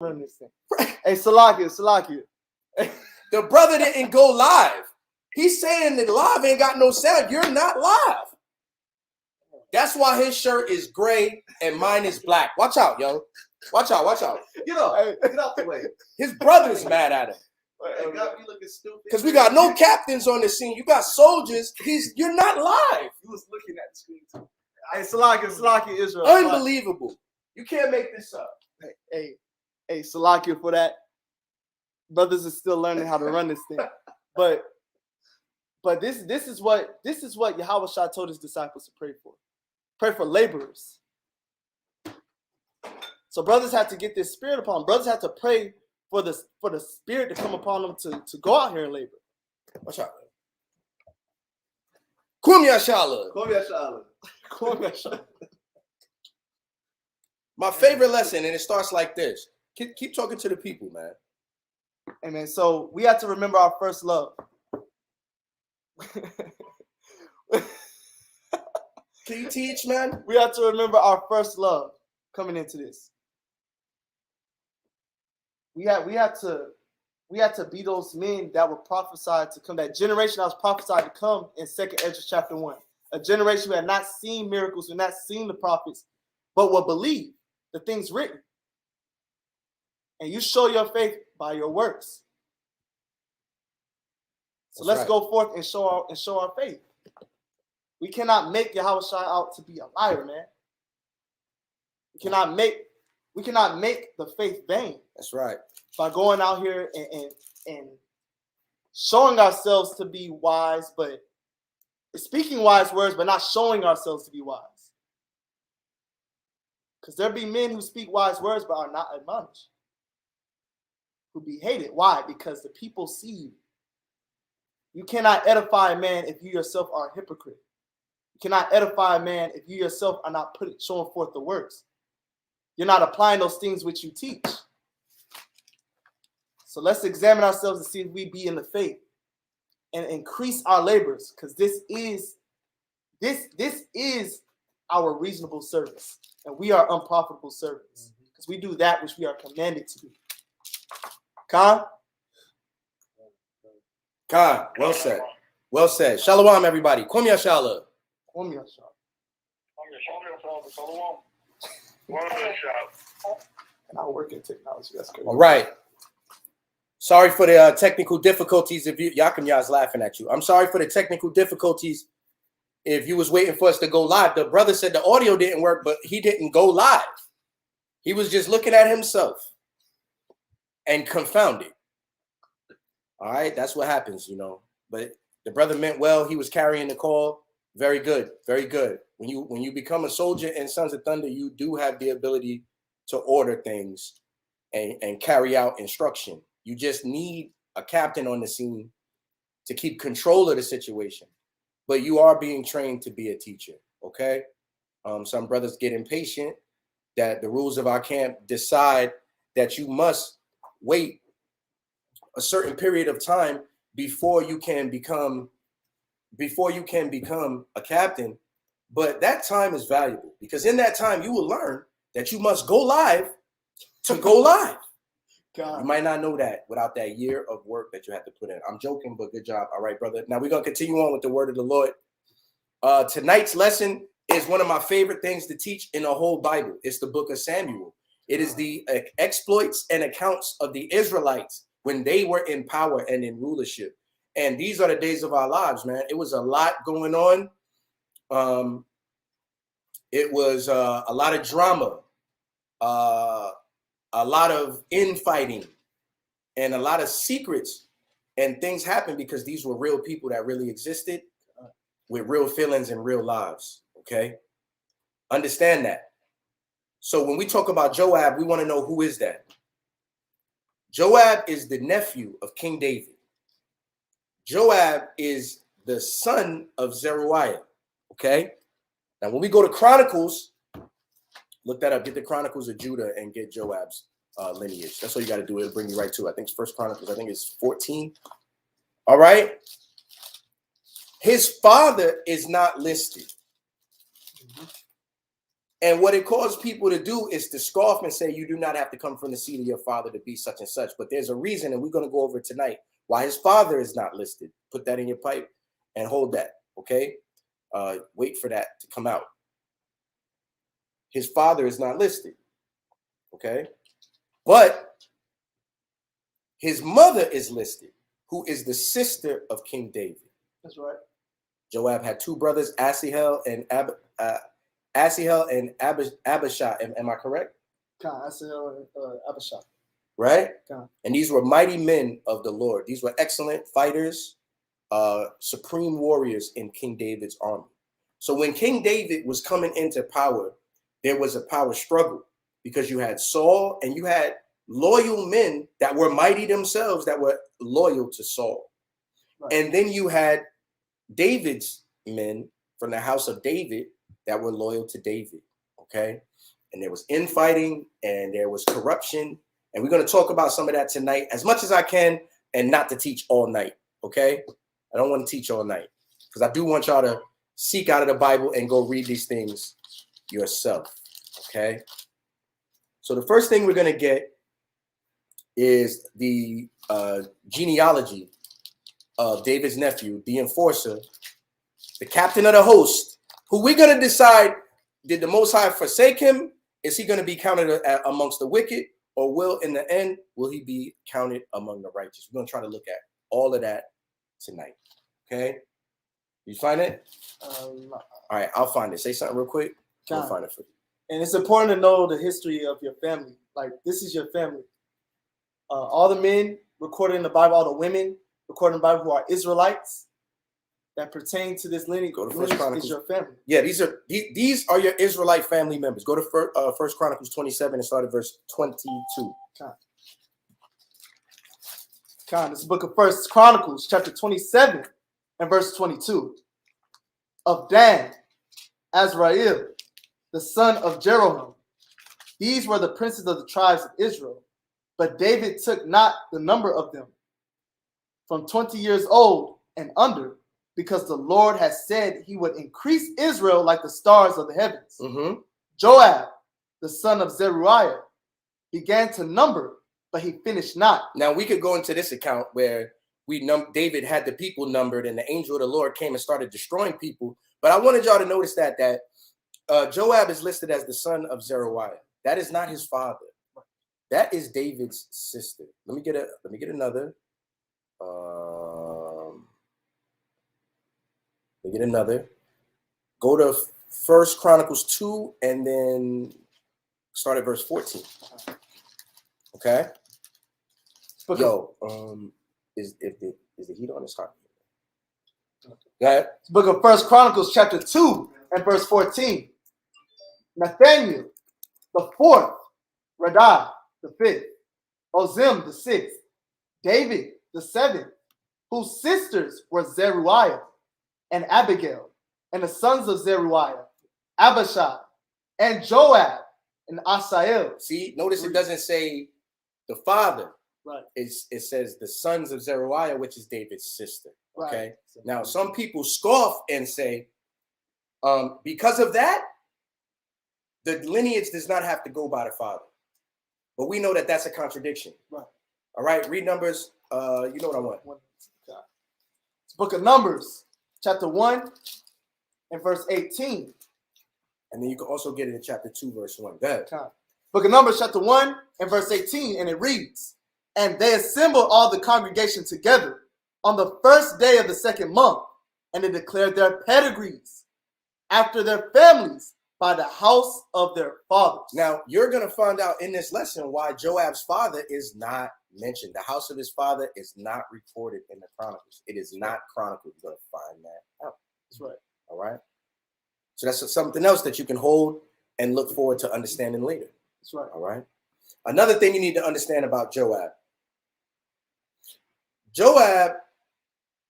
run this thing. Hey, Salakia. The brother didn't go live. He's saying that live ain't got no sound. You're not live. That's why his shirt is gray and mine is black. Watch out, yo. Watch out. Get out the way. His brother's mad at him. It got me looking stupid. Because we got no captains on the scene. You got soldiers. You're not live. He was looking at the screen too. Hey, Salakia, Israel. Unbelievable. You can't make this up. Hey, Salakia for that. Brothers are still learning how to run this thing. But this is what Yahweh Shah told his disciples to pray for. Pray for laborers. So brothers have to get this spirit upon them. Brothers have to pray for the spirit to come upon them to go out here and labor. Watch out. Kum Yashala. My favorite lesson, and it starts like this. Keep talking to the people, man. Amen. So we have to remember our first love. Can you teach, man? We have to remember our first love coming into this. We have to be those men that were prophesied to come, that generation that was prophesied to come in 2nd Ezra chapter 1. A generation who had not seen miracles, who had not seen the prophets, but will believe the things written. And you show your faith by your works. So let's go forth and show our faith. We cannot make Yahweh Shai out to be a liar, man. We cannot make the faith vain. That's right. By going out here and showing ourselves to be wise, but speaking wise words, but not showing ourselves to be wise. Because there be men who speak wise words but are not admonished, who be hated. Why? Because the people see you. You cannot edify a man if you yourself are a hypocrite. You cannot edify a man if you yourself are not showing forth the works. You're not applying those things which you teach. So let's examine ourselves and see if we be in the faith and increase our labors, because this is our reasonable service, and we are unprofitable servants because we do that which we are commanded to do. Khan, well said. Well said. Shalom, everybody. Kum Yashala. Kum Yashala. And I work in technology. That's crazy. All right. Sorry for the technical difficulties. If you Yakinya's laughing at you. I'm sorry for the technical difficulties. If you was waiting for us to go live, the brother said the audio didn't work, but he didn't go live. He was just looking at himself and confounded. All right, that's what happens, you know. But the brother meant well. He was carrying the call. Very good, very good. When you become a soldier in Sons of Thunder, you do have the ability to order things and carry out instruction. You just need a captain on the scene to keep control of the situation. But you are being trained to be a teacher, okay? Some brothers get impatient that the rules of our camp decide that you must wait a certain period of time before you can become a captain. But that time is valuable, because in that time you will learn that you must go live to go live. God. You might not know that without that year of work that you have to put in. I'm joking, but good job. All right, brother. Now we're going to continue on with the word of the Lord. Tonight's lesson is one of my favorite things to teach in the whole Bible. It's the book of Samuel. It is the exploits and accounts of the Israelites when they were in power and in rulership. And these are the days of our lives, man. It was a lot going on. It was a lot of drama, a lot of infighting, and a lot of secrets. And things happened because these were real people that really existed with real feelings and real lives, okay? Understand that. So when we talk about Joab, we want to know, who is that? Joab is the nephew of King David. Joab is the son of Zeruiah, okay? Now, when we go to Chronicles, look that up. Get the Chronicles of Judah and get Joab's lineage. That's all you got to do. It'll bring you right to it. I think it's First Chronicles. I think it's 14. All right? His father is not listed. And what it caused people to do is to scoff and say, you do not have to come from the seed of your father to be such and such. But there's a reason, and we're going to go over it tonight, why his father is not listed. Put that in your pipe and hold that, okay? Wait for that to come out. His father is not listed, okay? But his mother is listed, who is the sister of King David. That's right. Joab had two brothers, Asahel and Abishai. Am I correct? Asahel and Abishai. Right? God. And these were mighty men of the Lord. These were excellent fighters, supreme warriors in King David's army. So when King David was coming into power, there was a power struggle because you had Saul and you had loyal men that were mighty themselves that were loyal to Saul. Right. And then you had David's men from the house of David that were loyal to David, okay? And there was infighting and there was corruption. And we're going to talk about some of that tonight as much as I can and not to teach all night, okay? I don't want to teach all night because I do want y'all to seek out of the Bible and go read these things yourself, okay? So the first thing we're going to get is the genealogy of David's nephew, the enforcer, the captain of the host, who we're going to decide, did the Most High forsake him? Is he going to be counted amongst the wicked? Or will, in the end, will he be counted among the righteous? We're going to try to look at all of that tonight, okay? You find it? All right, I'll find it. Say something real quick. I'll find it for you. And it's important to know the history of your family. Like, this is your family. All the men recorded in the Bible, all the women recorded in the Bible who are Israelites that pertain to this lineage, go to First Chronicles. Is your family. Yeah, these are your Israelite family members. Go to First Chronicles 27 and start at verse 22. This book of First Chronicles, chapter 27 and verse 22. Of Dan, Azrael, the son of Jeroham. These were the princes of the tribes of Israel. But David took not the number of them from 20 years old and under, because the Lord has said he would increase Israel like the stars of the heavens. Mm-hmm. Joab, the son of Zeruiah, began to number, but he finished not. Now we could go into this account where David had the people numbered and the angel of the Lord came and started destroying people. But I wanted y'all to notice that Joab is listed as the son of Zeruiah. That is not his father. That is David's sister. Let me get another. Let me get another. Go to First Chronicles 2 and then start at verse 14. Okay. Yo, is the heat on? It's hot. Go ahead. Book of First Chronicles, chapter 2 and verse 14. Nathaniel, the fourth, Radai, the fifth, Ozim, the sixth, David, the seventh, whose sisters were Zeruiah and Abigail, and the sons of Zeruiah, Abishai, and Joab, and Asahel. See, notice it doesn't say the father. Right. It says the sons of Zeruiah, which is David's sister. Okay. Right. Now, some people scoff and say, because of that, the lineage does not have to go by the father. But we know that that's a contradiction. Right. All right. Read Numbers. You know what I want. It's Book of Numbers, chapter 1 and verse 18. And then you can also get it in chapter 2, verse 1. Go ahead. Book of Numbers, chapter 1 and verse 18. And it reads, and they assembled all the congregation together on the first day of the second month, and they declared their pedigrees after their families by the house of their fathers. Now, you're going to find out in this lesson why Joab's father is not mentioned. The house of his father is not recorded in the Chronicles. It is not chronicled. You're going to find that out. That's right. All right. So that's something else that you can hold and look forward to understanding later. That's right. All right. Another thing you need to understand about Joab. Joab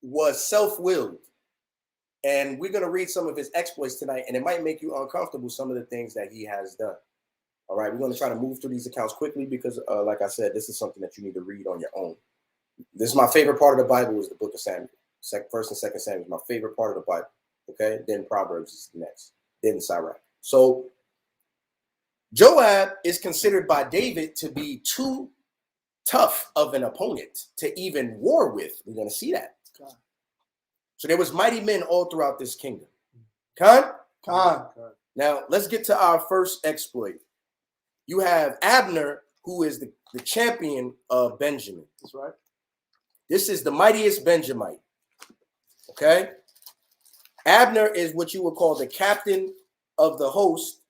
was self-willed. And we're going to read some of his exploits tonight, and it might make you uncomfortable, some of the things that he has done. All right, we're going to try to move through these accounts quickly because, like I said, this is something that you need to read on your own. This is my favorite part of the Bible is the book of Samuel. First and Second Samuel is my favorite part of the Bible. Okay, then Proverbs is next. Then Sirach. So Joab is considered by David to be too tough of an opponent to even war with. We're going to see that. So there was mighty men all throughout this kingdom. Khan? Now, let's get to our first exploit. You have Abner, who is the champion of Benjamin. That's right. This is the mightiest Benjamite. Okay? Abner is what you would call the captain of the host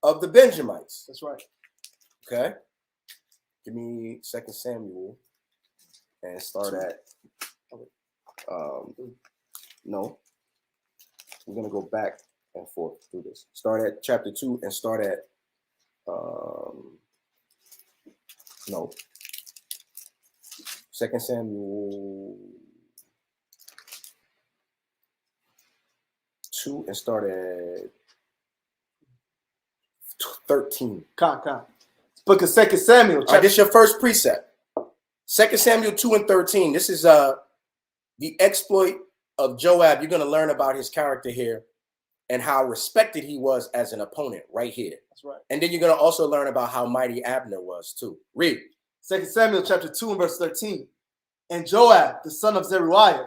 of the Benjamites. That's right. Okay? Give me 2 Samuel and start at no. We're gonna go back and forth through this. Start at chapter 2 and start at no. 2 Samuel 2 and start at 13. Book of 2 Samuel. All right, this is your first precept. 2 Samuel 2 and 13. This is the exploit of Joab. You're going to learn about his character here and how respected he was as an opponent right here. That's right. And then you're going to also learn about how mighty Abner was too. Read. 2 Samuel chapter 2 and verse 13. And Joab, the son of Zeruiah,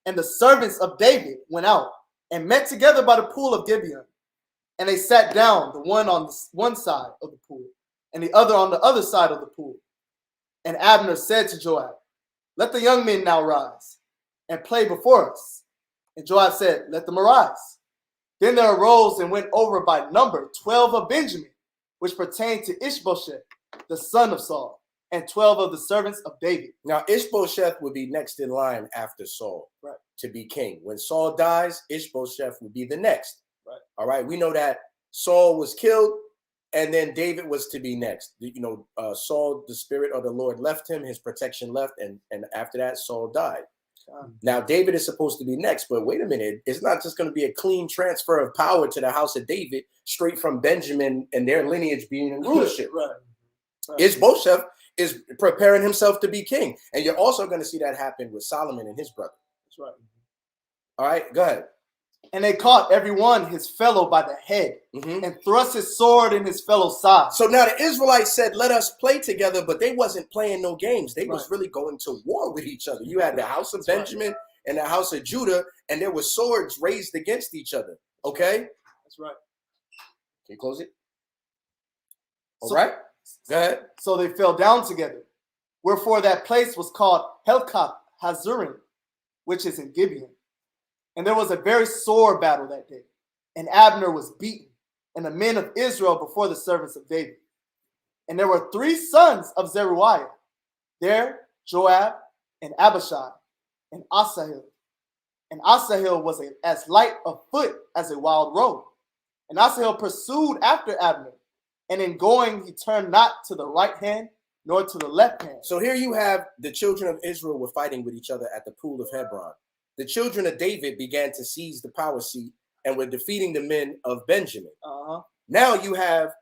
and the servants of David went out and met together by the pool of Gibeon. And they sat down, the one on the one side of the pool, and the other on the other side of the pool. And Abner said to Joab, let the young men now rise and play before us. And Joab said, let them arise. Then there arose and went over by number 12 of Benjamin, which pertained to Ishbosheth, the son of Saul, and 12 of the servants of David. Now, Ishbosheth would be next in line after Saul to be king. When Saul dies, Ishbosheth would be the next. Right. All right. We know that Saul was killed and then David was to be next. You know, Saul, the spirit of the Lord left him, his protection left. And after that, Saul died. Now, David is supposed to be next, but wait a minute. It's not just going to be a clean transfer of power to the house of David straight from Benjamin and their lineage being in rulership. Ishbosheth is preparing himself to be king. And you're also going to see that happen with Solomon and his brother. That's right. All right, go ahead. And they caught every one his fellow by the head and thrust his sword in his fellow's side. So now the Israelites said, let us play together, but they wasn't playing no games. They was really going to war with each other. You had the house of Benjamin and the house of Judah, and there were swords raised against each other. Okay? That's right. Can you close it? All right. Go ahead. So they fell down together. Wherefore that place was called Helkath Hazurim, which is in Gibeon. And there was a very sore battle that day. And Abner was beaten, and the men of Israel before the servants of David. And there were 3 sons of Zeruiah, there Joab, and Abishai, and Asahel. And Asahel was as light of foot as a wild roe. And Asahel pursued after Abner, and in going he turned not to the right hand nor to the left hand. So here you have the children of Israel were fighting with each other at the pool of Hebron. The children of David began to seize the power seat and were defeating the men of Benjamin. Now you have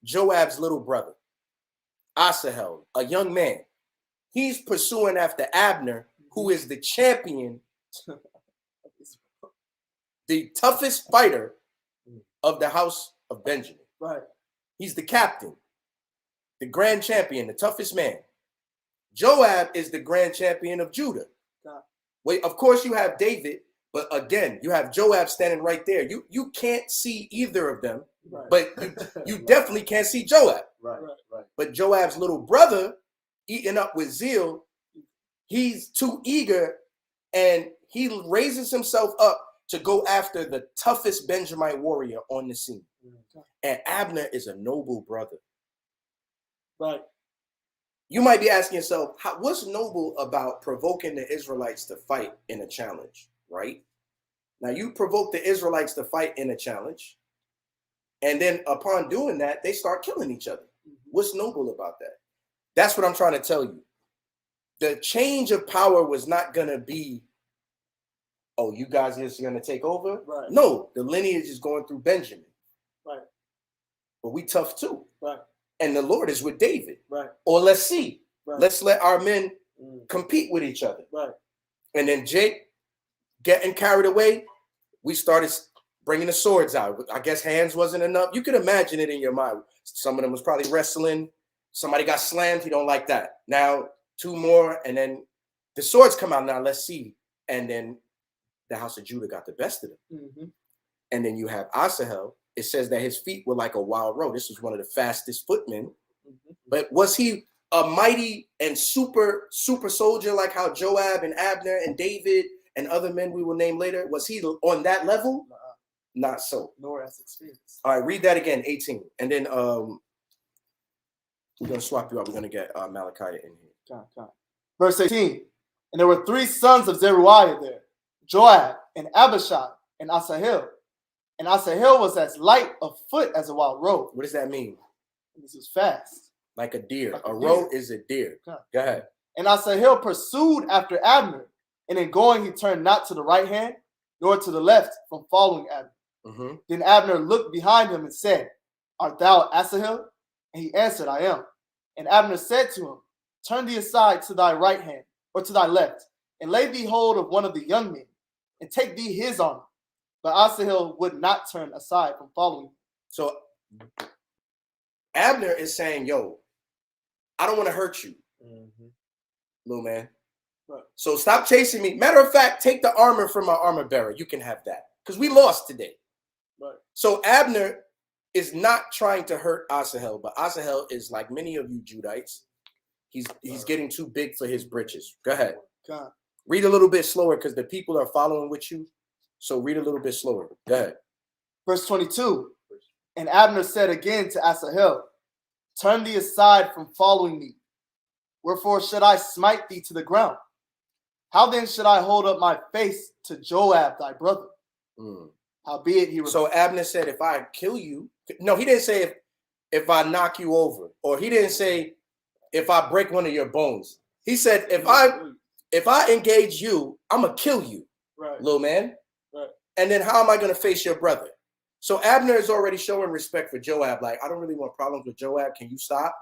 Joab's little brother, Asahel, a young man. He's pursuing after Abner, who is the champion, the toughest fighter of the house of Benjamin. Right. He's the captain, the grand champion, the toughest man. Joab is the grand champion of Judah. Wait, of course you have David, but again, you have Joab standing right there. You can't see either of them, but you definitely can't see Joab. Right. But Joab's little brother, eaten up with zeal, he's too eager, and he raises himself up to go after the toughest Benjamite warrior on the scene. And Abner is a noble brother. Right. You might be asking yourself, what's noble about provoking the Israelites to fight in a challenge, right? Now, you provoke the Israelites to fight in a challenge, and then upon doing that, they start killing each other. What's noble about that? That's what I'm trying to tell you. The change of power was not going to be, oh, you guys are just going to take over? Right. No, the lineage is going through Benjamin. Right. But we tough too. Right. And the Lord is with David. Right. Or let's see. Right. Let's let our men compete with each other. Right. And then Jake getting carried away, we started bringing the swords out. I guess hands wasn't enough. You could imagine it in your mind. Some of them was probably wrestling. Somebody got slammed. He don't like that. Now 2 more, and then the swords come out. Now let's see. And then the house of Judah got the best of them. Mm-hmm. And then you have Asahel. It says that his feet were like a wild roe. This was one of the fastest footmen. Mm-hmm. But was he a mighty and super soldier like how Joab and Abner and David and other men we will name later? Was he on that level? Not so. Nor as experience. All right, read that again, 18. And then we're going to swap you out. We're going to get Malachi in here. Verse 18. And there were 3 sons of Zeruiah there, Joab and Abishai and Asahel. And Asahel was as light of foot as a wild roe. What does that mean? And this was fast. Like a deer. Like a a roe deer. is a deer. Okay. Go ahead. And Asahel pursued after Abner. And in going, he turned not to the right hand, nor to the left from following Abner. Mm-hmm. Then Abner looked behind him and said, Art thou Asahel? And he answered, I am. And Abner said to him, Turn thee aside to thy right hand, or to thy left, and lay thee hold of one of the young men, and take thee his armor. But Asahel would not turn aside from following him. So Abner is saying, yo, I don't want to hurt you, little man. Right. So stop chasing me. Matter of fact, take the armor from my armor bearer. You can have that. Because we lost today. Right. So Abner is not trying to hurt Asahel, but Asahel is like many of you Judites. He's getting too big for his britches. Go ahead. God. Read a little bit slower because the people are following with you. So read a little bit slower. Go ahead. Verse 22. And Abner said again to Asahel, Turn thee aside from following me. Wherefore should I smite thee to the ground? How then should I hold up my face to Joab thy brother? Howbeit he So Abner said, if I kill you, no, he didn't say if I knock you over, or he didn't say if I break one of your bones. He said, if I engage you, I'm gonna kill you, right, little man. right. And then how am I gonna face your brother? So Abner is already showing respect for Joab. Like, I don't really want problems with Joab. Can you stop?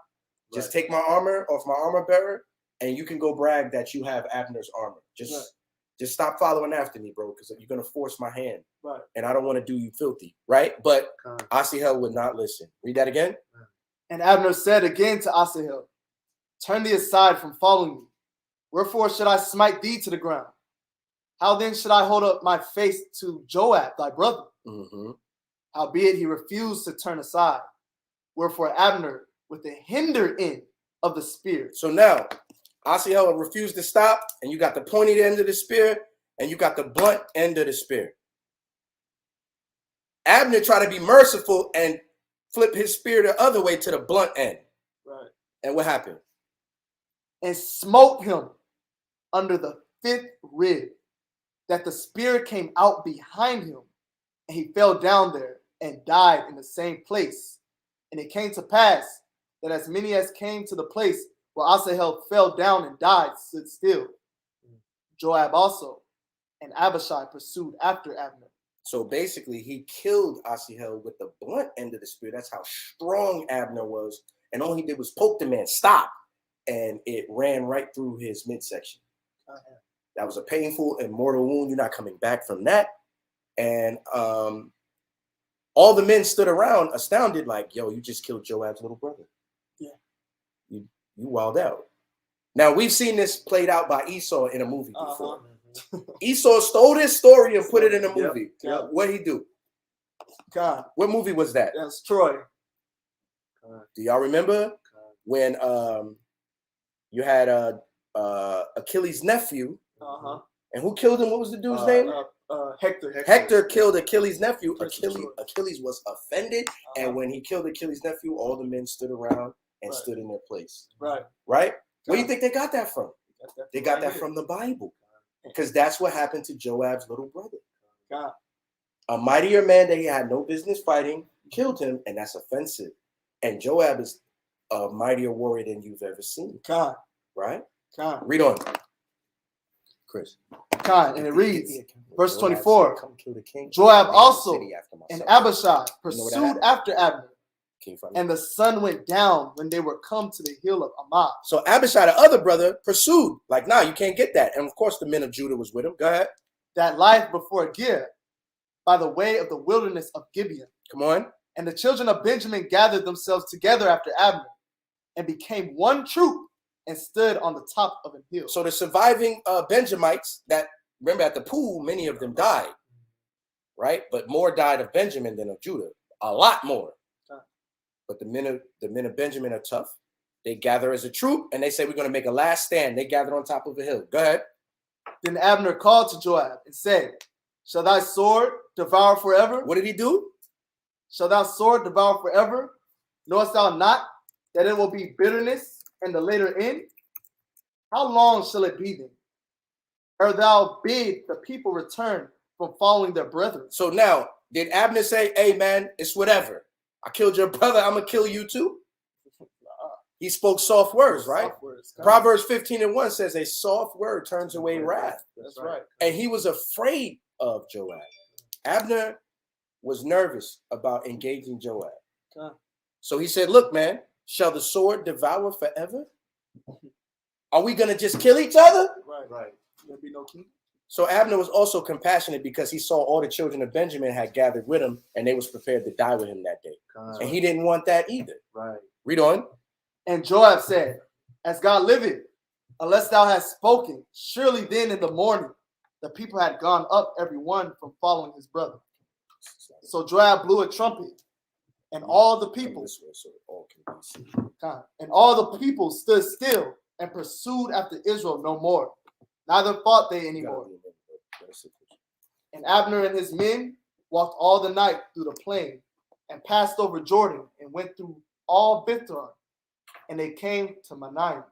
Just take my armor off my armor bearer, and you can go brag that you have Abner's armor. Just stop following after me, bro, because you're gonna force my hand. Right. And I don't want to do you filthy, right? But Asahel would not listen. Read that again. And Abner said again to Asahel, Turn thee aside from following me. Wherefore should I smite thee to the ground? How then should I hold up my face to Joab thy brother? Howbeit he refused to turn aside. Wherefore Abner with the hinder end of the spear. So now Asahel refused to stop, and you got the pointed end of the spear, and you got the blunt end of the spear. Abner tried to be merciful and flip his spear the other way to the blunt end. Right. And what happened? And smote him under the 5th rib, that the spear came out behind him, and he fell down there and died in the same place. And it came to pass that as many as came to the place where Asahel fell down and died stood still. Joab also and Abishai pursued after Abner. So basically, he killed Asahel with the blunt end of the spear. That's how strong Abner was. And all he did was poke the man, stop. And it ran right through his midsection. That was a painful and mortal wound. You're not coming back from that. And all the men stood around astounded, like, yo, you just killed Joab's little brother. Yeah. You wild out. Now, we've seen this played out by Esau in a movie before. Esau stole this story and put it in a movie. Yep. What'd he do? God. What movie was that? That's Troy. Do y'all remember when you had Achilles' nephew? And who killed him? What was the dude's name? Hector. Hector killed Achilles' nephew. Achilles was offended, and when he killed Achilles' nephew, all the men stood around and stood in their place. Right? Where do you think they got that from? They got that from the Bible, because that's what happened to Joab's little brother. A mightier man that he had no business fighting killed him, and that's offensive. And Joab is a mightier warrior than you've ever seen. Right? Read on, Chris. And it reads, verse 24, Joab also and Abishai pursued after Abner, and the sun went down when they were come to the hill of Ammah. So Abishai, the other brother, pursued, like, nah, you can't get that. And of course the men of Judah was with him. Go ahead. That lieth before Gir, by the way of the wilderness of Gibeon. Come on. And the children of Benjamin gathered themselves together after Abner, and became one troop, and stood on the top of a hill. So the surviving Benjamites that, remember at the pool, many of them died, right? But more died of Benjamin than of Judah, a lot more. But the men of Benjamin are tough. They gather as a troop, and they say, we're going to make a last stand. They gather on top of a hill. Go ahead. Then Abner called to Joab and said, shall thy sword devour forever? What did he do? Shall thy sword devour forever? Knowest thou not that it will be bitterness and the later end? How long shall it be then? Ere thou bid the people return from following their brethren? So now, did Abner say, hey, man, it's whatever. I killed your brother. I'm going to kill you too? He spoke soft words, right? Soft words. Proverbs 15:1 says, a soft word turns away wrath. That's right. And he was afraid of Joab. Abner was nervous about engaging Joab. So he said, look, man, shall the sword devour forever? Are we going to just kill each other? Right. There'll be no king. So Abner was also compassionate because he saw all the children of Benjamin had gathered with him, and they was prepared to die with him that day. And he didn't want that either. Right. Read on. And Joab said, as God liveth, unless thou hast spoken, surely then in the morning the people had gone up every one from following his brother. So Joab blew a trumpet, and all the people stood still and pursued after Israel no more. Neither fought they anymore. And Abner and his men walked all the night through the plain, and passed over Jordan, and went through all Bithron, and they came to Manaim.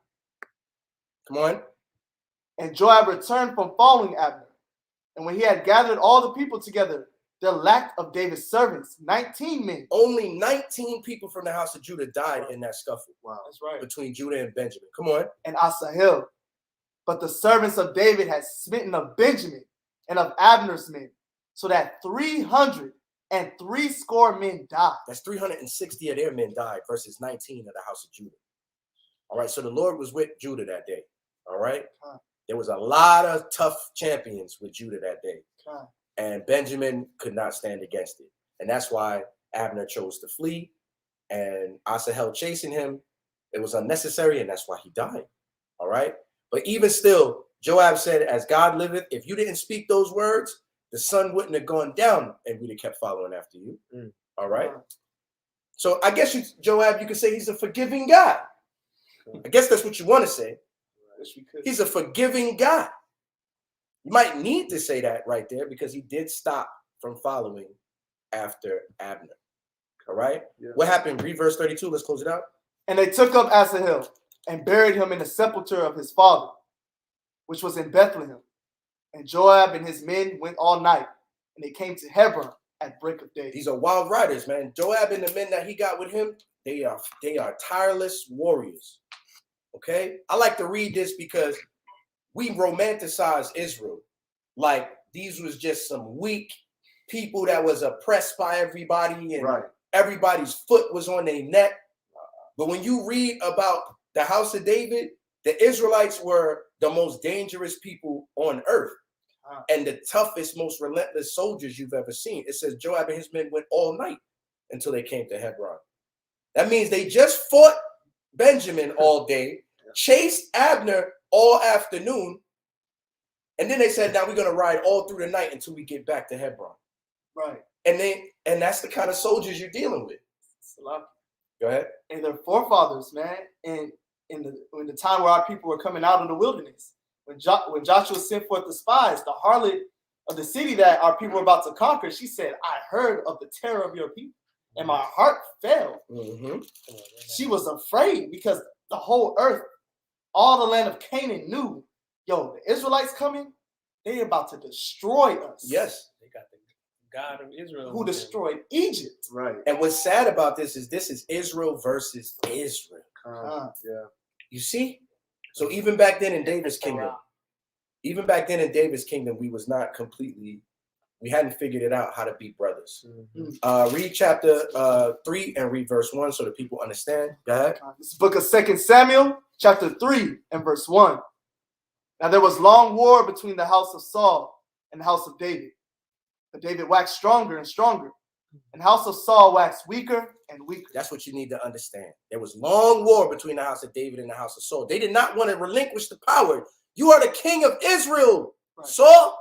Come on. And Joab returned from following Abner. And when he had gathered all the people together, there lacked of David's servants 19 men. Only 19 people from the house of Judah died in that scuffle. Wow, that's right. Between Judah and Benjamin. Come on. And Asahel. But the servants of David had smitten of Benjamin and of Abner's men, so that 360 men died. That's 360 of their men died versus 19 of the house of Judah. All right, so the Lord was with Judah that day. All right. There was a lot of tough champions with Judah that day. And Benjamin could not stand against it. And that's why Abner chose to flee. And Asahel chasing him, it was unnecessary, and that's why he died. All right. But even still, Joab said, as God liveth, if you didn't speak those words, the sun wouldn't have gone down, and we'd have kept following after you. All right. So I guess Joab, you could say he's a forgiving God. I guess that's what you want to say. He's a forgiving God. You might need to say that right there because he did stop from following after Abner. All right. Yeah. What happened? Read verse 32. Let's close it out. And they took up Asahel and buried him in the sepulchre of his father, which was in Bethlehem. And Joab and his men went all night, and they came to Hebron at break of day. These are wild riders, man. Joab and the men that he got with him, they are tireless warriors. Okay? I like to read this because we romanticize Israel like these was just some weak people that was oppressed by everybody, and everybody's foot was on their neck. But when you read about the house of David, the Israelites were the most dangerous people on earth and the toughest, most relentless soldiers you've ever seen. It says Joab and his men went all night until they came to Hebron. That means they just fought Benjamin all day, chased Abner all afternoon, and then they said, now we're going to ride all through the night until we get back to Hebron. Right. And that's the kind of soldiers you're dealing with. Go ahead. And their forefathers, man, in the time where our people were coming out of the wilderness, when Joshua sent forth the spies, the harlot of the city that our people were about to conquer, she said, I heard of the terror of your people, and my heart fell. She was afraid because the whole earth, all the land of Canaan knew, yo, the Israelites coming, they about to destroy us. Yes. They got the God of Israel who destroyed Egypt. Right. And what's sad about this is Israel versus Israel. Yeah. You see? So even back then in David's kingdom, we hadn't figured it out how to be brothers. Read chapter 3 and read verse 1 so that people understand. Go ahead. This is book of 2 Samuel, chapter 3 and verse 1. Now there was long war between the house of Saul and the house of David. But David waxed stronger and stronger, and the house of Saul waxed weaker and weaker. That's what you need to understand. There was long war between the house of David and the house of Saul. They did not want to relinquish the power. You are the king of Israel. Right. Saul,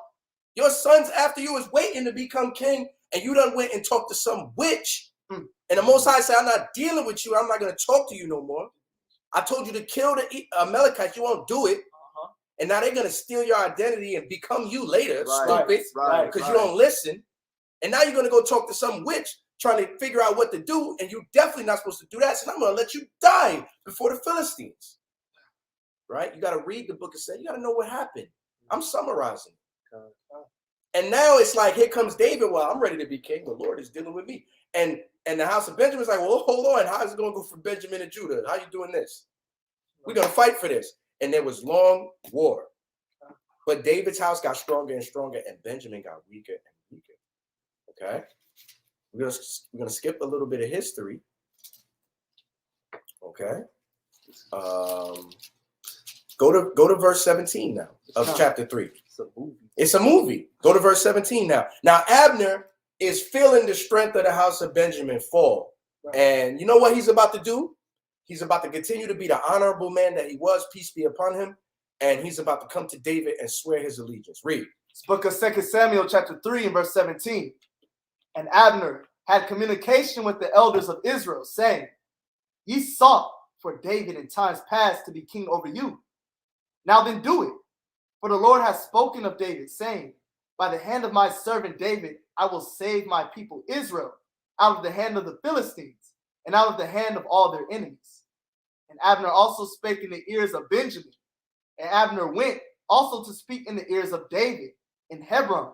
your sons after you is waiting to become king, and you done went and talked to some witch. And the Most High said, I'm not dealing with you. I'm not going to talk to you no more. I told you to kill the Amalekites. You won't do it. And now they're going to steal your identity and become you later, stupid, because you don't listen. And now you're going to go talk to some witch trying to figure out what to do, and you're definitely not supposed to do that. So I'm going to let you die before the Philistines. Right? You got to read the book of Samuel. You got to know what happened. I'm summarizing. And now it's like, here comes David. Well, I'm ready to be king. The Lord is dealing with me. And the house of Benjamin is like, well, hold on. How is it going to go for Benjamin and Judah? How are you doing this? We're going to fight for this. And there was long war. But David's house got stronger and stronger, and Benjamin got weaker and weaker. Okay? We're gonna skip a little bit of history. Okay? Go to verse 17 now of chapter 3. It's a movie. Go to verse 17 now. Now, Abner is feeling the strength of the house of Benjamin fall. Right. And you know what he's about to do? He's about to continue to be the honorable man that he was, peace be upon him. And he's about to come to David and swear his allegiance. Read. It's book of 2 Samuel chapter 3 and verse 17. And Abner had communication with the elders of Israel, saying, Ye sought for David in times past to be king over you. Now then do it. For the Lord has spoken of David, saying, By the hand of my servant David, I will save my people Israel out of the hand of the Philistines and out of the hand of all their enemies. And Abner also spake in the ears of Benjamin. And Abner went also to speak in the ears of David in Hebron,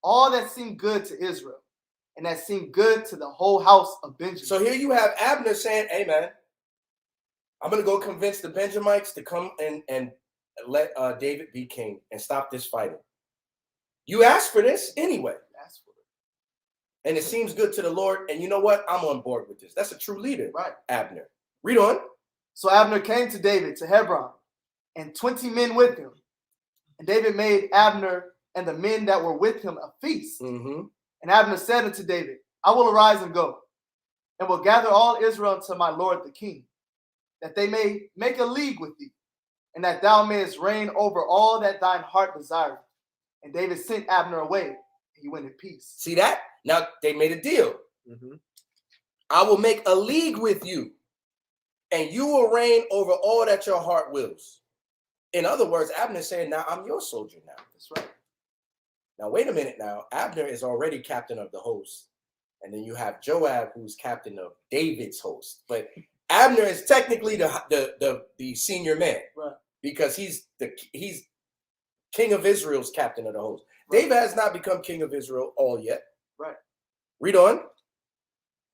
all that seemed good to Israel, and that seemed good to the whole house of Benjamin. So here you have Abner saying, hey, man, I'm going to go convince the Benjamites to come and let David be king and stop this fighting. You asked for this anyway. Asked for it. And it seems good to the Lord. And you know what? I'm on board with this. That's a true leader, right? Abner. Read on. So Abner came to David to Hebron, and 20 men with him. And David made Abner and the men that were with him a feast. Mm-hmm. And Abner said unto David, I will arise and go, and will gather all Israel unto my lord the king, that they may make a league with thee, and that thou mayest reign over all that thine heart desireth. And David sent Abner away, and he went in peace. See that? Now they made a deal. Mm-hmm. I will make a league with you, and you will reign over all that your heart wills. In other words, Abner saying, now I'm your soldier now. That's right. Now, wait a minute now. Abner is already captain of the host. And then you have Joab, who's captain of David's host. But Abner is technically the senior man. Right. Because he's king of Israel's captain of the host. Right. David has not become king of Israel all yet. Right. Read on.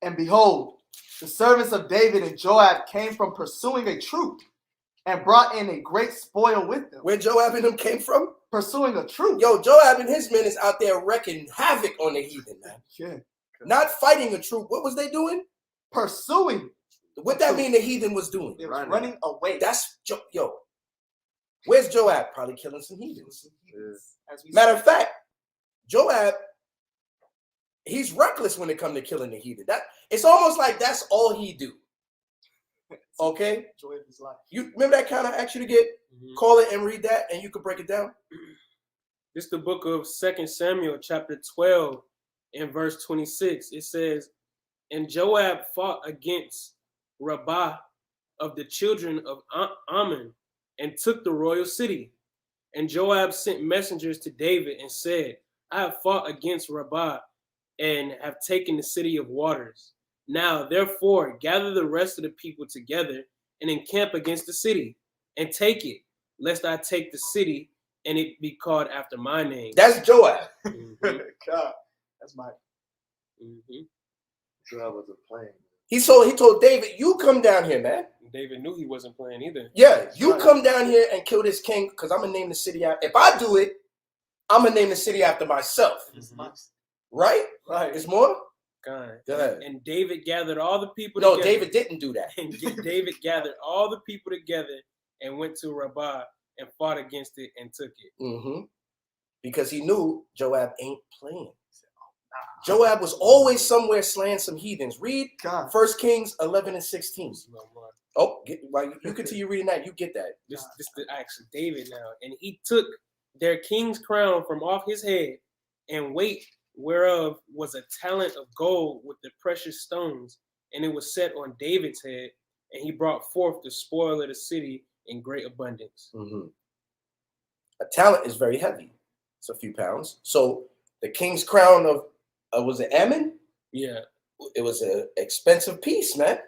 And behold, the servants of David and Joab came from pursuing a troop and brought in a great spoil with them. Where Joab and them came from? Pursuing a troop. Yo, Joab and his men is out there wrecking havoc on the heathen, man. Yeah. Not fighting a troop. What was they doing? Pursuing. What that mean the heathen was doing? They were running away. That's, yo. Where's Joab? Probably killing some heathens. Yeah. Matter of fact, Joab, he's reckless when it comes to killing the heathen. It's almost like that's all he do. Okay? Joy of his life. You remember that kind of asked you to get call it and read that, and you could break it down? This is the book of 2 Samuel, chapter 12, and verse 26. It says, And Joab fought against Rabbah of the children of Ammon, and took the royal city. And Joab sent messengers to David and said, I have fought against Rabbah and have taken the city of waters. Now, therefore, gather the rest of the people together and encamp against the city and take it, lest I take the city and it be called after my name. That's Joab. God, that's my. Joab wasn't playing. He told David, you come down here, man. David knew he wasn't playing either. Yeah, you come down here and kill this king, because I'm going to name the city after. If I do it, I'm going to name the city after myself. Right? Right. It's more? God. Go ahead. And David gathered all the people No, together. David didn't do that. And David gathered all the people together and went to Rabbah and fought against it and took it. Because he knew Joab ain't playing. Joab was always somewhere slaying some heathens. Read God. 1 Kings 11 and 16. Oh, you continue reading that. You get that. This the actual David now. And he took their king's crown from off his head, and weight whereof was a talent of gold with the precious stones, and it was set on David's head, and he brought forth the spoil of the city in great abundance. Mm-hmm. A talent is very heavy. It's a few pounds. So the king's crown of was it Ammon? Yeah. It was an expensive piece, man.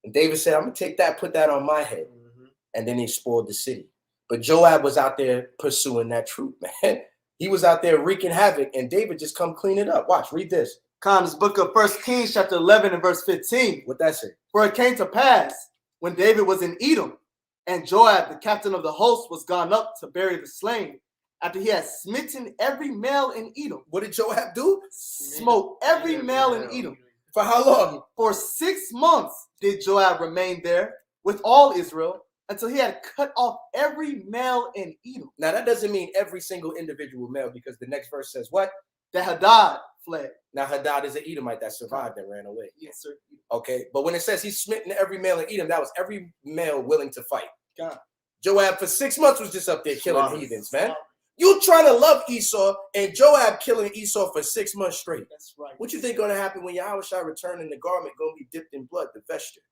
And David said, I'm gonna take that, put that on my head. Mm-hmm. And then he spoiled the city. But Joab was out there pursuing that truth, man. He was out there wreaking havoc, and David just come clean it up. Watch, read this. This book of 1 Kings chapter 11 and verse 15. What that say? For it came to pass when David was in Edom, and Joab, the captain of the host, was gone up to bury the slain, after he had smitten every male in Edom. What did Joab do? Smote every male in Edom. For how long? For 6 months did Joab remain there with all Israel, until he had cut off every male in Edom. Now that doesn't mean every single individual male, because the next verse says what? The Hadad fled. Now Hadad is an Edomite that survived and ran away. Yes, sir. Okay, but when it says he's smitten every male in Edom, that was every male willing to fight. God. Joab for 6 months was just up there killing heathens, man. You trying to love Esau, and Joab killing Esau for 6 months straight. That's right. What you think gonna happen when Yahushua return and the garment gonna be dipped in blood, the vesture?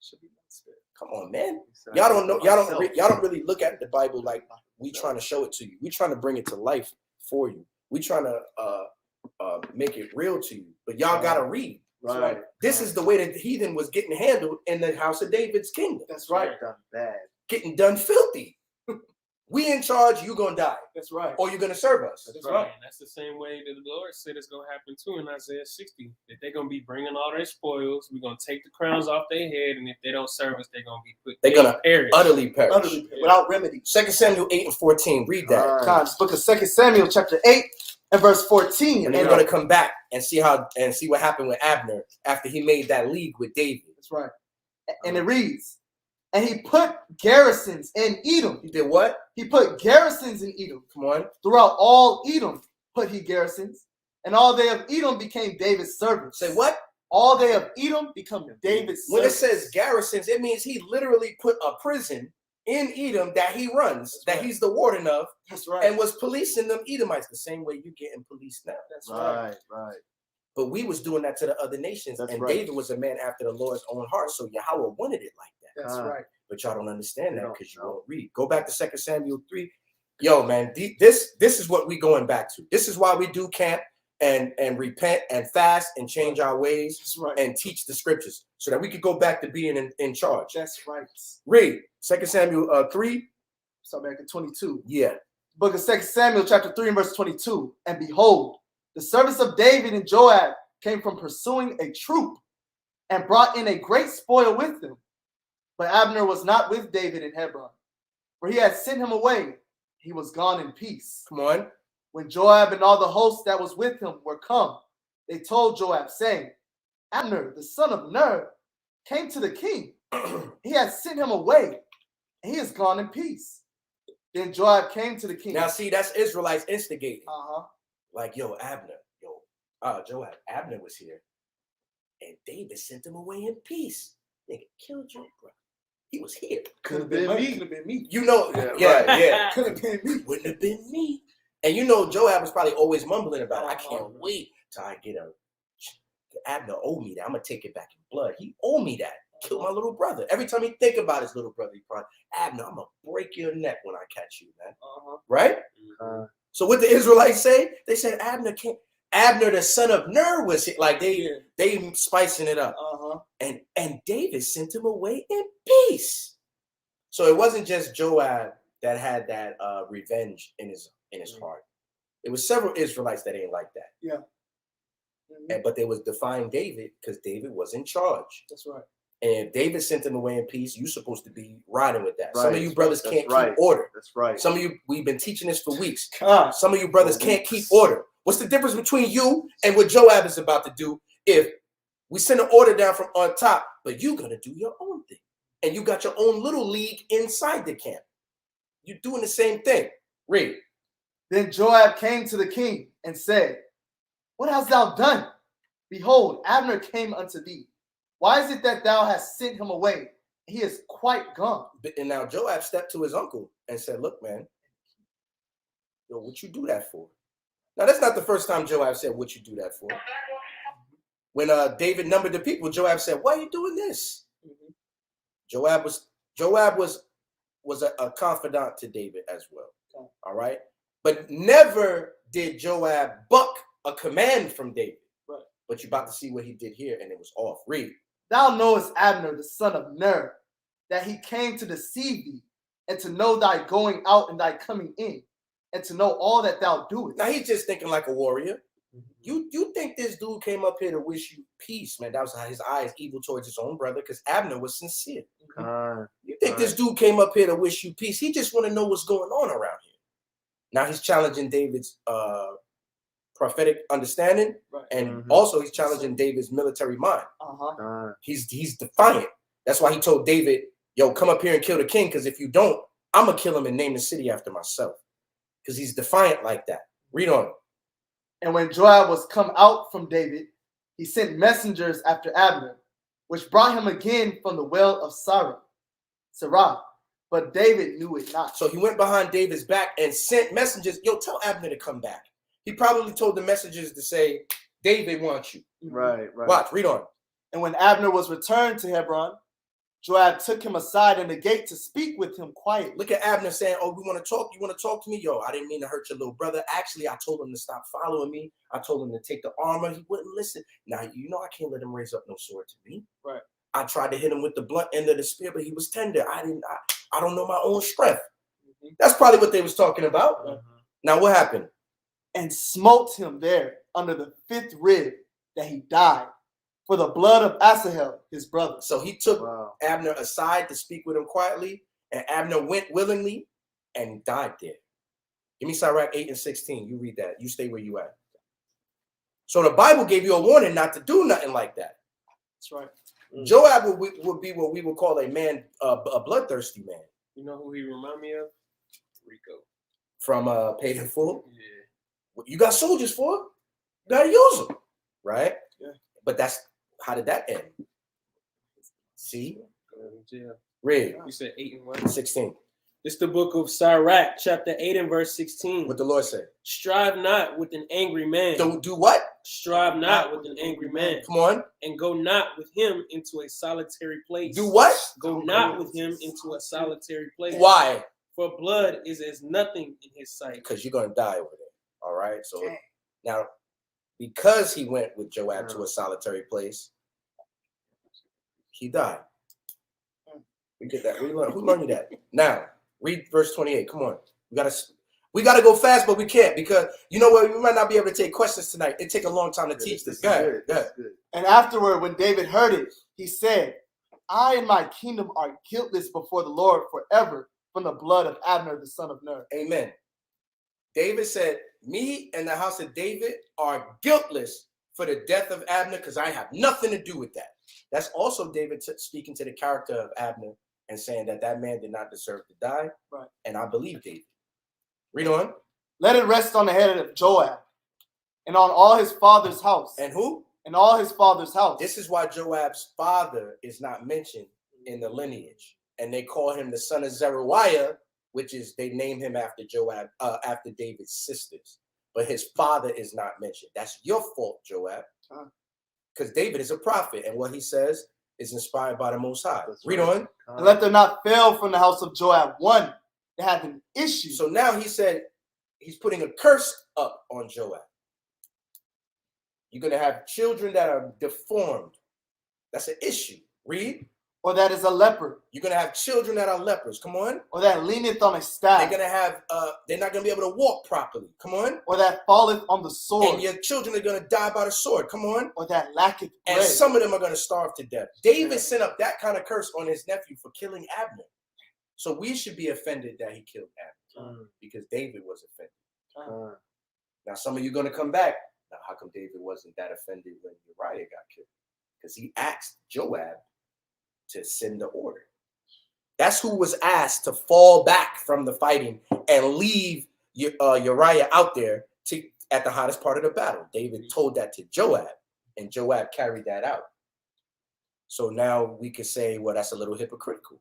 Should be spirit. Come on, man. Y'all don't know. Y'all don't really look at the Bible like we trying to show it to you. We trying to bring it to life for you. We trying to make it real to you. But y'all gotta read. Right. This is the way that the heathen was getting handled in the house of David's kingdom. That's right. Done bad. Getting done filthy. We in charge, you gonna die. That's right. Or you're gonna serve us. That's Right. right. And that's the same way that the Lord said it's going to happen too in Isaiah 60. That they're going to be bringing all their spoils. We're going to take the crowns off their head. And if they don't serve us, they're going to be put. They're gonna perish. utterly perish. Utterly, without remedy. 2 Samuel 8 and 14. Read that. This book of 2 Samuel chapter 8 and verse 14. And then we're gonna come back and see what happened with Abner after he made that league with David. That's right. And it reads, and he put garrisons in Edom. He did what? He put garrisons in Edom. Come on. Throughout all Edom put he garrisons, and all they of Edom became David's servants. Say what? All they of Edom become David's When it servants. says garrisons, it means he literally put a prison in Edom that he runs, That's that right. he's the warden of, That's right. and was policing them Edomites the same way you getting policed now. That's right. Right. But we was doing that to the other nations, That's and right. David was a man after the Lord's own heart, so Yahweh wanted it like that. That's right. But y'all don't understand They that don't because you know. won't read. Go back to 2 Samuel 3. Yo, man, this is what we going back to. This is why we do camp and repent and fast and change our ways That's right. and teach the scriptures so that we could go back to being in charge. That's right. Read 2 Samuel 3. Start back at 22. Yeah. Book of 2 Samuel chapter 3 and verse 22. And behold, the servants of David and Joab came from pursuing a troop and brought in a great spoil with them. But Abner was not with David in Hebron, for he had sent him away. He was gone in peace. Come on. When Joab and all the host that was with him were come, they told Joab, saying, Abner, the son of Ner, came to the king. He had sent him away, and he is gone in peace. Then Joab came to the king. Now, see, that's Israelites instigating. Uh-huh. Like, Joab, Abner was here, and David sent him away in peace. Nigga, killed your brother. He was here. Could have been me. Could have been me. You know, Yeah, yeah. Could have been me. Wouldn't have been me. And you know, Joab was probably always mumbling about it. I can't wait till I get Abner owe me that. I'm gonna take it back in blood. He owe me that. Kill my little brother. Every time he think about his little brother, he probably, Abner, I'm gonna break your neck when I catch you, man. Uh-huh. Right? So what the Israelites say? They said Abner the son of Ner was it. Like they spicing it up. Uh-huh. And David sent him away in peace. So it wasn't just Joab that had that revenge in his heart. It was several Israelites that ain't like that. Yeah. Mm-hmm. But they was defying David because David was in charge. That's right. And if David sent him away in peace, you're supposed to be riding with that. Right. Some of you brothers That's can't right. keep order. That's right. Some of you, we've been teaching this for weeks. God. Some of you brothers can't keep order. What's the difference between you and what Joab is about to do if we send an order down from on top, but you're going to do your own thing? And you got your own little league inside the camp. You're doing the same thing. Read. Then Joab came to the king and said, what hast thou done? Behold, Abner came unto thee. Why is it that thou hast sent him away? He is quite gone. And now Joab stepped to his uncle and said, look, man, yo, what you do that for? Now, that's not the first time Joab said, what you do that for? When David numbered the people, Joab said, why are you doing this? Mm-hmm. Joab was a confidant to David as well. Okay. All right. But never did Joab buck a command from David. Right. But you're about to see what he did here, and it was off. Read. Thou knowest Abner, the son of Ner, that he came to deceive thee, and to know thy going out and thy coming in, and to know all that thou doest. Now he's just thinking like a warrior. You think this dude came up here to wish you peace, man? That was his eyes evil towards his own brother, because Abner was sincere. You think this dude came up here to wish you peace? He just want to know what's going on around here. Now he's challenging David's prophetic understanding, right. And also he's challenging David's military mind. He's defiant. That's why he told David, yo, come up here and kill the king, because if you don't, I'm going to kill him and name the city after myself. Because he's defiant like that. Read on. And when Joab was come out from David, he sent messengers after Abner, which brought him again from the well of Sarah. But David knew it not. So he went behind David's back and sent messengers. Yo, tell Abner to come back. He probably told the messengers to say, David wants you. Right. Watch, read on. And when Abner was returned to Hebron, Joab took him aside in the gate to speak with him quietly. Look at Abner saying, oh, we want to talk. You want to talk to me? Yo, I didn't mean to hurt your little brother. Actually, I told him to stop following me. I told him to take the armor. He wouldn't listen. Now, you know I can't let him raise up no sword to me. Right. I tried to hit him with the blunt end of the spear, but he was tender. I don't know my own strength. That's probably what they was talking about. Now, what happened? And smote him there under the 5th rib, that he died, for the blood of Asahel, his brother. So he took Abner aside to speak with him quietly, and Abner went willingly and died there. Give me Sirach 8 and 16. You read that. You stay where you at. So the Bible gave you a warning not to do nothing like that. That's right. Joab would be what we would call a man, a bloodthirsty man. You know who he remind me of? Rico. From Paid in Full? Yeah. You got soldiers for it. You gotta use them. Right? Yeah. But how did that end? See? Yeah. Read. You said 8 and what? 16. It's the book of Sirach, chapter 8 and verse 16. What the Lord said. Strive not with an angry man. Do what? Strive not with an angry man. Come on. And go not with him into a solitary place. Do what? Go not with him into a solitary place. Why? For blood is as nothing in his sight. Because you're going to die over there. All right? So now, because he went with Joab to a solitary place, he died. We get that. Who learned you that? Now, read verse 28. Come on. We gotta go fast, but we can't, because you know what? We might not be able to take questions tonight. It take a long time to teach this. Go ahead. And afterward, when David heard it, he said, I and my kingdom are guiltless before the Lord forever from the blood of Abner, the son of Ner. Amen. David said, me and the house of David are guiltless for the death of Abner, because I have nothing to do with that. That's also David speaking to the character of Abner and saying that man did not deserve to die. Right. And I believe David. Read on. Let it rest on the head of Joab and on all his father's house. And who? And all his father's house. This is why Joab's father is not mentioned in the lineage. And they call him the son of Zeruiah, which is, they name him after Joab, after David's sisters. But his father is not mentioned. That's your fault, Joab. Because David is a prophet, and what he says is inspired by the Most High. Read on. And let there not fail from the house of Joab one that have an issue. So now he said he's putting a curse up on Joab. You're going to have children that are deformed. That's an issue. Read. Or that is a leper. You're going to have children that are lepers. Come on. Or that leaneth on a staff. They're going to have, they're not going to be able to walk properly. Come on. Or that falleth on the sword. And your children are going to die by the sword. Come on. Or that lacketh bread. And some of them are going to starve to death. David sent up that kind of curse on his nephew for killing Abner. So we should be offended that he killed Abner because David was offended. Now some of you are going to come back. Now, how come David wasn't that offended when Uriah got killed? Because he asked Joab to send the order. That's who was asked to fall back from the fighting and leave Uriah out there at the hottest part of the battle. David told that to Joab, and Joab carried that out. So now we could say, well, that's a little hypocritical,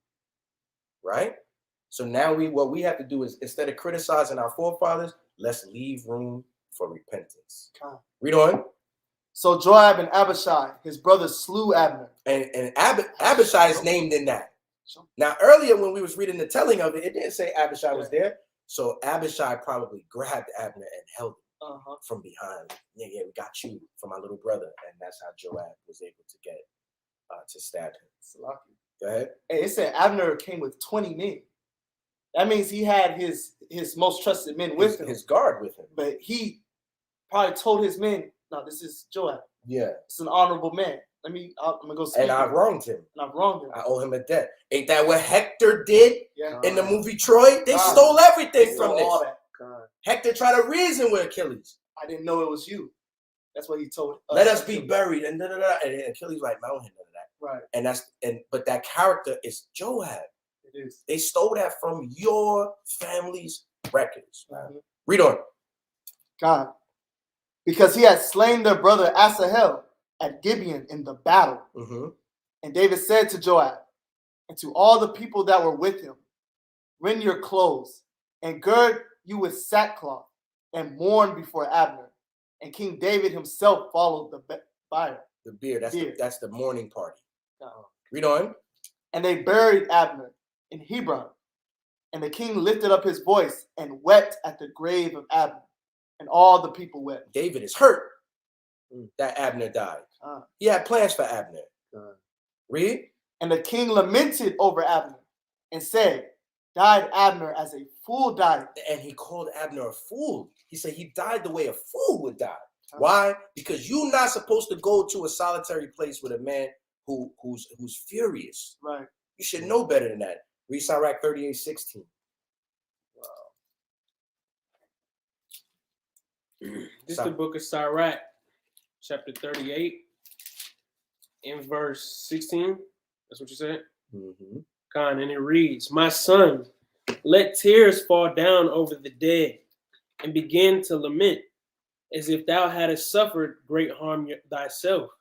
right? So now what we have to do is, instead of criticizing our forefathers, let's leave room for repentance. Read on. So Joab and Abishai, his brothers, slew Abner. And Abishai is named in that. Now, earlier when we was reading the telling of it, it didn't say Abishai was there. So Abishai probably grabbed Abner and held him from behind. Yeah, we got you from my little brother. And that's how Joab was able to get to stab him. Go ahead. Hey, it said Abner came with 20 men. That means he had his most trusted men with him. His guard with him. But he probably told his men, no, this is Joab. Yeah. It's an honorable man. I'm gonna go speak. And I wronged him. And I've wronged him. I owe him a debt. Ain't that what Hector did in the movie Troy? They God. stole everything They from stole this. all that. Hector tried to reason with Achilles. I didn't know it was you. That's what he told. Let us be buried, and and Achilles like, I don't have none of that. Right. And but that character is Joab. It is. They stole that from your family's records. Read on. God, because he had slain their brother Asahel at Gibeon in the battle. And David said to Joab and to all the people that were with him, rend your clothes and gird you with sackcloth and mourn before Abner. And King David himself followed the bier. The bier. That's the mourning party. Read on. And they buried Abner in Hebron. And the king lifted up his voice and wept at the grave of Abner. And all the people wept. David is hurt that Abner died. He had plans for Abner. Read. And the king lamented over Abner and said, died Abner as a fool died. And he called Abner a fool. He said he died the way a fool would die. Why? Because you're not supposed to go to a solitary place with a man who's furious. Right. You should know better than that. Read Sirach 38:16. This is the book of Sirach, chapter 38, in verse 16. That's what you said? And it reads, my son, let tears fall down over the dead and begin to lament as if thou hadst suffered great harm thyself,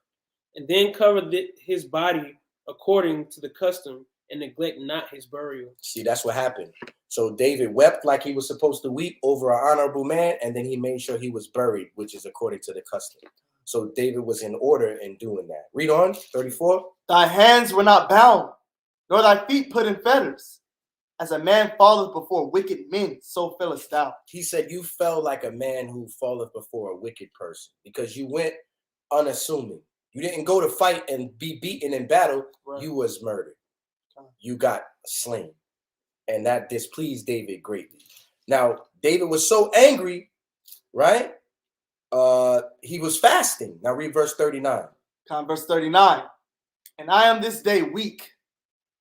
and then cover his body according to the custom and neglect not his burial. See, that's what happened. So David wept like he was supposed to weep over an honorable man, and then he made sure he was buried, which is according to the custom. So David was in order in doing that. Read on, 34. Thy hands were not bound, nor thy feet put in fetters. As a man falleth before wicked men, so fellest thou. He said you fell like a man who falleth before a wicked person because you went unassuming. You didn't go to fight and be beaten in battle. Right. You was murdered. You got slain. And that displeased David greatly. Now, David was so angry, right? He was fasting. Now read verse 39. Verse 39. And I am this day weak,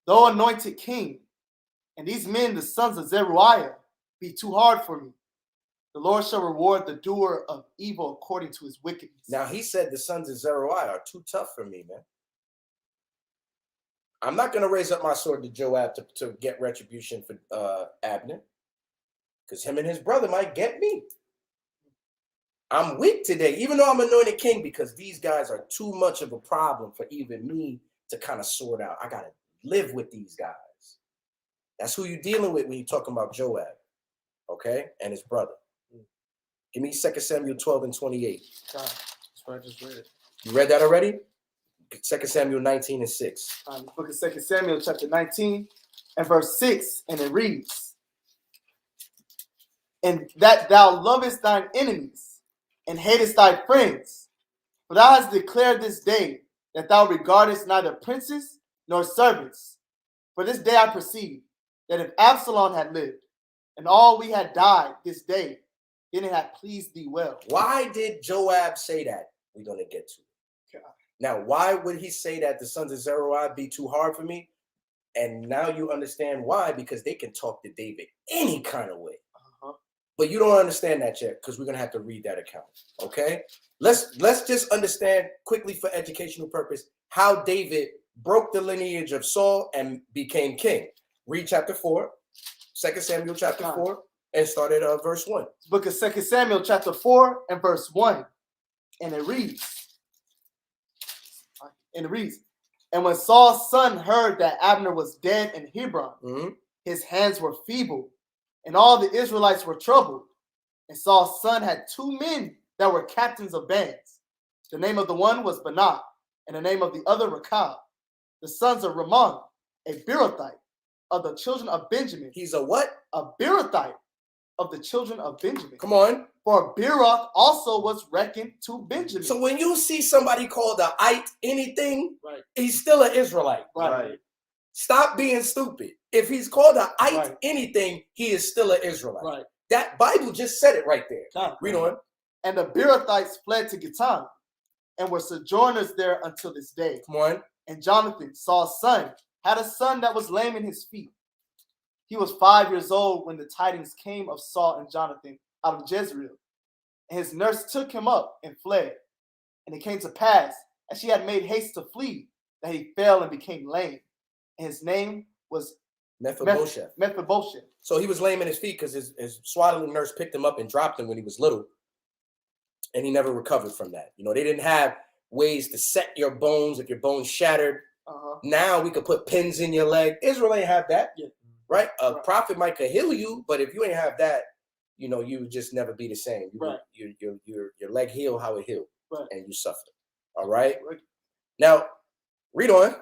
though anointed king, and these men, the sons of Zeruiah, be too hard for me. The Lord shall reward the doer of evil according to his wickedness. Now he said the sons of Zeruiah are too tough for me, man. I'm not going to raise up my sword to Joab to get retribution for Abner, because him and his brother might get me. I'm weak today, even though I'm anointed king, because these guys are too much of a problem for even me to kind of sort out. I got to live with these guys. That's who you're dealing with when you're talking about Joab, okay, and his brother. Give me 2 Samuel 12 and 28. That's what I just read. You read that already? 2 Samuel 19 and 6. The book of 2 Samuel chapter 19 and verse 6, and it reads, and that thou lovest thine enemies and hatest thy friends, for thou hast declared this day that thou regardest neither princes nor servants. For this day I perceive that if Absalom had lived and all we had died this day, then it had pleased thee well. Why did Joab say that? We're going to get to it. God. Now, why would he say that the sons of Zeruiah be too hard for me? And now you understand why, because they can talk to David any kind of way. But you don't understand that yet, because we're going to have to read that account, okay? Let's just understand quickly for educational purpose how David broke the lineage of Saul and became king. Read chapter 4, 2 Samuel chapter 4. And start at verse 1. Book of 2 Samuel chapter 4 and verse 1. And it reads, and when Saul's son heard that Abner was dead in Hebron, his hands were feeble, and all the Israelites were troubled. And Saul's son had 2 men that were captains of bands. The name of the one was Banah, and the name of the other Rechab, the sons of Ramon, a Beerothite of the children of Benjamin. He's a what? A Beerothite of the children of Benjamin. Come on. For Beeroth also was reckoned to Benjamin. So when you see somebody called a ite anything, right, he's still an Israelite. Right. Stop being stupid. If he's called a ite Right. anything, he is still an Israelite. Right. That Bible just said it right there. Read on. And the Beerothites fled to Gittim and were sojourners there until this day. Come on. And Jonathan, Saul's son, had a son that was lame in his feet. He was 5 years old when the tidings came of Saul and Jonathan out of Jezreel. And his nurse took him up and fled. And it came to pass, as she had made haste to flee, that he fell and became lame. And his name was Mephibosheth. Mephibosheth. So he was lame in his feet because his swaddling nurse picked him up and dropped him when he was little. And he never recovered from that. You know, they didn't have ways to set your bones if your bones shattered. Now we could put pins in your leg. Israel ain't have that. Yeah. Right? A prophet might could heal you, but if you ain't have that, you know, you would just never be the same. Your leg heal how it healed. Right. And you suffer. All right? Now, read on.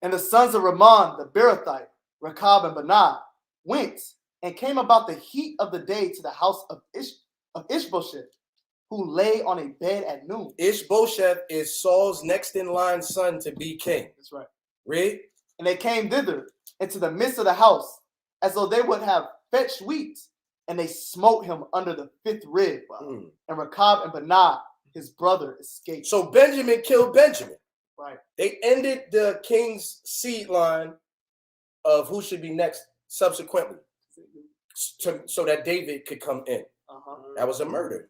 And the sons of Ramon, the Beerothite, Rechab and Banah, went and came about the heat of the day to the house of Ishbosheth, who lay on a bed at noon. Ishbosheth is Saul's next in line son to be king. That's right. Read. And they came thither into the midst of the house, as though they would have fetched wheat, and they smote him under the 5th rib. And Rechab and Banah, his brother, escaped. So Benjamin killed Benjamin. Right. They ended the king's seed line of who should be next subsequently, so that David could come in. That was a murder.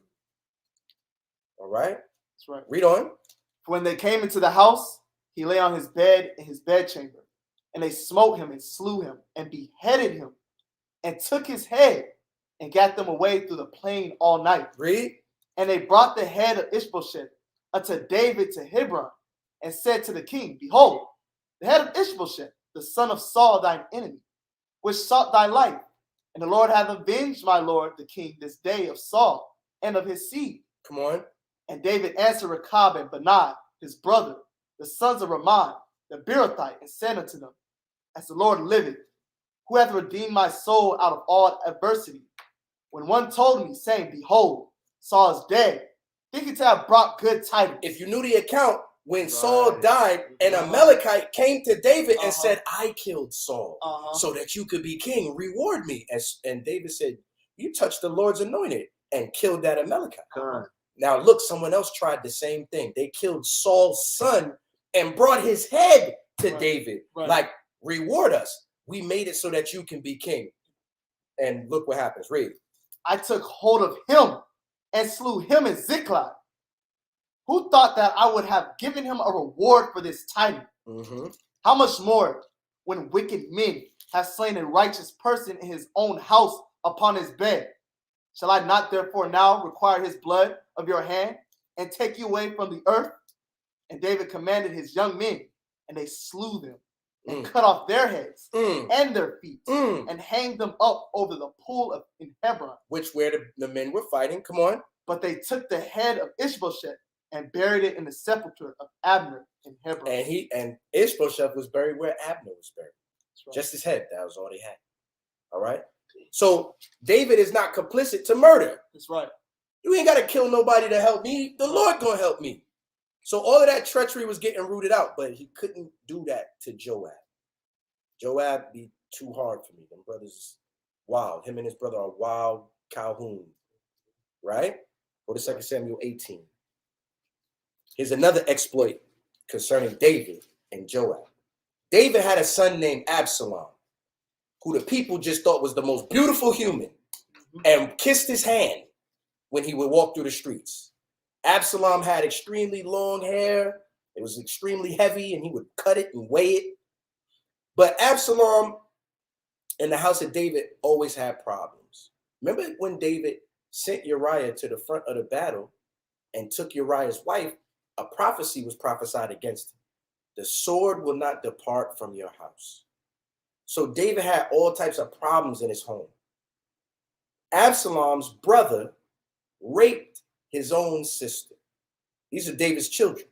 All right. That's right. Read on. When they came into the house, he lay on his bed in his bedchamber, and they smote him and slew him and beheaded him and took his head and got them away through the plain all night. Read. And they brought the head of Ishbosheth unto David to Hebron, and said to the king, Behold, the head of Ishbosheth, the son of Saul, thine enemy, which sought thy life. And the Lord hath avenged my lord the king this day of Saul and of his seed. Come on. And David answered Rechab and Banah, his brother, the sons of Ramon, the Beerothite, and said unto them, As the Lord liveth, who hath redeemed my soul out of all adversity, when one told me, saying, Behold, Saul is dead, thinking to have brought good tidings. If you knew the account, when Saul died, an Amalekite came to David and said, I killed Saul so that you could be king. Reward me. And David said, you touched the Lord's anointed, and killed that Amalekite. Now look, someone else tried the same thing. They killed Saul's son and brought his head to David. Like, reward us. We made it so that you can be king. And look what happens. Read. I took hold of him and slew him in Ziklag. Who thought that I would have given him a reward for this tidings? How much more when wicked men have slain a righteous person in his own house upon his bed? Shall I not therefore now require his blood of your hand and take you away from the earth? And David commanded his young men, and they slew them and cut off their heads and their feet and hanged them up over the pool in Hebron. Which where the men were fighting. Come on. But they took the head of Ishbosheth and buried it in the sepulchre of Abner in Hebron. And Ishbosheth was buried where Abner was buried. Right. Just his head. That was all he had. All right. So David is not complicit to murder. That's right. You ain't got to kill nobody to help me. The Lord gonna help me. So all of that treachery was getting rooted out, but he couldn't do that to Joab. Joab be too hard for me. Them brothers wild. Him and his brother are wild Calhoun. Right? Go to 2 Samuel 18. Here's another exploit concerning David and Joab. David had a son named Absalom, who the people just thought was the most beautiful human, and kissed his hand when he would walk through the streets. Absalom had extremely long hair. It was extremely heavy, and he would cut it and weigh it. But Absalom in the house of David always had problems. Remember when David sent Uriah to the front of the battle and took Uriah's wife, a prophecy was prophesied against him. The sword will not depart from your house. So David had all types of problems in his home. Absalom's brother raped his own sister. These are David's children.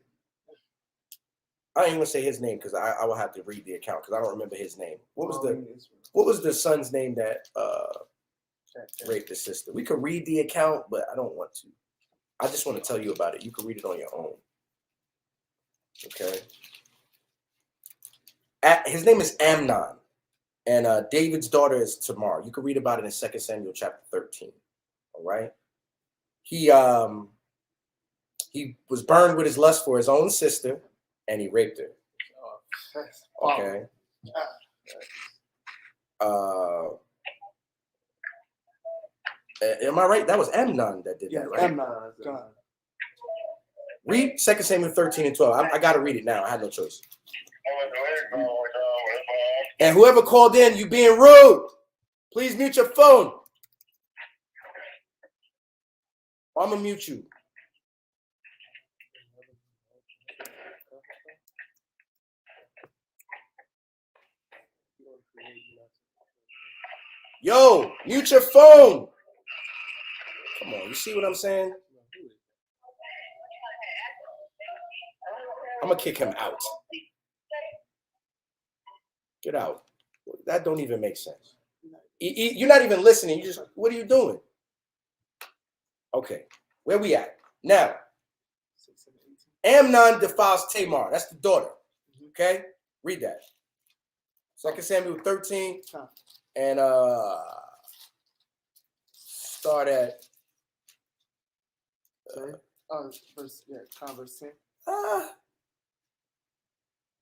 I don't even want to say his name because I will have to read the account because I don't remember his name. What was the son's name that raped his sister? We could read the account, but I don't want to. I just want to tell you about it. You can read it on your own. Okay. His name is Amnon, and David's daughter is Tamar. You can read about it in 2 Samuel chapter 13. All right. He was burned with his lust for his own sister, and he raped her. Okay. Am I right? That was Amnon that did that, right? Amnon. Read 2 Samuel 13 and 12. I got to read it now. I had no choice. And whoever called in, you being rude, please mute your phone. I'm going to mute you. Yo, mute your phone. Come on, you see what I'm saying? I'm going to kick him out. Get out. That don't even make sense. You're not even listening. You just, what are you doing? Okay, where we at? Now, Amnon defiles Tamar. That's the daughter. Okay? Read that. 2 Samuel 13 and start at verse 10.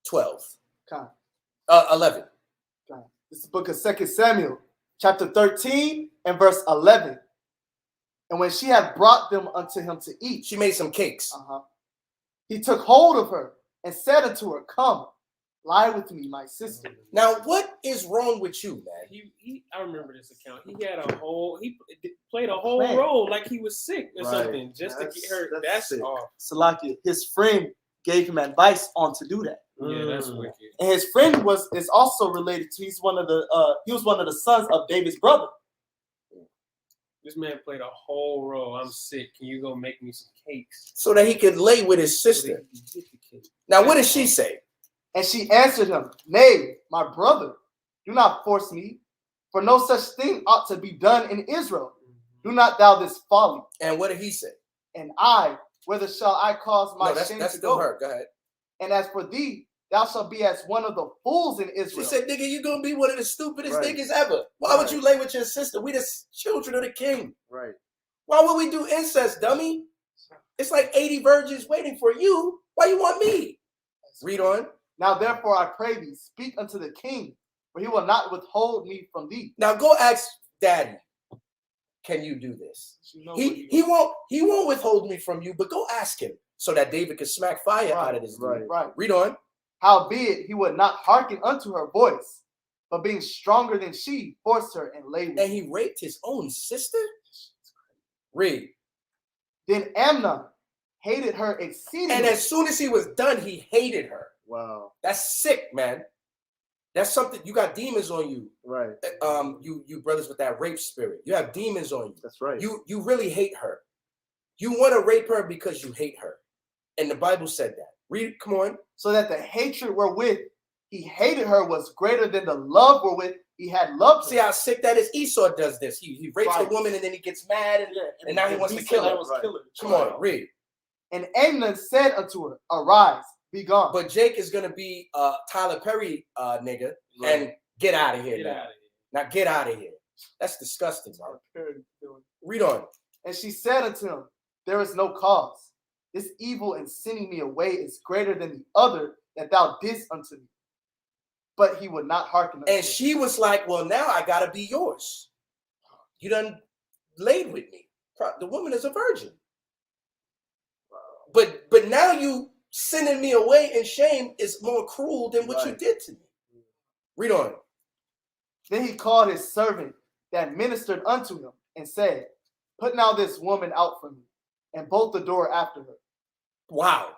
12. 11. This is the book of 2 Samuel, chapter 13 and verse 11. And when she had brought them unto him to eat, She made some cakes. he took hold of her and said unto her, Come, lie with me, my sister. Now, what is wrong with you, man? I remember this account. He played a whole Man. role like he was sick or Right. something just to get her. That's That's sick. off. Salakia, his friend gave him advice on to do that. Yeah, that's wicked. And his friend is also related to, he was one of the sons of David's brother. This man played a whole role. I'm sick. Can you go make me some cakes? So that he could lay with his sister. Now, what did she say? And she answered him, Nay, my brother, do not force me, for no such thing ought to be done in Israel. Do not thou this folly. And what did he say? And I, whither shall I cause my shame that's to still go? her. Go ahead. And as for thee, thou shalt be as one of the fools in She Israel. said, nigga, you gonna be one of the stupidest Right. niggas ever. Why would you lay with your sister? We the children of the king. Right. Why would we do incest, dummy? It's like 80 virgins waiting for you. Why you want me? Read on. Now therefore I pray thee, speak unto the king, for he will not withhold me from thee. Now go ask daddy, can you do this? He won't withhold me from you, but go ask him so that David can smack fire out of this dude. Right. Read on. Howbeit he would not hearken unto her voice, but being stronger than she, forced her and lay with And her. he raped his own sister? Read. Then Amnon hated her exceedingly. And as soon as he was done, he hated her. Wow. That's sick, man. That's something. You got demons on you. Right. You brothers with that rape spirit. You have demons on you. That's right. You really hate her. You want to rape her because you hate her. And the Bible said that. Read, come on. So that the hatred wherewith he hated her was greater than the love wherewith he had loved her. See how sick that is? Esau does this. He rapes the woman and then he gets mad and now he wants to kill her. Come on, read. And Amnon said unto her, Arise, be gone. But Jake is going to be Tyler Perry nigga and get out of here now. Now get out of here. That's disgusting, bro. Read on. And she said unto him, There is no cause. This evil in sending me away is greater than the other that thou didst unto me. But he would not hearken unto her. And she was like, well, now I got to be yours. You done laid with me. The woman is a virgin. But now you sending me away in shame is more cruel than what you did to me. Read on. Then he called his servant that ministered unto him and said, "Put now this woman out from me, and bolt the door after her." Wow.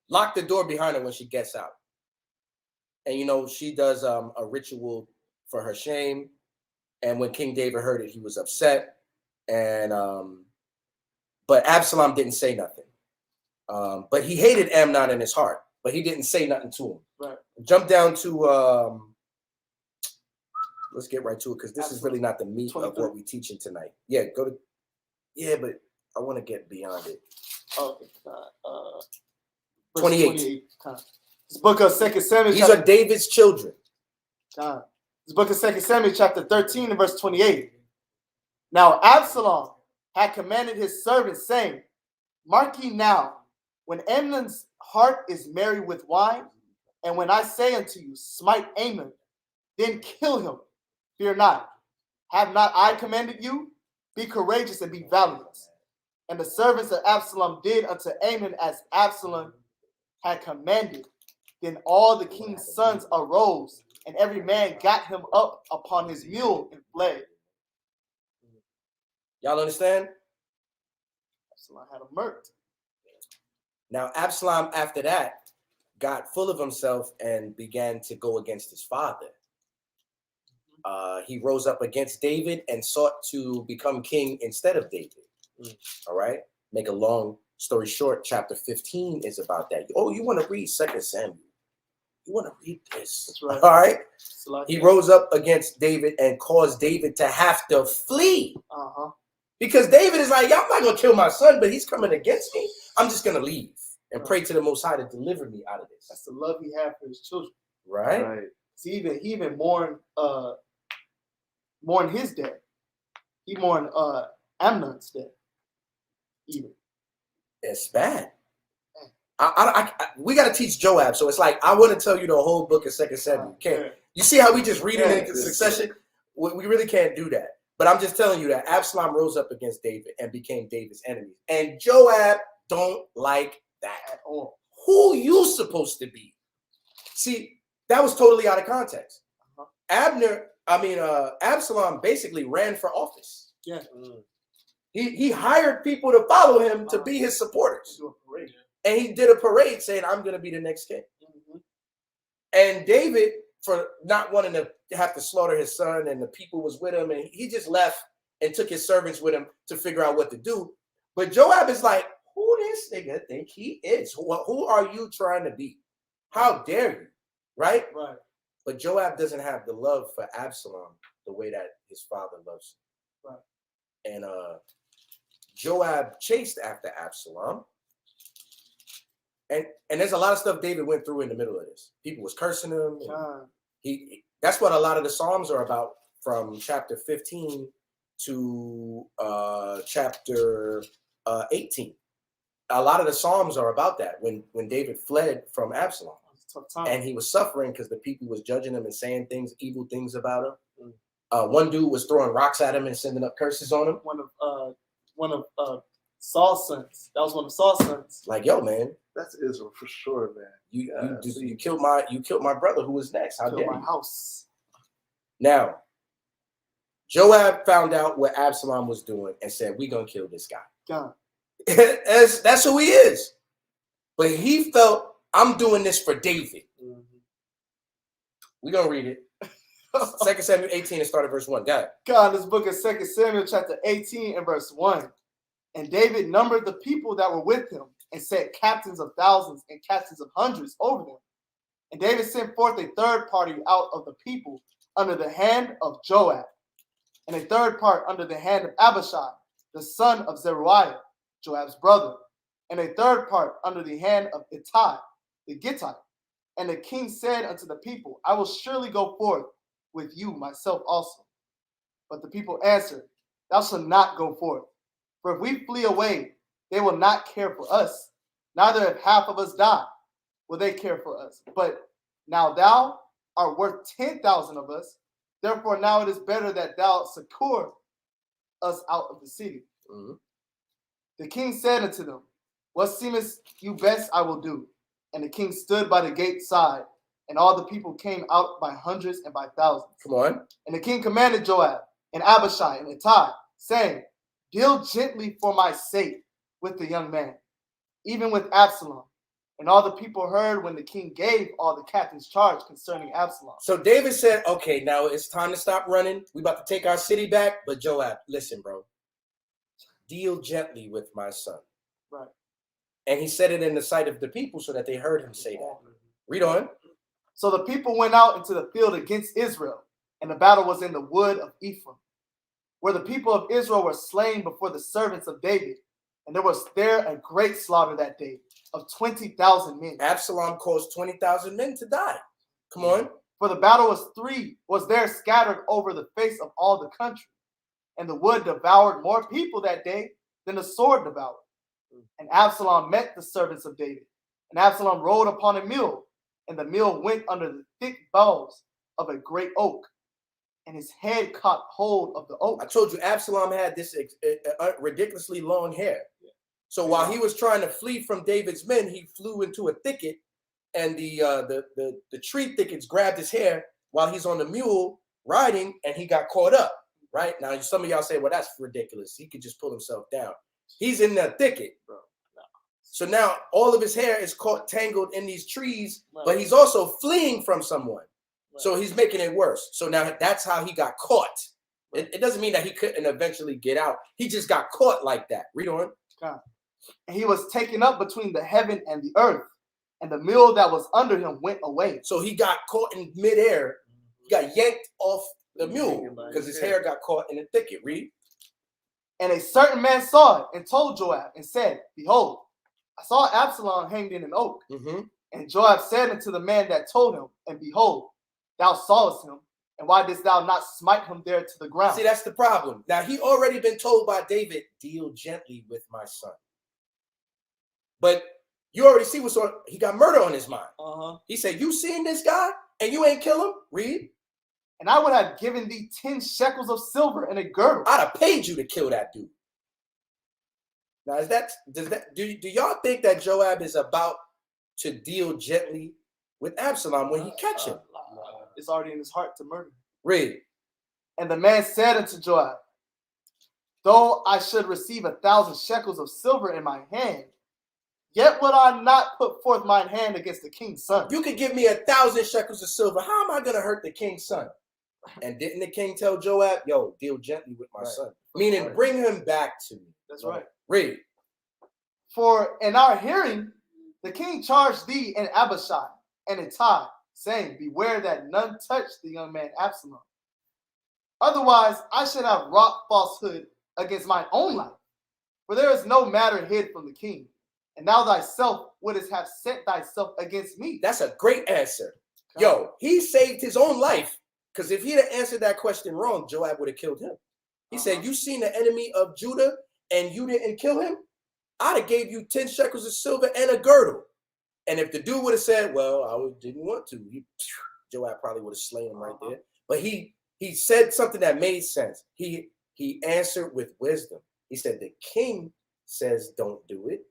Lock the door behind her when she gets out. And, you know, she does a ritual for her shame. And when King David heard it, he was upset. And but Absalom didn't say nothing. But he hated Amnon in his heart, but he didn't say nothing to him. Right. Jump down to let's get right to it, because this is really not the meat 23. of what we're teaching tonight. Yeah, go to but I want to get beyond it. Okay. 28. This book of 2 Samuel. These are David's children. This book of 2 Samuel, chapter 13 and verse 28. Now Absalom had commanded his servants, saying, "Mark ye now, when Amnon's heart is merry with wine, and when I say unto you, smite Ammon, then kill him. Fear not. Have not I commanded you? Be courageous and be valiant." And the servants of Absalom did unto Ammon as Absalom had commanded. Then all the king's sons arose, and every man got him up upon his mule and fled. Y'all understand? Absalom had him murked. Now, Absalom, after that, got full of himself and began to go against his father. He rose up against David and sought to become king instead of David. All right? Make a long story short, chapter 15 is about that. Oh, you want to read 2 Samuel? You want to read this? That's right. All right? Like he rose up against David and caused David to have to flee. Because David is like, y'all not going to kill my son, but he's coming against me. I'm just going to leave and pray to the Most High to deliver me out of this. That's the love he had for his children. Right? See, he even mourned his death. He mourned Amnon's death. Even. It's bad. We got to teach Joab. So it's like, I want to tell you the whole book of 2 Samuel. You see how we just read it in succession? We really can't do that. But I'm just telling you that Absalom rose up against David and became David's enemy. And Joab don't like that at all. Who you supposed to be? See, that was totally out of context. Absalom basically ran for office. Yeah. He hired people to follow him to be his supporters. And he did a parade saying, I'm going to be the next king. And David, for not wanting to have to slaughter his son, and the people was with him, and he just left and took his servants with him to figure out what to do. But Joab is like, who this nigga think he is? Who are you trying to be? How dare you? Right? Right. But Joab doesn't have the love for Absalom the way that his father loves him. Right. And Joab chased after Absalom. And there's a lot of stuff David went through in the middle of this. People was cursing him. That's what a lot of the Psalms are about, from chapter 15 to chapter 18. A lot of the Psalms are about that, when David fled from Absalom. And he was suffering because the people was judging him and saying evil things about him. One dude was throwing rocks at him and sending up curses on him. One of Saul's sons. That was one of Saul's sons. Like, yo, man, that's Israel for sure, man. You killed my brother who was next. How dare you? My house. Now, Joab found out what Absalom was doing and said, "We're gonna kill this guy." That's who he is. But he felt, I'm doing this for David. We're gonna read it. 2 Samuel 18 and start at verse 1. Got it. God, this book of 2 Samuel chapter 18 and verse 1. And David numbered the people that were with him, and set captains of thousands and captains of hundreds over them. And David sent forth a third party out of the people under the hand of Joab, and a third part under the hand of Abishai, the son of Zeruiah, Joab's brother, and a third part under the hand of Ittai, the Gittite. And the king said unto the people, I will surely go forth with you myself also. But the people answered, Thou shalt not go forth. For if we flee away, they will not care for us. Neither if half of us die, will they care for us. But now thou art worth 10,000 of us. Therefore now it is better that thou succor us out of the city. The king said unto them, What seemeth you best I will do. And the king stood by the gate side, and all the people came out by hundreds and by thousands. Come on. And the king commanded Joab and Abishai and Ittai saying, "Deal gently for my sake with the young man, even with Absalom." And all the people heard when the king gave all the captains charge concerning Absalom. So David said, okay, now it's time to stop running. We about to take our city back. But Joab, listen, bro. Deal gently with my son. Right. And he said it in the sight of the people so that they heard him say that. Read on. So the people went out into the field against Israel, and the battle was in the wood of Ephraim, where the people of Israel were slain before the servants of David. And there was there a great slaughter that day of 20,000 men. Absalom caused 20,000 men to die. Come on. For the battle was there scattered over the face of all the country. And the wood devoured more people that day than the sword devoured. And Absalom met the servants of David. And Absalom rode upon a mule, and the mule went under the thick boughs of a great oak, and his head caught hold of the oak. I told you Absalom had this ridiculously long hair. So while he was trying to flee from David's men, he flew into a thicket, and the tree thickets grabbed his hair while he's on the mule riding, and he got caught up. Right now, some of y'all say, "Well, that's ridiculous. He could just pull himself down." He's in the thicket, bro. So now all of his hair is caught tangled in these trees, but he's also fleeing from someone. So he's making it worse. So now that's how he got caught. It doesn't mean that he couldn't eventually get out. He just got caught like that. Read on. And he was taken up between the heaven and the earth, and the mule that was under him went away. So he got caught in midair. He got yanked off the mule because his hair got caught in the thicket. Read. And a certain man saw it and told Joab and said, "Behold, I saw Absalom hanged in an oak." And Joab said unto the man that told him, "And behold, thou sawest him, and why didst thou not smite him there to the ground?" See, that's the problem. Now, he already been told by David, deal gently with my son. But you already see what's on. He got murder on his mind. He said, you seen this guy and you ain't kill him? Read. And I would have given thee 10 shekels of silver and a girdle. I'd have paid you to kill that dude. Now, do y'all think that Joab is about to deal gently with Absalom when he catch him? It's already in his heart to murder. Read. And the man said unto Joab, "Though I should receive 1,000 shekels of silver in my hand, yet would I not put forth mine hand against the king's son." You could give me 1,000 shekels of silver. How am I going to hurt the king's son? And didn't the king tell Joab, yo, deal gently with my son? Meaning, bring him back to me. That's right. Read. For in our hearing, the king charged thee and Abishai and Ittai, saying, "Beware that none touch the young man Absalom. Otherwise, I should have wrought falsehood against mine own life. For there is no matter hid from the king. And thou thyself wouldst have set thyself against me." That's a great answer. Yo, he saved his own life. Because if he'd have answered that question wrong, Joab would have killed him. He said, you seen the enemy of Judah and you didn't kill him? I'd have gave you 10 shekels of silver and a girdle. And if the dude would have said, well, I didn't want to, Joab probably would have slain him right there. But he said something that made sense. He answered with wisdom. He said, the king says, don't do it.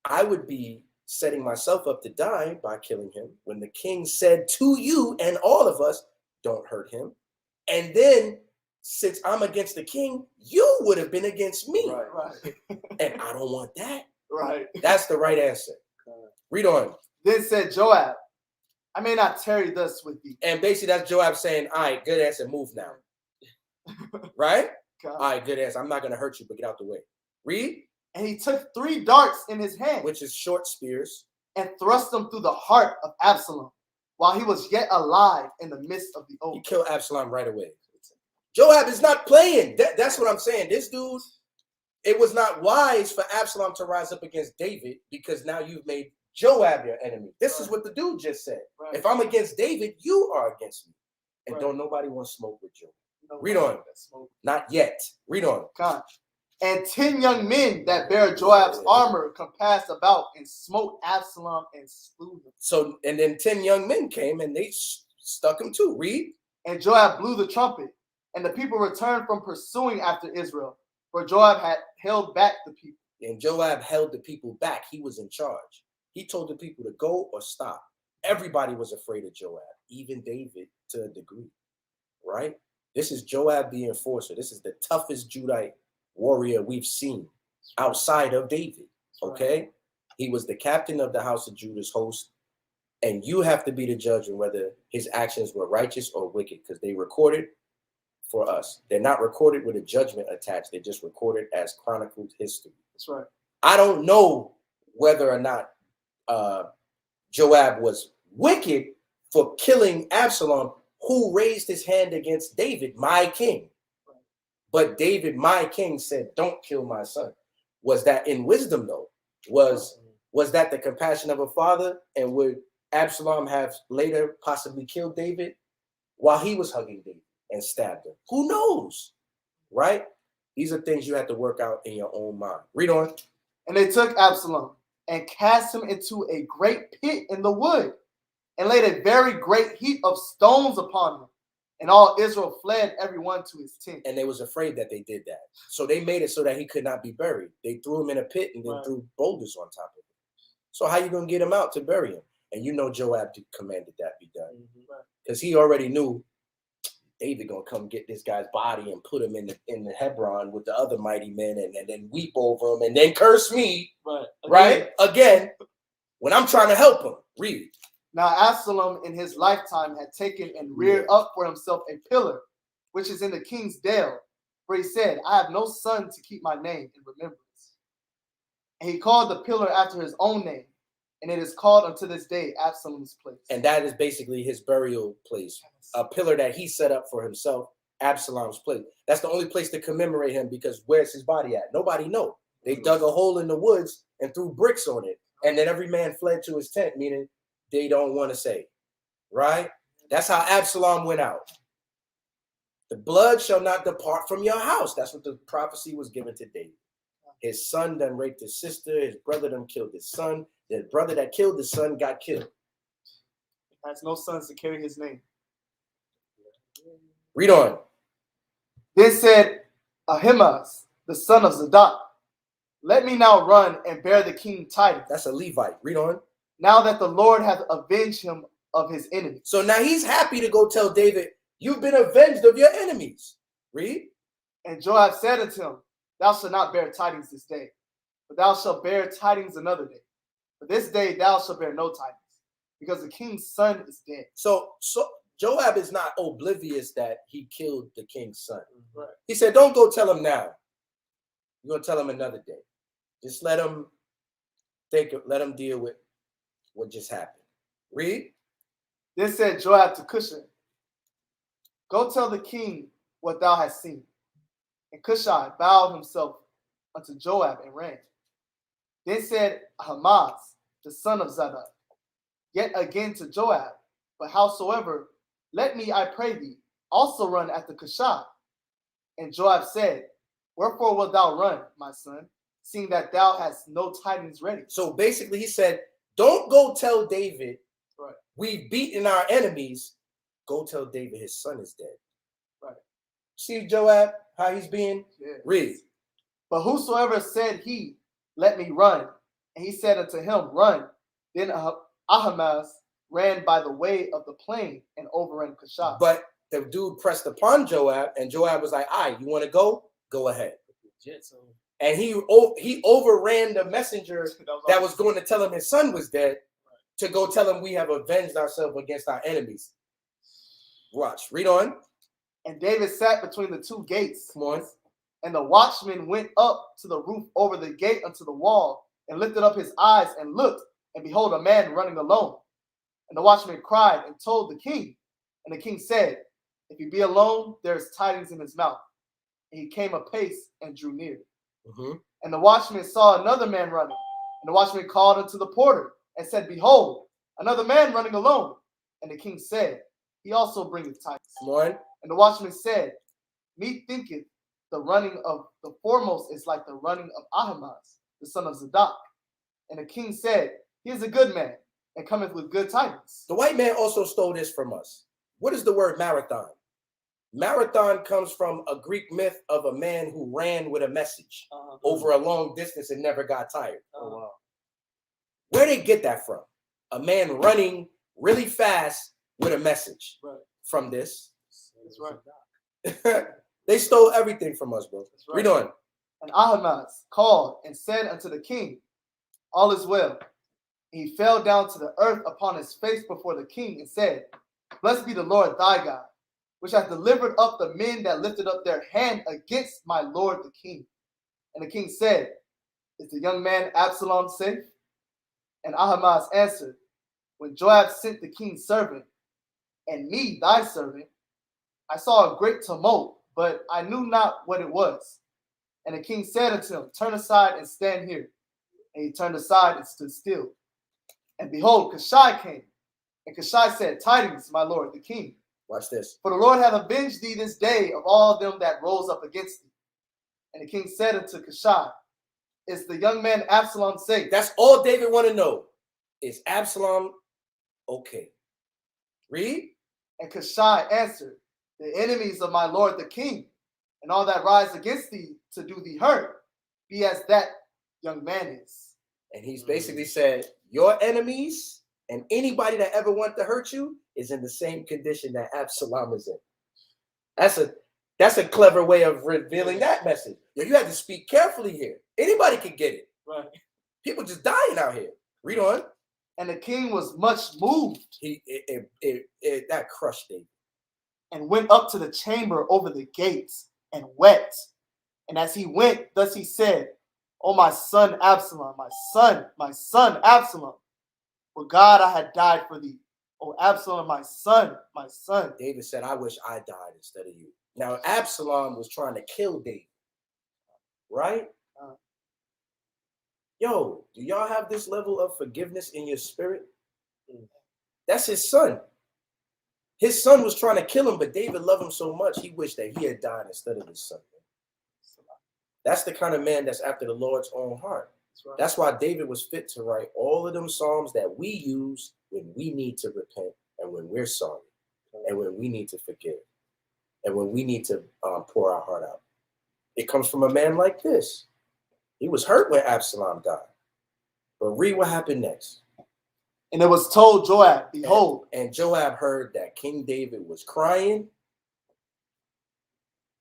I would be setting myself up to die by killing him when the king said to you and all of us, don't hurt him. And then, since I'm against the king, you would have been against me. Right. And I don't want that. Right. That's the right answer. Read on. Then said Joab, "I may not tarry thus with thee." And basically, that's Joab saying, all right, good answer, move now. Right? God. All right, good answer. I'm not going to hurt you, but get out the way. Read. And he took 3 darts in his hand, Which is short spears, and thrust them through the heart of Absalom, while he was yet alive in the midst of the oak. He killed Absalom right away. Joab is not playing. That's what I'm saying. This dude, it was not wise for Absalom to rise up against David because now you've made Joab your enemy. This is what the dude just said. Right. If I'm against David, you are against me. And Right. don't nobody want to smoke with you. No, Read on. Not yet. Read on. God. And 10 young men that bare Joab's armor compassed about and smote Absalom and slew him. So, and then 10 young men came and they stuck him too. Read. And Joab blew the trumpet, and the people returned from pursuing after Israel, for Joab had held back the people. And Joab held the people back. He was in charge. He told the people to go or stop. Everybody was afraid of Joab, even David to a degree. Right? This is Joab the enforcer. This is the toughest Judite warrior we've seen outside of David. Okay? He was the captain of the house of Judah's host. And you have to be the judge on whether his actions were righteous or wicked, because they recorded for us. They're not recorded with a judgment attached. They're just recorded as chronicled history. That's right. I don't know whether or not Joab was wicked for killing Absalom, who raised his hand against David, my king. But David, my king, said, don't kill my son. Was that in wisdom, though? Was that the compassion of a father? And would Absalom have later possibly killed David while he was hugging David and stabbed him? Who knows, right? These are things you have to work out in your own mind. Read on. And they took Absalom and cast him into a great pit in the wood and laid a very great heap of stones upon him. And all Israel fled, everyone to his tent. And they was afraid that they did that. So they made it so that he could not be buried. They threw him in a pit and then threw boulders on top of him. So how you going to get him out to bury him? And you know Joab commanded that be done. Because he already knew David going to come get this guy's body and put him in the Hebron with the other mighty men and then weep over him and then curse me. Right? Again, when I'm trying to help him. Read. Now Absalom in his lifetime had taken and reared up for himself a pillar, which is in the king's dale. For he said, I have no son to keep my name in remembrance. And he called the pillar after his own name. And it is called unto this day Absalom's place. And that is basically his burial place. A pillar that he set up for himself, Absalom's place. That's the only place to commemorate him, because where's his body at? Nobody knows. They dug a hole in the woods and threw bricks on it. And then every man fled to his tent, meaning they don't want to say. Right? That's how Absalom went out. The blood shall not depart from your house. That's what the prophecy was given to David. His son done raped his sister. His brother done killed his son. The brother that killed his son got killed. Has no sons to carry his name. Read on. Then said Ahimaaz, the son of Zadok, let me now run and bear the king tidings. That's a Levite. Read on. Now that the Lord hath avenged him of his enemies. So now he's happy to go tell David, you've been avenged of your enemies. Read. And Joab said unto him, thou shalt not bear tidings this day, but thou shalt bear tidings another day. But this day thou shalt bear no tidings, because the king's son is dead. So Joab is not oblivious that he killed the king's son. Right. He said, don't go tell him now. You're going to tell him another day. Just let him deal with what just happened. Read. Then said Joab to Cushai, go tell the king what thou hast seen. And Cushai bowed himself unto Joab and ran. Then said Ahimaaz, the son of Zadok, yet again to Joab, but howsoever, let me, I pray thee, also run after Cushai. And Joab said, wherefore wilt thou run, my son, seeing that thou hast no tidings ready? So basically he said, don't go tell David, right, we've beaten our enemies. Go tell David his son is dead. Right. See Joab, how he's being? Yeah. Read. But whosoever said he, let me run, and he said unto him, run. Then Ahimaaz ran by the way of the plain and overran Cushai. But the dude pressed upon Joab, and Joab was like, all right, you want to go? Go ahead. And he overran the messenger that was going to tell him his son was dead, to go tell him we have avenged ourselves against our enemies. Watch. Read on. And David sat between the two gates. Come on. And the watchman went up to the roof over the gate unto the wall, and lifted up his eyes and looked, and behold, a man running alone. And the watchman cried and told the king. And the king said, if he be alone, there is tidings in his mouth. And he came apace and drew near. Mm-hmm. And the watchman saw another man running. And the watchman called unto the porter and said, behold, another man running alone. And the king said, he also bringeth tidings. Come on. And the watchman said, me thinketh the running of the foremost is like the running of Ahimaaz, the son of Zadok. And the king said, he is a good man, and cometh with good tidings. The white man also stole this from us. What is the word marathon? Marathon comes from a Greek myth of a man who ran with a message over a long distance and never got tired. Oh, wow. Where did they get that from? A man running really fast with a message. Right. From this. That's right. They stole everything from us, bro. That's right. Read on. And Ahimaaz called and said unto the king, all is well. And he fell down to the earth upon his face before the king and said, Blessed be the Lord thy God, which hath delivered up the men that lifted up their hand against my lord the king. And the king said, Is the young man Absalom safe? And Ahimaaz answered, When Joab sent the king's servant, and me thy servant, I saw a great tumult, but I knew not what it was. And the king said unto him, Turn aside and stand here. And he turned aside and stood still. And behold, Cushai came. And Cushai said, Tidings, my lord, the king. Watch this. For the Lord hath avenged thee this day of all them that rose up against thee. And the king said unto Cushai, Is the young man Absalom safe? That's all David want to know. Is Absalom okay? Read. And Cushai answered, The enemies of my lord the king, and all that rise against thee to do thee hurt, be as that young man is. And he's basically said, your enemies and anybody that ever want to hurt you is in the same condition that Absalom is in. That's a clever way of revealing that message. Yo, you have to speak carefully here. Anybody can get it. Right. People just dying out here. Read on. And the king was much moved. That crushed David. And went up to the chamber over the gates and wept. And as he went, thus he said, O my son Absalom, my son Absalom, for God I had died for thee. O Absalom, my son, my son. David said, I wish I died instead of you. Now, Absalom was trying to kill David, right? Yo, do y'all have this level of forgiveness in your spirit? That's his son. His son was trying to kill him, but David loved him so much, he wished that he had died instead of his son. That's the kind of man that's after the Lord's own heart. Right. That's why David was fit to write all of them psalms that we use when we need to repent and when we're sorry and when we need to forgive and when we need to pour our heart out. It comes from a man like this. He was hurt when Absalom died. But read what happened next. And it was told Joab, behold. And Joab heard that King David was crying.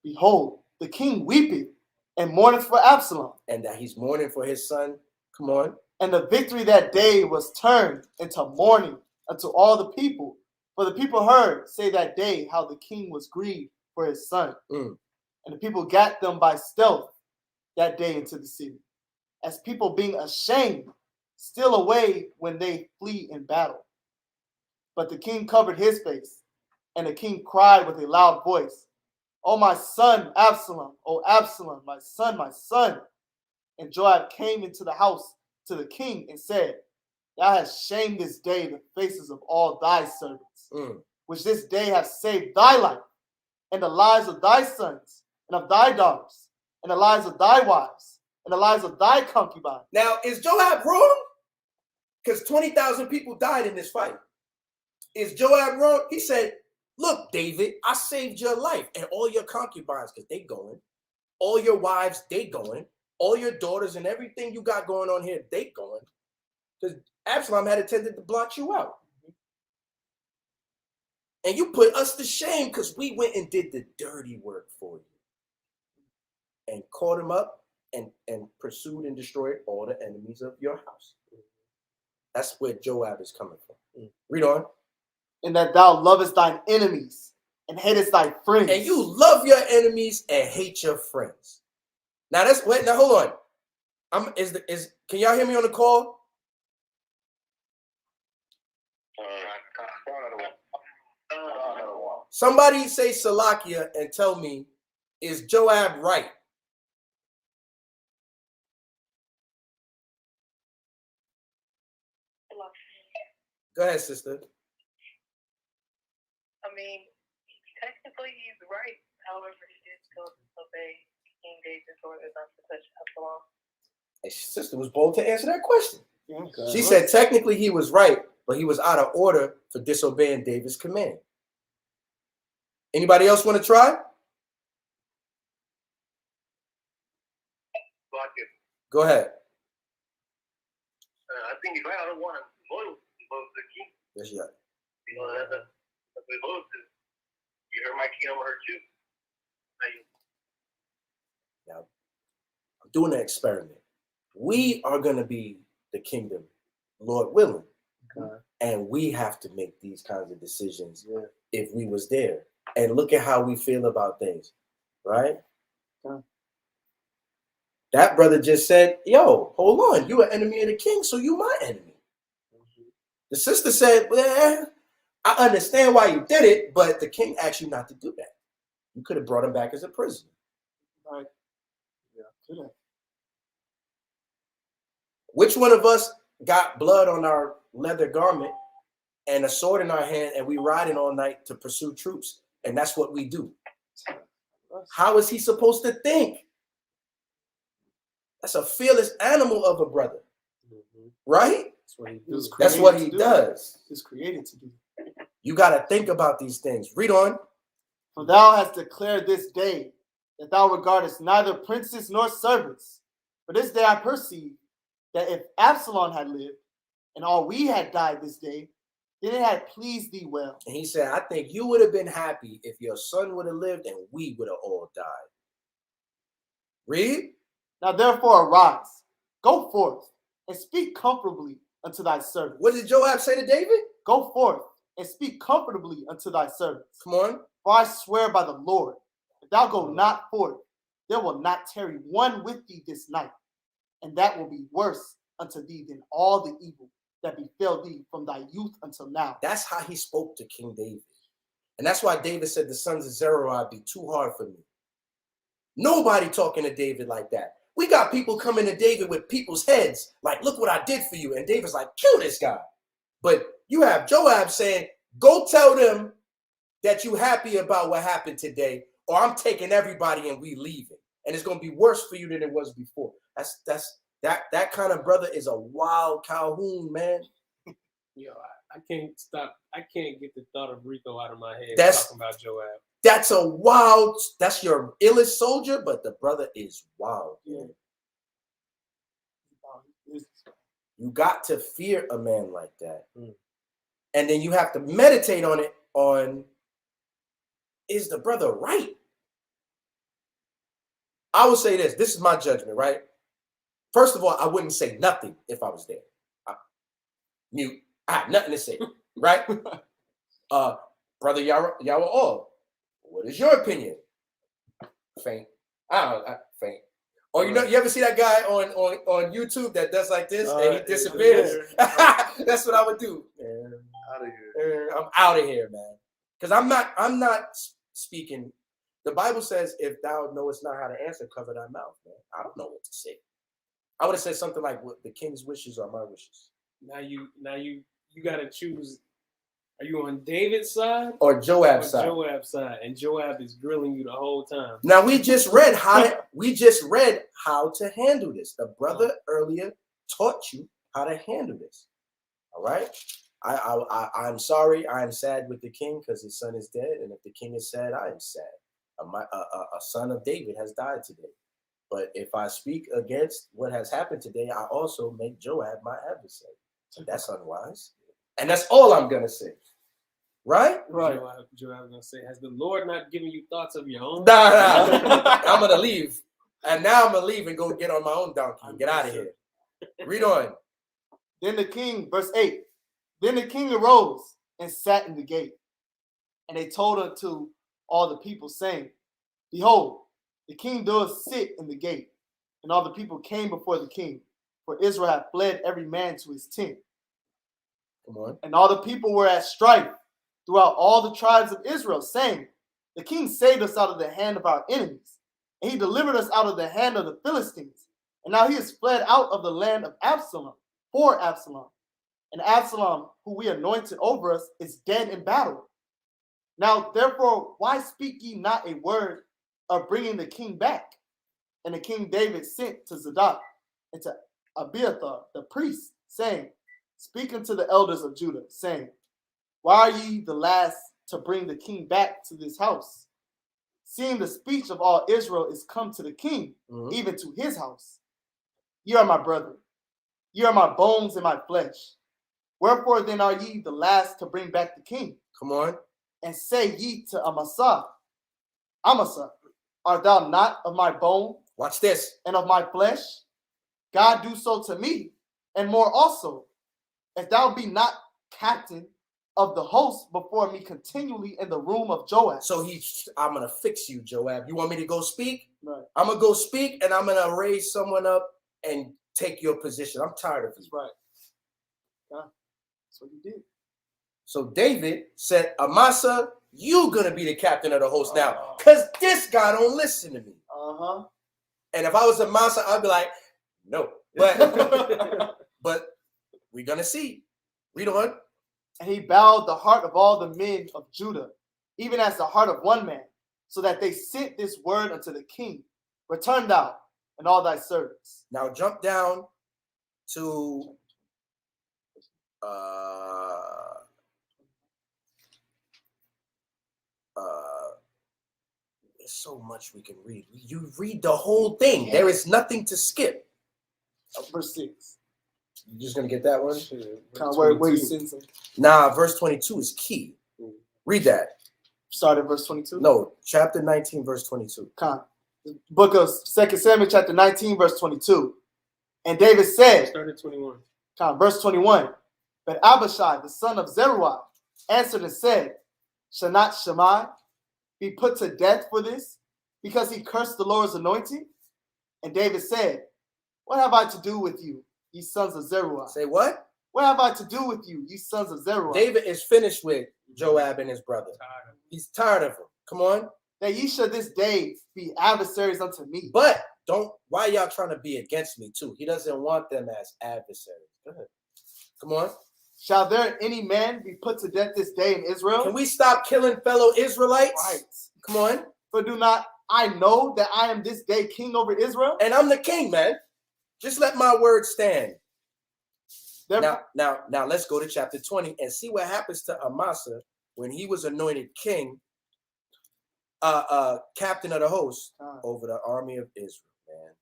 Behold, the king weepeth and mourneth for Absalom. And that he's mourning for his son. Come on. And the victory that day was turned into mourning unto all the people. For the people heard say that day how the king was grieved for his son. And the people gat them by stealth that day into the city, as people being ashamed, still away when they flee in battle. But the king covered his face, and the king cried with a loud voice, O my son Absalom, O Absalom, my son, my son. And Joab came into the house to the king and said, Thou hast shamed this day the faces of all thy servants, which this day have saved thy life, and the lives of thy sons, and of thy daughters, and the lives of thy wives, and the lives of thy concubines. Now, is Joab wrong? Because 20,000 people died in this fight. Is Joab wrong? He said, look, David, I saved your life and all your concubines, because they going. All your wives, they going. All your daughters and everything you got going on here, they going. Because Absalom had intended to blot you out. And you put us to shame because we went and did the dirty work for you. And caught him up and pursued and destroyed all the enemies of your house. That's where Joab is coming from. Read on. And that thou lovest thine enemies and hatest thy friends. And you love your enemies and hate your friends. Now hold on. Can y'all hear me on the call? Somebody say Salakia and tell me, is Joab right? Go ahead, sister. I mean, technically he's right. However, he did still disobey King David's orders not to touch Absalom. And sister was bold to answer that question. Okay. She said technically he was right, but he was out of order for disobeying David's command. Anybody else want to try? Go ahead. I think he's right. I don't want to vote the king. Yes, yeah. You know, that's what vote is. You heard my king, I'm gonna hurt you. Now, I'm doing an experiment. We are going to be the kingdom, Lord willing. Okay. And we have to make these kinds of decisions Yeah. if we was there. And look at how we feel about things, right? Okay. That brother just said, yo, hold on. You an enemy of the king, so you my enemy. The sister said, well, I understand why you did it, but the king asked you not to do that. You could have brought him back as a prisoner. Right. Yeah. Could have. Which one of us got blood on our leather garment and a sword in our hand and we riding all night to pursue troops? And that's what we do. How is he supposed to think? That's a fearless animal of a brother, right? That's what he He was does. That's created what to he do. does. He's created to do. You got to think about these things. Read on. For thou hast declared this day that thou regardest neither princes nor servants. For this day I perceive that if Absalom had lived, and all we had died this day, then it had pleased thee well. And he said, I think you would have been happy if your son would have lived and we would have all died. Read. Now therefore arise, go forth, and speak comfortably unto thy servants. What did Joab say to David? Go forth, and speak comfortably unto thy servants. Come on. For I swear by the Lord, if thou go not forth, there will not tarry one with thee this night, and that will be worse unto thee than all the evil that befell thee from thy youth until now. That's how he spoke to King David. And that's why David said the sons of Zeruiah be too hard for me. Nobody talking to David like that. We got people coming to David with people's heads like, look what I did for you. And David's like, kill this guy. But you have Joab saying, go tell them that you happy about what happened today, or I'm taking everybody and we leaving. And it's going to be worse for you than it was before. That kind of brother is a wild Calhoun, man. Yo, I can't stop. I can't get the thought of Rico out of my head That's- talking about Joab. That's your illest soldier, but the brother is wild. Yeah. You got to fear a man like that. Mm. And then you have to meditate on it, is the brother right? I will say this. This is my judgment, right? First of all, I wouldn't say nothing if I was there. Mute. I have nothing to say, right? Brother Yahweh, what is your opinion? Faint. Faint. Or you ever see that guy on YouTube that does like this and he disappears? That's what I would do. Out of here. I'm out of here, man. Because I'm not speaking. The Bible says, if thou knowest not how to answer, cover thy mouth, man. I don't know what to say. I would have said something like, "What the king's wishes are my wishes." Now you gotta choose. Are you on David's side Or Joab's side. Joab's side? And Joab is grilling you the whole time. Now we just read how to handle this. The brother earlier taught you how to handle this. All right. I'm sorry. I am sad with the king because his son is dead, and if the king is sad, I am sad. A son of David has died today. But if I speak against what has happened today, I also make Joab my adversary. So that's unwise. And that's all I'm gonna say. Right? Right. Joab gonna say, has the Lord not given you thoughts of your own? Nah. I'm gonna leave. And now I'm gonna leave and go get on my own donkey and get out of here. Read on. Then the king, verse 8, then the king arose and sat in the gate. And they told unto all the people, saying, behold, the king doeth sit in the gate. And all the people came before the king, for Israel had fled every man to his tent. Come on. And all the people were at strife throughout all the tribes of Israel, saying, the king saved us out of the hand of our enemies, and he delivered us out of the hand of the Philistines. And now he is fled out of the land of Absalom, for Absalom. And Absalom, who we anointed over us, is dead in battle. Now, therefore, why speak ye not a word of bringing the king back? And the king David sent to Zadok and to Abiathar, the priest, saying, speak unto the elders of Judah, saying, why are ye the last to bring the king back to this house? Seeing the speech of all Israel is come to the king, even to his house. Ye are my brethren. Ye are my bones and my flesh. Wherefore then are ye the last to bring back the king? Come on. And say ye to Amasa, art thou not of my bone Watch this. and of my flesh, God do so to me, and more also, if thou be not captain of the host before me continually in the room of Joab. So I'm going to fix you, Joab. You want me to go speak? Right. I'm going to go speak, and I'm going to raise someone up and take your position. I'm tired of you. That's right. Yeah. That's what he did. So David said, Amasa, you going to be the captain of the host now, because this guy don't listen to me. Uh-huh. And if I was Amasa, I'd be like, no. But, but we're going to see. Read on. And he bowed the heart of all the men of Judah, even as the heart of one man, so that they sent this word unto the king, return thou and all thy servants. Now jump down to there's so much we can read. You read the whole thing. Yeah. There is nothing to skip. Verse 6. You just gonna get that one? Kind of where he sends them. Nah, verse 22 is key. Read that. Start at verse 22. No, chapter 19, verse 22. The book of 2 Samuel, chapter 19, verse 22. And David said, Start at 21. Verse 21. But Abishai, the son of Zeruiah, answered and said, shall not Shammai be put to death for this, because he cursed the Lord's anointing? And David said, what have I to do with you, ye sons of Zeruiah? Say what? What have I to do with you, ye sons of Zeruiah? David is finished with Joab and his brother. He's tired of him. Come on. That ye shall this day be adversaries unto me. But why y'all trying to be against me too? He doesn't want them as adversaries. Go ahead. Come on. Shall there any man be put to death this day in Israel? Can we stop killing fellow Israelites? Right. Come on. But do not I know that I am this day king over Israel? And I'm the king, man. Just let my word stand. Therefore, Now let's go to chapter 20 and see what happens to Amasa when he was anointed king, captain of the host over the army of Israel, man,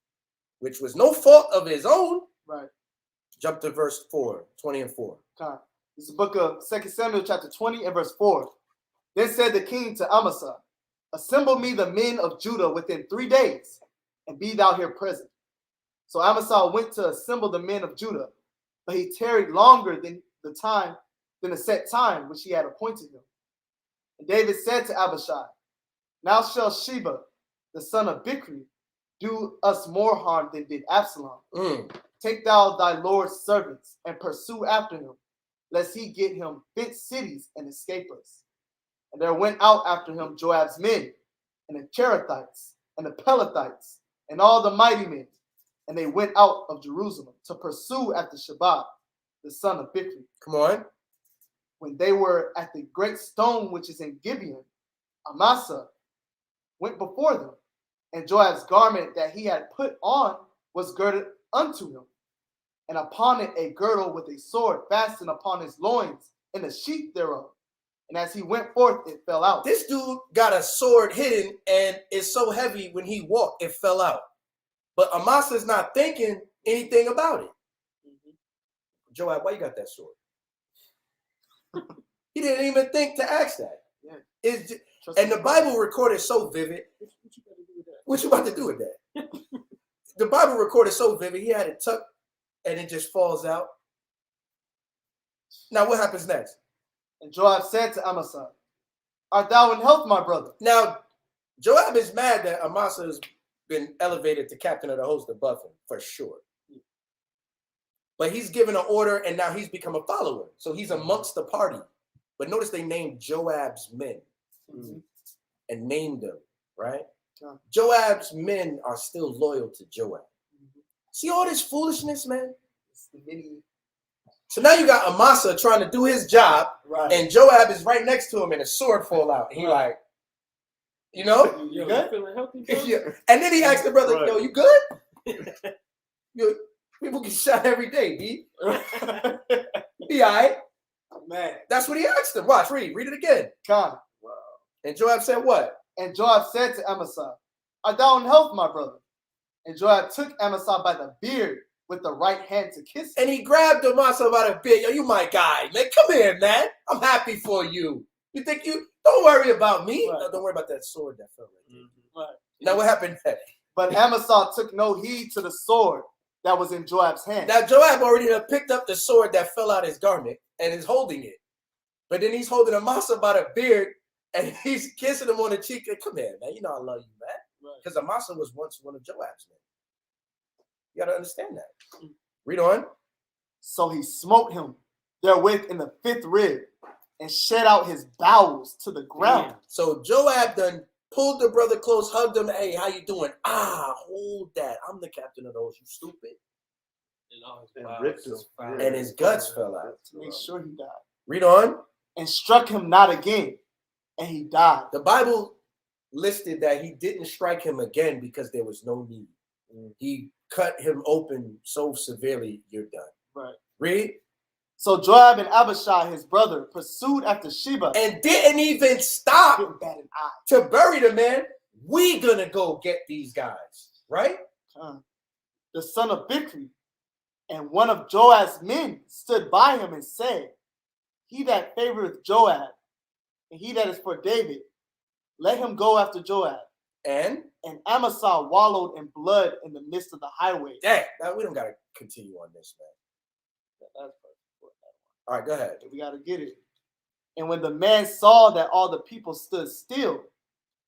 which was no fault of his own. right. Jump to verse 4, 20 and 4. This is the book of 2 Samuel, chapter 20 and verse 4. Then said the king to Amasa, assemble me the men of Judah within 3 days, and be thou here present. So Amasa went to assemble the men of Judah, but he tarried longer than the set time which he had appointed him. And David said to Abishai, now shall Sheba, the son of Bichri, do us more harm than did Absalom. Take thou thy Lord's servants and pursue after him, lest he get him fenced cities and escape us. And there went out after him Joab's men, and the Cherethites, and the Pelethites, and all the mighty men. And they went out of Jerusalem to pursue after Sheba, the son of Bichri. Come on. When they were at the great stone which is in Gibeon, Amasa went before them, and Joab's garment that he had put on was girded unto him, and upon it a girdle with a sword fastened upon his loins, and a sheath thereof. And as he went forth, it fell out. This dude got a sword hidden, and it's so heavy when he walked, it fell out. But Amasa's not thinking anything about it. Joab, why you got that sword? He didn't even think to ask that. Yeah. And the Bible recorded so vivid. What you about to do with that? The Bible recorded so vivid. He had it tucked, and it just falls out. Now what happens next? And Joab said to Amasa, art thou in health, my brother? Now, Joab is mad that Amasa has been elevated to captain of the host above him, for sure. But he's given an order, and now he's become a follower. So he's amongst the party. But notice they named Joab's men and named them, right? Joab's men are still loyal to Joab. See all this foolishness, man? So now you got Amasa trying to do his job, Right. and Joab is right next to him, and a sword fall out. And he like, you know? You You good? feeling healthy, bro? Yeah. And then he asked the brother, Right. yo, you good? People get shot every day, B. Be all right. Man. That's what he asked him. Watch, read it again. Con. And Joab said what? And Joab said to Amasa, art thou in health, my brother? And Joab took Amasa by the beard with the right hand to kiss him. And he grabbed Amasa by the beard. Yo, you my guy, man. Come here, man. I'm happy for you. You think don't worry about me. Right. No, don't worry about that sword that fell right there. Right. Now what happened next? But Amasa took no heed to the sword that was in Joab's hand. Now Joab already done picked up the sword that fell out his garment and is holding it. But then he's holding Amasa by the beard and he's kissing him on the cheek. Come here, man. You know I love you, man. Because Amasa was once one of Joab's men. You got to understand that. Read on. So he smote him therewith in the 5th rib and shed out his bowels to the ground. So Joab done pulled the brother close, hugged him. Hey, how you doing? Hold that. I'm the captain of those, you stupid. And his guts fell out. To make sure he died. Read on. And struck him not again, and he died. The Bible listed that he didn't strike him again because there was no need. He cut him open so severely, you're done. Right. Read. So Joab and Abishai, his brother, pursued after Sheba and didn't even stop to bury the man. We gonna go get these guys, right? The son of Bichri, and one of Joab's men stood by him and said, he that favoreth Joab, and he that is for David, let him go after Joab. And Amasa wallowed in blood in the midst of the highway. Dang, now we don't gotta continue on this, man. All right, go ahead. We got to get it. And when the man saw that all the people stood still,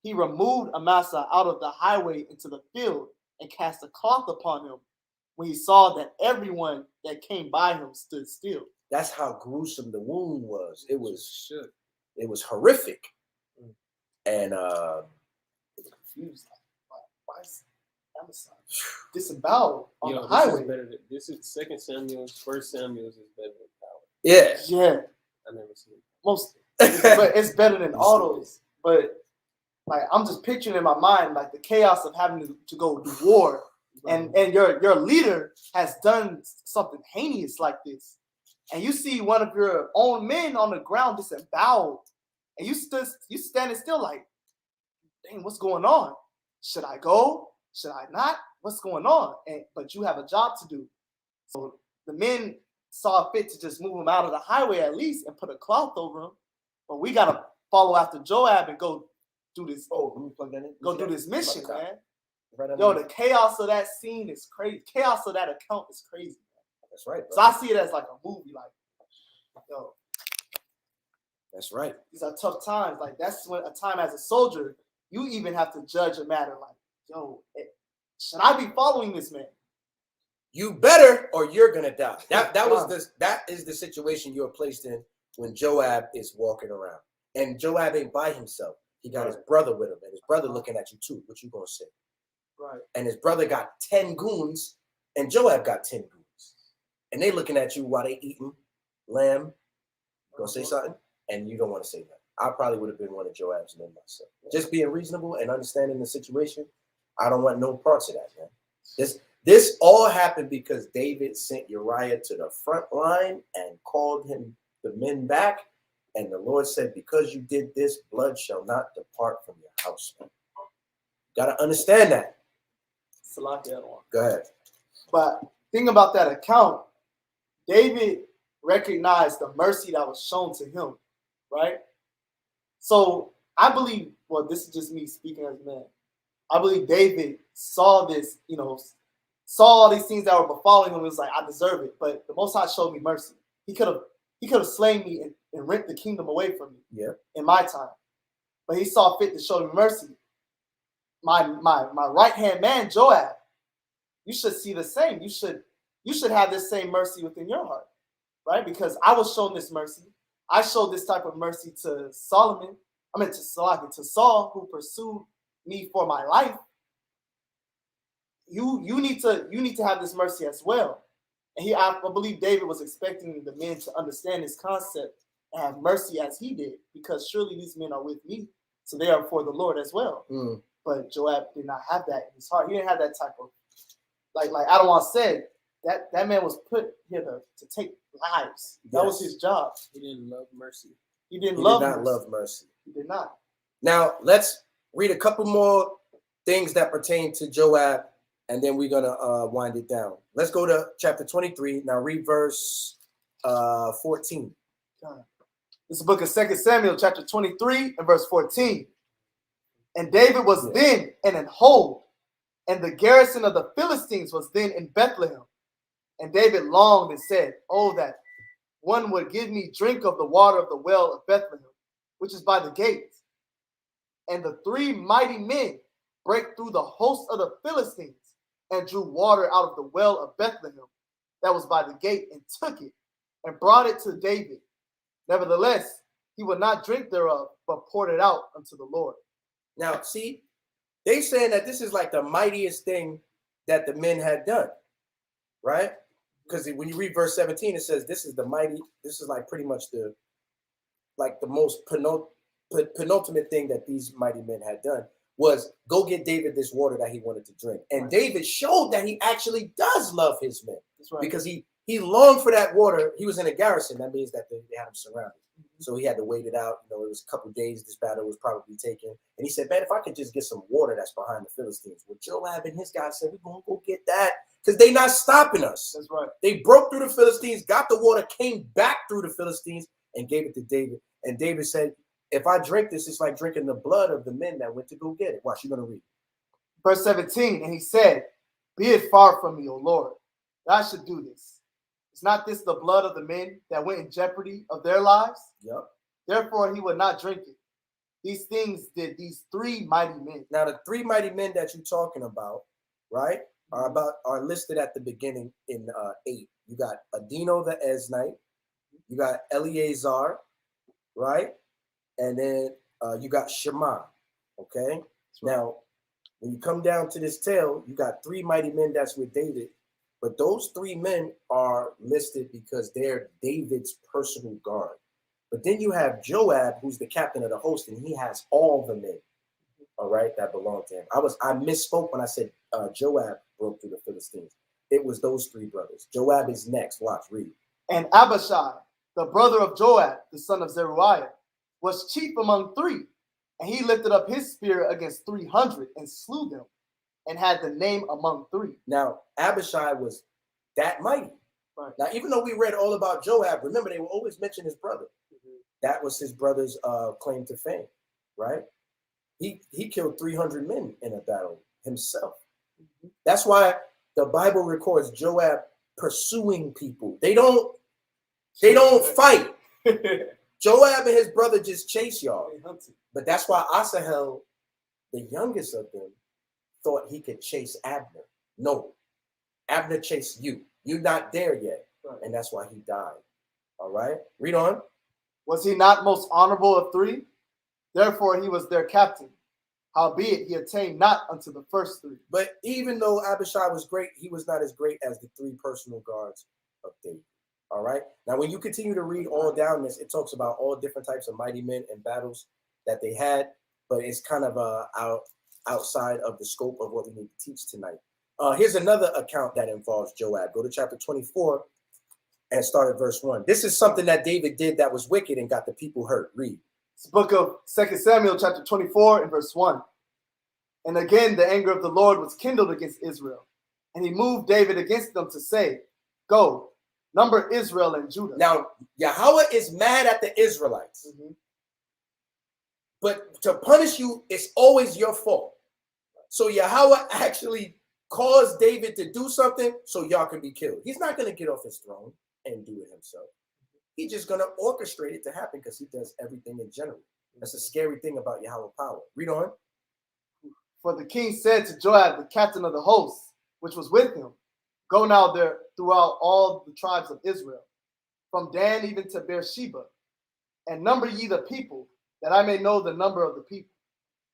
he removed Amasa out of the highway into the field and cast a cloth upon him when he saw that everyone that came by him stood still. That's how gruesome the wound was. It was horrific. And confused. Why is Amasa disemboweled on the highway? This is 2 Samuel's, 1 Samuel's is better than Power. Yeah. I never seen it. Most, but it's better than all those. But like I'm just picturing in my mind like the chaos of having to go do war, and your leader has done something heinous like this, and you see one of your own men on the ground disemboweled, and you standing still like, dang, what's going on? Should I go? Should I not? What's going on? But you have a job to do. So the men saw fit to just move him out of the highway at least and put a cloth over him. But we got to follow after Joab and go do this. Oh, let me plug that in. Go do this mission, man. Right. Yo, the chaos of that scene is crazy. Chaos of that account is crazy, man. That's right, bro. So I see it as like a movie. Like, yo. That's right. These are tough times. Like, that's when a time as a soldier, you even have to judge a matter like, yo, should I be following this man? You better, or you're gonna die. That is the situation you're placed in when Joab is walking around, and Joab ain't by himself. He got his brother with him, and his brother looking at you too. What you gonna say? Right. And his brother got 10 goons, and Joab got 10 goons, and they looking at you while they eating lamb. You gonna say something, and you don't want to say that. I probably would have been one of Joab's men myself. Just being reasonable and understanding the situation. I don't want no parts of that, man. This all happened because David sent Uriah to the front line and called him the men back. And the Lord said, because you did this, blood shall not depart from your house. Got to understand that. Go ahead. But think about that account. David recognized the mercy that was shown to him, right? So I believe, well, this is just me speaking as a man. I believe David saw this, saw all these things that were befalling him. It was like, I deserve it. But the Most High showed me mercy. He could have slain me and rent the kingdom away from me in my time. But he saw fit to show me mercy. My right-hand man, Joab, you should see the same. You should have this same mercy within your heart, right? Because I was shown this mercy. I showed this type of mercy to Saul, who pursued me for my life. You need to have this mercy as well. And I believe David was expecting the men to understand this concept and have mercy as he did, because surely these men are with me, so they are for the Lord as well. But Joab did not have that in his heart. He didn't have that type of, like Adawan said, that man was put here to take lives. That was his job. He didn't love mercy. He did not not love mercy. He did not. Now let's read a couple more things that pertain to Joab, and then we're gonna wind it down. Let's go to chapter 23. Now read verse 14. This is the book of 2 Samuel, chapter 23 and verse 14. And David was then in an hold, And the garrison of the Philistines was then in Bethlehem. And David longed and said, oh, that one would give me drink of the water of the well of Bethlehem, which is by the gate. And the three mighty men brake through the host of the Philistines and drew water out of the well of Bethlehem that was by the gate, and took it and brought it to David. Nevertheless, he would not drink thereof, but poured it out unto the Lord. Now, see, they saying that this is like the mightiest thing that the men had done, right? Because when you read verse 17, it says this is the mighty, this is like pretty much the most penultimate thing that these mighty men had done was go get David this water that he wanted to drink. And Right. David showed that he actually does love his men. That's right. Because he longed for that water. He was in a garrison. That means that they had him surrounded. So he had to wait it out. You know, it was a couple of days this battle was probably taken. And he said, man, if I could just get some water that's behind the Philistines. Well, Joab and his guys said, we're going to go get that because they not stopping us. That's right. They broke through the Philistines, got the water, came back through the Philistines, and gave it to David. And David said, if I drink this, it's like drinking the blood of the men that went to go get it. Watch, you're going to read. Verse 17, and he said, be it far from me, O Lord, that I should do this. Is not this the blood of the men that went in jeopardy of their lives? Yep. Therefore he would not drink it. These things did these three mighty men. Now, the three mighty men that you're talking about, right, are listed at the beginning in 8. You got Adino the Eznite, you got Eleazar, right, and then you got Shema. Okay. Now, when you come down to this tale, you got three mighty men that's with David, but those three men are listed because they're David's personal guard. But then you have Joab, who's the captain of the host, and he has all the men, all right, that belong to him. I misspoke when I said Joab broke through the Philistines. It was those three brothers. Joab is next. Watch, read. And Abishai, the brother of Joab, the son of Zeruiah, was chief among three. And he lifted up his spear against 300 and slew them, and had the name among three. Now, Abishai was that mighty. Right. Now, even though we read all about Joab, remember, they will always mention his brother. That was his brother's claim to fame, right? He killed 300 men in a battle himself. That's why the Bible records Joab pursuing people. They don't fight. Joab and his brother just chase y'all. But that's why Asahel, the youngest of them, thought he could chase Abner. No, Abner chased you. You're not there yet. Right. And that's why he died. All right, read on. Was he not most honorable of three? Therefore he was their captain. Howbeit he attained not unto the first three. But even though Abishai was great, he was not as great as the three personal guards of David. All right. Now, when you continue to read all down this, it talks about all different types of mighty men and battles that they had, but it's kind of outside of the scope of what we need to teach tonight. Here's another account that involves Joab. Go to chapter 24 and start at verse 1. This is something that David did that was wicked and got the people hurt. Read. It's the book of 2 Samuel, chapter 24, and verse 1. And again, the anger of the Lord was kindled against Israel. And he moved David against them to say, go, number Israel and Judah. Now, Yahweh is mad at the Israelites. But to punish you, it's always your fault. So Yahweh actually caused David to do something so y'all can be killed. He's not going to get off his throne and do it himself. He's just going to orchestrate it to happen because he does everything in general. That's a scary thing about Yahweh power. Read on. For the king said to Joab, the captain of the host, which was with him, go now there throughout all the tribes of Israel, from Dan even to Beersheba, and number ye the people, that I may know the number of the people.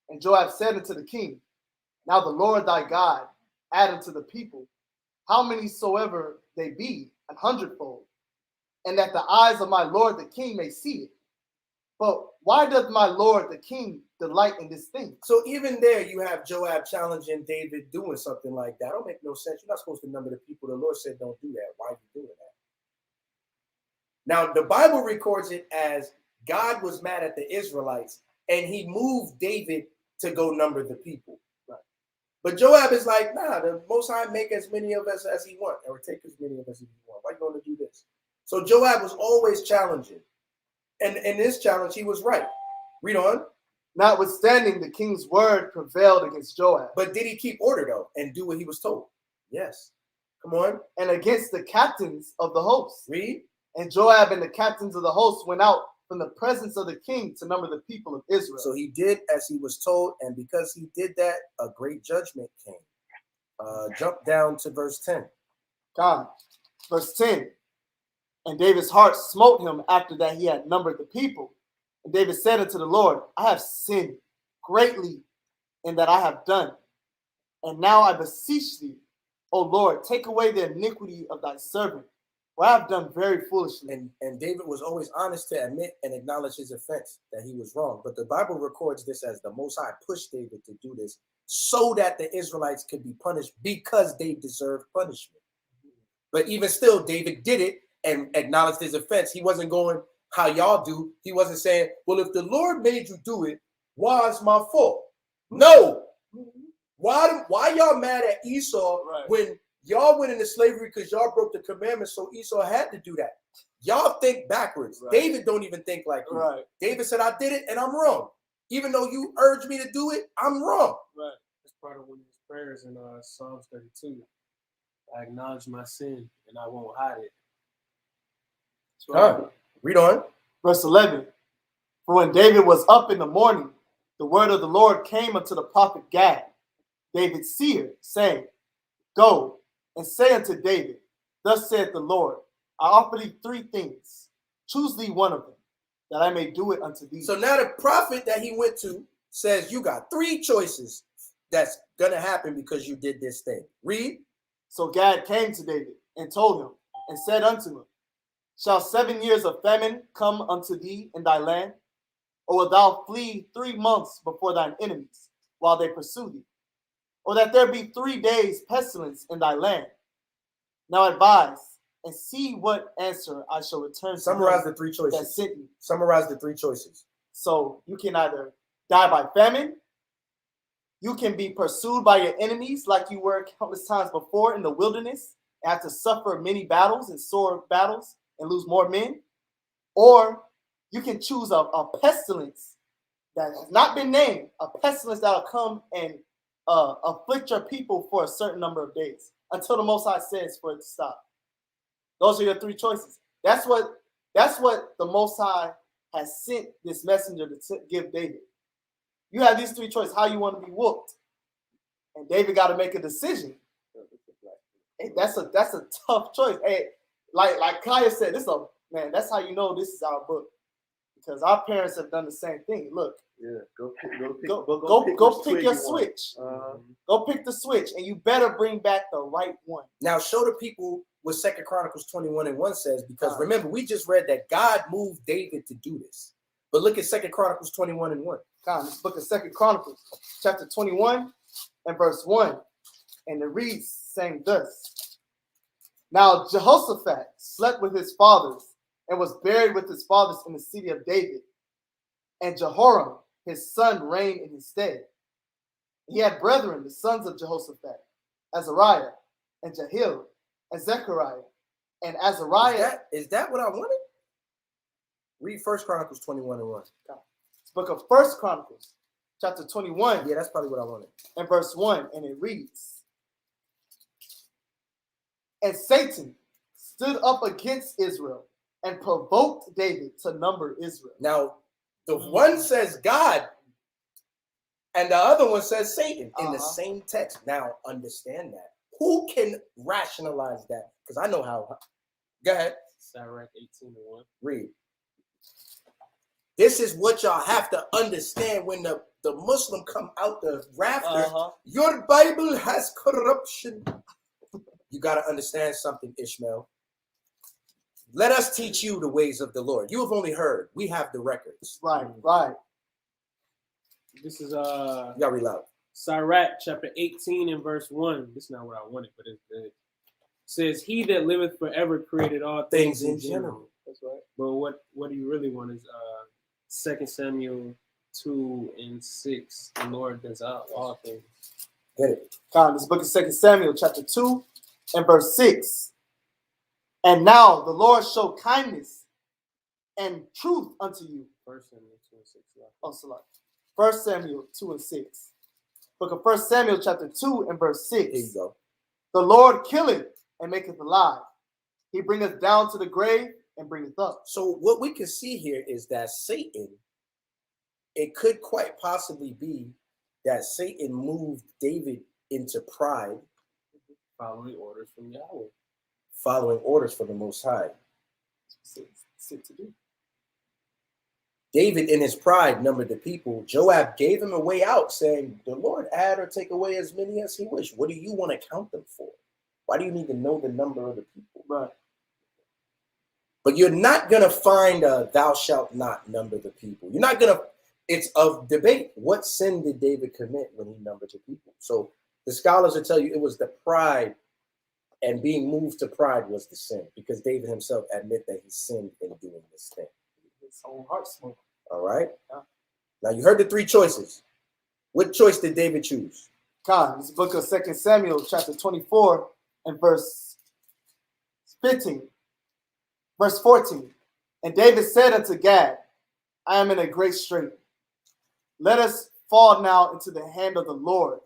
And Joab said unto the king, now the Lord thy God add unto the people, how many soever they be, 100-fold, and that the eyes of my lord the king may see it. But why doth my lord the king delight in this thing? So even there, you have Joab challenging David doing something like that. Don't make no sense. You're not supposed to number the people. The Lord said don't do that. Why are you doing that? Now, the Bible records it as God was mad at the Israelites, and he moved David to go number the people. Right. But Joab is like, nah, the Most High make as many of us as he wants, or take as many of us as he wants. Why are you going to do this? So Joab was always challenging. And in this challenge, he was right. Read on. Notwithstanding, the king's word prevailed against Joab, But did he keep order though and do what he was told? Yes. Come on, and against the captains of the host. read. And Joab and the captains of the host went out from the presence of the king to number the people of Israel. So he did as he was told, and because he did that, a great judgment came. Jump down to verse 10. God. Verse 10. And David's heart smote him after that he had numbered the people. And David said unto the Lord, I have sinned greatly in that I have done. And now I beseech thee, O Lord, take away the iniquity of thy servant, for I have done very foolishly. And David was always honest to admit and acknowledge his offense, that he was wrong. But the Bible records this as the Most High pushed David to do this so that the Israelites could be punished because they deserved punishment. But even still, David did it and acknowledged his offense. He wasn't going how y'all do. He wasn't saying, well, if the Lord made you do it, why is my fault? No. Why y'all mad at Esau when y'all went into slavery because y'all broke the commandments, so Esau had to do that? Y'all think backwards. Right. David don't even think like you. Right. David said, I did it and I'm wrong. Even though you urged me to do it, I'm wrong. Right. That's part of one of his prayers in Psalms 32. I acknowledge my sin and I won't hide it. Right. Read on. Verse 11. For when David was up in the morning, the word of the Lord came unto the prophet Gad, David's seer, saying, Go and say unto David, Thus saith the Lord, I offer thee 3 things. Choose thee one of them, that I may do it unto thee. So now the prophet that he went to says, you got 3 choices that's going to happen because you did this thing. Read. So Gad came to David and told him and said unto him, Shall 7 years of famine come unto thee in thy land? Or wilt thou flee 3 months before thine enemies, while they pursue thee? Or that there be 3 days pestilence in thy land? Now advise, and see what answer I shall return. Summarize to the 3 that choices. sent me. Summarize the 3 choices. So you can either die by famine, you can be pursued by your enemies like you were countless times before in the wilderness, and have to suffer many battles and sore battles and lose more men, or you can choose a pestilence that has not been named, a pestilence that will come and afflict your people for a certain number of days until the Most High says for it to stop. Those are your 3 choices. That's what the Most High has sent this messenger to give David. You have these 3 choices, how you want to be whooped. And David got to make a decision. Hey, that's a tough choice. Hey, like Kaya said, that's how you know this is our book. Because our parents have done the same thing. Look. Yeah, go pick your switch. Go pick the switch, and you better bring back the right one. Now show the people what 2 Chronicles 21:1 says, because remember, we just read that God moved David to do this. But look at 2 Chronicles 21:1. This book of 2 Chronicles, chapter 21 and verse 1. And it reads, saying thus: Now Jehoshaphat slept with his fathers and was buried with his fathers in the city of David. And Jehoram, his son, reigned in his stead. He had brethren, the sons of Jehoshaphat, Azariah, and Jehiel, and Zechariah, and Azariah. Is that what I wanted? Read 1 Chronicles 21:1. It's book of 1 Chronicles, chapter 21. Yeah, that's probably what I wanted. And verse 1, and it reads, And Satan stood up against Israel and provoked David to number Israel. Now, the one says God, and the other one says Satan in the same text. Now, understand that. Who can rationalize that? Because I know how. Go ahead. Sirach 18:1. Read. This is what y'all have to understand when the Muslim come out the rafter. Your Bible has corruption. You got to understand something, Ishmael. Let us teach you the ways of the Lord. You have only heard. We have the records. Right. This is You got to read loud. Sirach chapter 18 and verse 1. This is not what I wanted, but it's good. It says, He that liveth forever created all things in general. That's right. But what do you really want is 2 Samuel 2 and 6. The Lord does all things. Get it. This book of 2 Samuel, chapter 2 and verse 6. And now the Lord show kindness and truth unto you. 1 Samuel 2 and 6. Oh, Salah. 1 Samuel 2 and 6. Book of 1 Samuel chapter 2 and verse 6. Here you go. The Lord killeth and maketh alive. He bringeth down to the grave and bringeth up. So what we can see here is that Satan, it could quite possibly be that Satan moved David into pride, Following orders from Yahweh. following orders from the Most High. Sit to do. David, in his pride, numbered the people. Joab gave him a way out, saying, the Lord add or take away as many as he wished. What do you want to count them for? Why do you need to know the number of the people? Right. But you're not going to find a thou shalt not number the people. You're not going to, it's of debate. What sin did David commit when he numbered the people? So the scholars will tell you it was the pride, and being moved to pride was the sin, because David himself admit that he sinned in doing this thing. His own heart smoke. All right. Yeah. Now you heard the three choices. What choice did David choose? God, this book of 2 Samuel chapter 24 and verse 15. Verse 14. And David said unto Gad, I am in a great strait. Let us fall now into the hand of the Lord,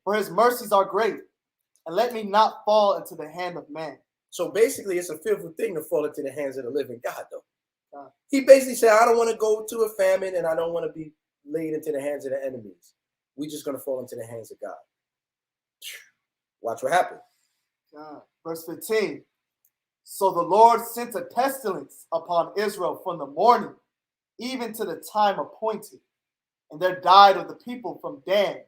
for his mercies are great, and let me not fall into the hand of man. So basically, it's a fearful thing to fall into the hands of the living God, though. God. He basically said, I don't want to go to a famine, and I don't want to be laid into the hands of the enemies. We're just going to fall into the hands of God. Watch what happened. God. Verse 15. So the Lord sent a pestilence upon Israel from the morning, even to the time appointed. And there died of the people from Dan,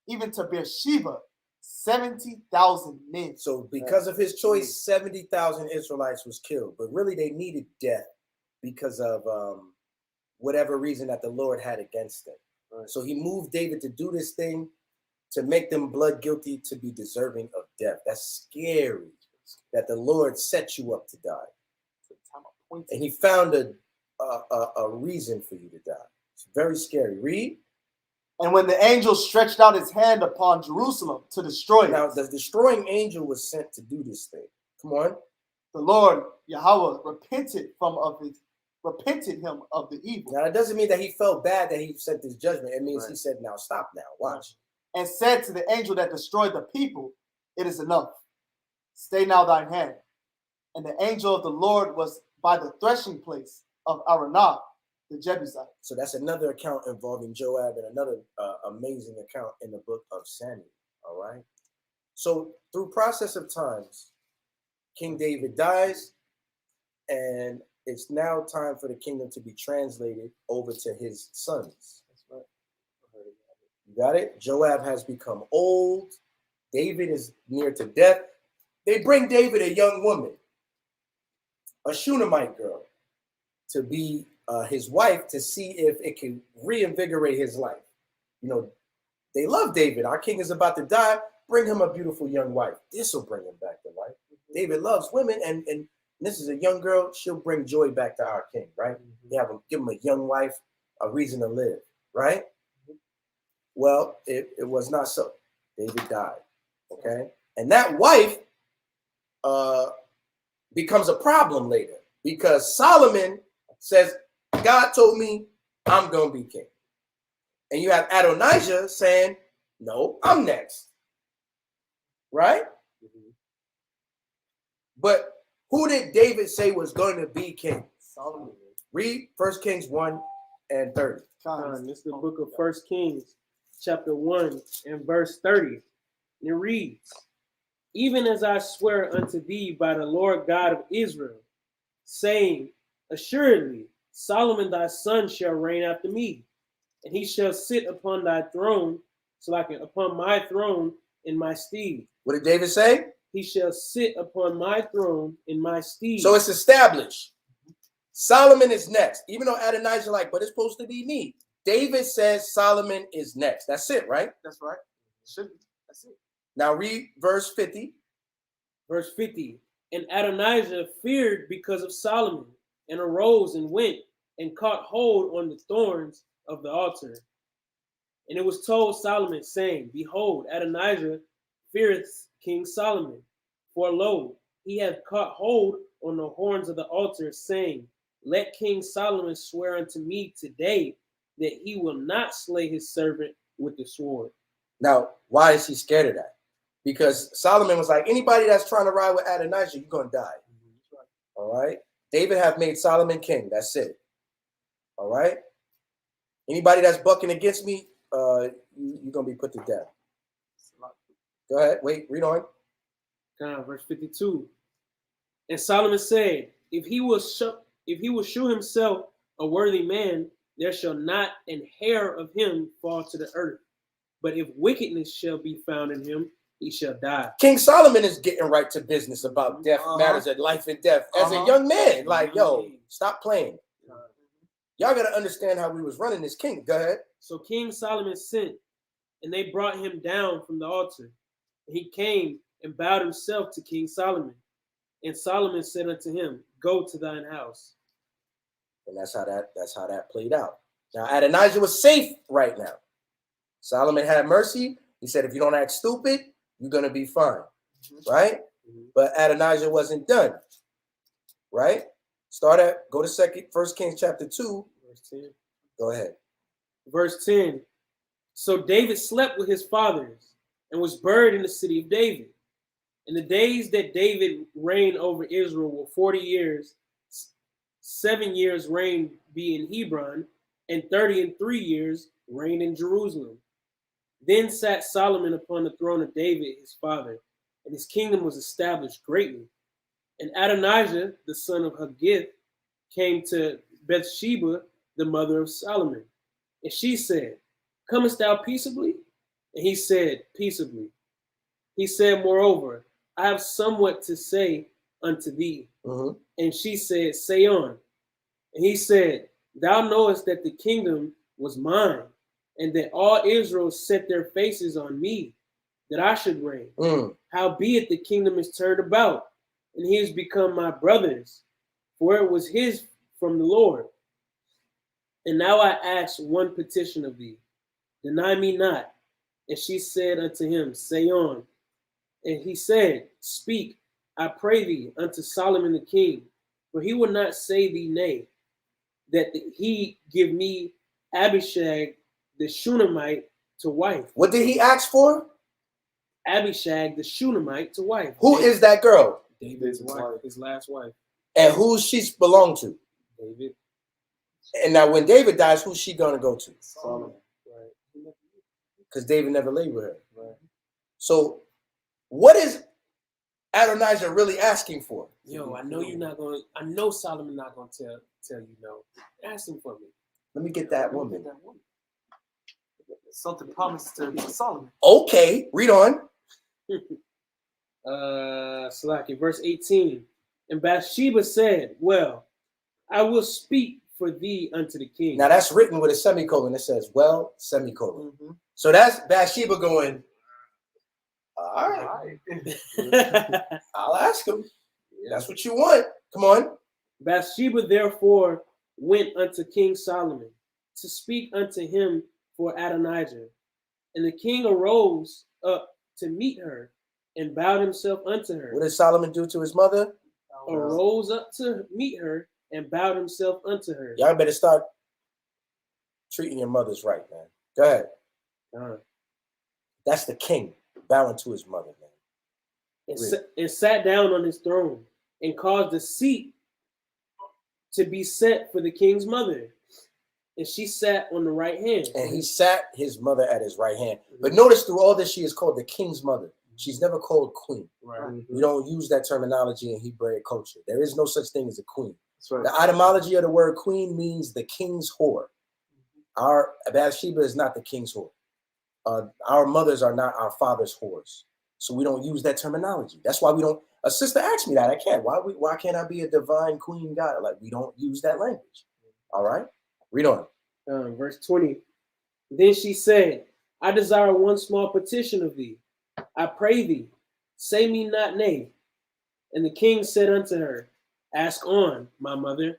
even to Beersheba, 70,000 men. So because of his choice, 70,000 Israelites was killed. But really, they needed death because of whatever reason that the Lord had against them. Right. So he moved David to do this thing to make them blood guilty, to be deserving of death. That's scary, that the Lord set you up to die. And he found a reason for you to die. It's very scary. Read. And when the angel stretched out his hand upon Jerusalem to destroy it. Now, the destroying angel was sent to do this thing. Come on. The Lord Yahweh repented him of the evil. Now, that doesn't mean that he felt bad that he sent this judgment. It means he said, now stop now. Watch. And said to the angel that destroyed the people, it is enough. Stay now thine hand. And the angel of the Lord was by the threshing place of Aranah, the Jebusite. So that's another account involving Joab, and another amazing account in the book of Samuel. All right. So through process of times, King David dies, and it's now time for the kingdom to be translated over to his sons. That's right. You got it? Joab has become old. David is near to death. They bring David a young woman, a Shunammite girl, to be his wife, to see if it can reinvigorate his life. You know, they love David. Our king is about to die. Bring him a beautiful young wife. This will bring him back to life. David loves women, and this is a young girl. She'll bring joy back to our king, right? Give him a young wife, a reason to live, right? Well, it was not so. David died, okay? And that wife becomes a problem later, because Solomon says, God told me I'm going to be king. And you have Adonijah saying, no, I'm next. Right? But who did David say was going to be king? Solomon. Read 1 Kings 1 and 30. This is the book of 1 Kings, chapter 1 and verse 30. And it reads, even as I swear unto thee by the Lord God of Israel, saying, assuredly, Solomon thy son shall reign after me, and he shall sit upon thy throne, so like upon my throne in my stead. What did David say? He shall sit upon my throne in my stead. So it's established. Solomon is next. Even though Adonijah but it's supposed to be me. David says Solomon is next. That's it, right? That's right. Should be. That's it. Now read verse 50. Verse 50. And Adonijah feared because of Solomon, and arose and went and caught hold on the thorns of the altar. And it was told Solomon, saying, behold, Adonijah feareth King Solomon. For lo, he hath caught hold on the horns of the altar, saying, let King Solomon swear unto me today that he will not slay his servant with the sword. Now, why is he scared of that? Because Solomon was like, anybody that's trying to ride with Adonijah, you're going to die. All right? David have made Solomon king. That's it. All right? Anybody that's bucking against me, you're going to be put to death. Go ahead. Wait, read on. Verse 52. And Solomon said, if he will shew himself a worthy man, there shall not an hair of him fall to the earth. But if wickedness shall be found in him, he shall die. King Solomon is getting right to business about death matters of life and death. As a young man, like, yo, stop playing. Y'all got to understand how we was running this king. Go ahead. So King Solomon sent, and they brought him down from the altar. And he came and bowed himself to King Solomon. And Solomon said unto him, go to thine house. And that's how that played out. Now, Adonijah was safe right now. Solomon had mercy. He said, if you don't act stupid, you're going to be fine. Right? But Adonijah wasn't done. Right? Go to 1 Kings chapter 2. Verse 10. Go ahead. Verse 10. So David slept with his fathers and was buried in the city of David. And the days that David reigned over Israel were 40 years. 7 years reigned be in Hebron, and 33 years reigned in Jerusalem. Then sat Solomon upon the throne of David his father, and his kingdom was established greatly. And Adonijah, the son of Haggith, came to Bathsheba, the mother of Solomon. And she said, comest thou peaceably? And he said, peaceably. He said, moreover, I have somewhat to say unto thee. And she said, say on. And he said, thou knowest that the kingdom was mine, and that all Israel set their faces on me, that I should reign. Howbeit the kingdom is turned about, and he has become my brother's, for it was his from the Lord. And now I ask one petition of thee, deny me not. And she said unto him, say on. And he said, speak, I pray thee, unto Solomon the king, for he will not say thee nay, that he give me Abishag the Shunammite to wife. What did he ask for? Abishag the Shunammite to wife. Who is that girl? David's wife, his last wife. And who she belonged to? David. And now when David dies, who's she going to go to? Solomon. Right. Because David never laid with her. Right. So what is Adonijah really asking for? Yo, I know Solomon not gonna tell you no. Ask him for me. Let me get that woman. Something promised to Solomon. Okay, read on. Salaki, verse 18. And Bathsheba said, well, I will speak for thee unto the king. Now that's written with a semicolon. It says, well, semicolon. So that's Bathsheba going, all right. I'll ask him. That's what you want. Come on. Bathsheba therefore went unto King Solomon to speak unto him for Adonijah. And the king arose up to meet her and bowed himself unto her. What did Solomon do to his mother? Arose up to meet her and bowed himself unto her. Y'all better start treating your mothers right, man. Go ahead. That's the king bowing to his mother, man. And sat down on his throne and caused a seat to be set for the king's mother. And she sat on the right hand. And he sat his mother at his right hand. But notice through all this, she is called the king's mother. She's never called queen. Right. We don't use that terminology in Hebraic culture. There is no such thing as a queen. That's right. The etymology of the word queen means the king's whore. Our Bathsheba is not the king's whore. Our mothers are not our father's whores. So we don't use that terminology. That's why we don't. A sister asked me that. I can't. Why can't I be a divine queen god? Like, we don't use that language. All right? Read on. Verse 20. Then she said, I desire one small petition of thee. I pray thee, say me not nay. And the king said unto her, ask on, my mother,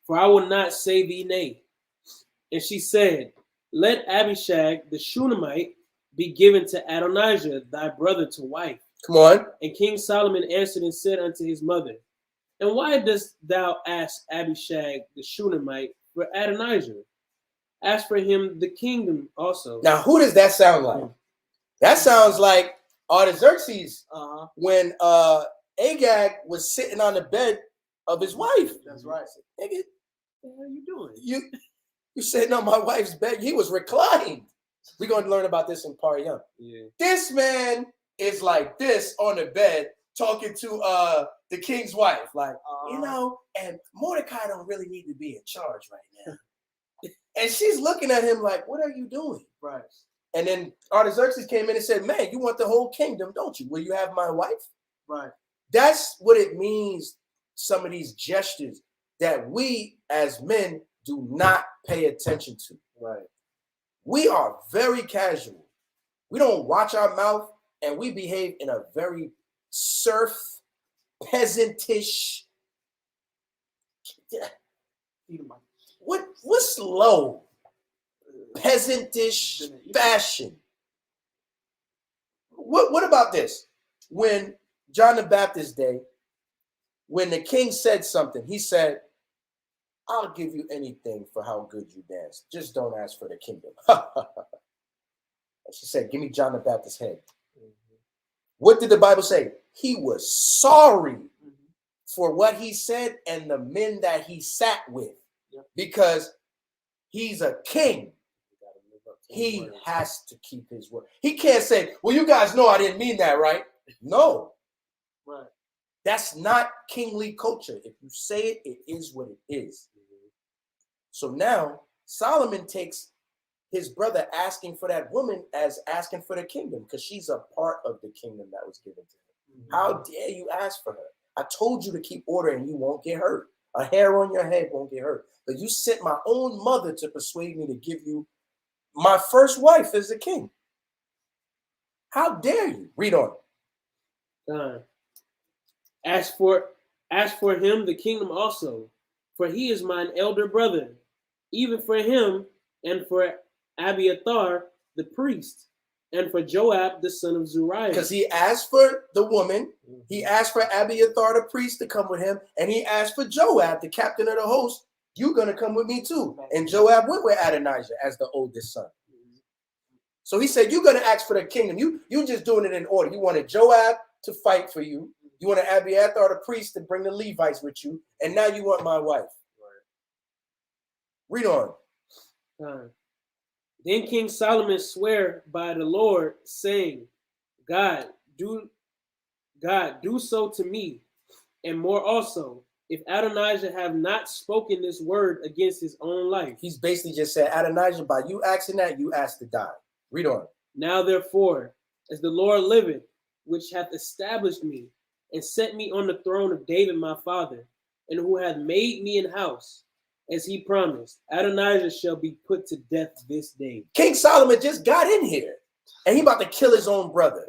for I will not say thee nay. And she said, let Abishag the Shunammite be given to Adonijah, thy brother, to wife. Come on. And King Solomon answered and said unto his mother, and why dost thou ask Abishag the Shunammite for Adonijah? Ask for him the kingdom also. Now, who does that sound like? That sounds like Artaxerxes when Agag was sitting on the bed of his wife. That's right. Nigga, What are you doing? you sitting on my wife's bed. He was reclined. We're going to learn about this in Part Young. Yeah. This man is like this on the bed talking to the king's wife. Like, and Mordecai don't really need to be in charge right now. And she's looking at him like, what are you doing? Right. And then Artaxerxes came in and said, man, you want the whole kingdom, don't you? Will you have my wife? Right. That's what it means, some of these gestures that we as men do not pay attention to. Right. We are very casual. We don't watch our mouth, and we behave in a very serf, peasantish, what's low, peasantish fashion. What about this? When John the Baptist's day, when the king said something, he said, I'll give you anything for how good you dance. Just don't ask for the kingdom. She said, give me John the Baptist's head. What did the Bible say? He was sorry for what he said and the men that he sat with, because he's a king. He has to keep his word. He can't say, well, you guys know I didn't mean that, right? No. Right. That's not kingly culture. If you say it, it is what it is. So now Solomon takes his brother asking for that woman as asking for the kingdom, because she's a part of the kingdom that was given to him. How dare you ask for her? I told you to keep order and you won't get hurt. A hair on your head won't get hurt. But you sent my own mother to persuade me to give you my first wife as a king. How dare you? Read on. Ask for him the kingdom also, for he is mine elder brother, even for him and for Abiathar the priest, and for Joab the son of Zeruiah. Because he asked for the woman, he asked for Abiathar the priest to come with him, and he asked for Joab, the captain of the host, you're going to come with me too. And Joab went with Adonijah as the oldest son. So he said, you're going to ask for the kingdom. You just doing it in order. You wanted Joab to fight for you. You wanted Abiathar the priest to bring the Levites with you. And now you want my wife. Read on. Then King Solomon sware by the Lord, saying, God, do so to me, and more also, if Adonijah have not spoken this word against his own life. He's basically just said, Adonijah, by you asking that, you asked to die. Read on. Now therefore, as the Lord liveth, which hath established me, and set me on the throne of David my father, and who hath made me an house, as he promised, Adonijah shall be put to death this day. King Solomon just got in here, and he about to kill his own brother,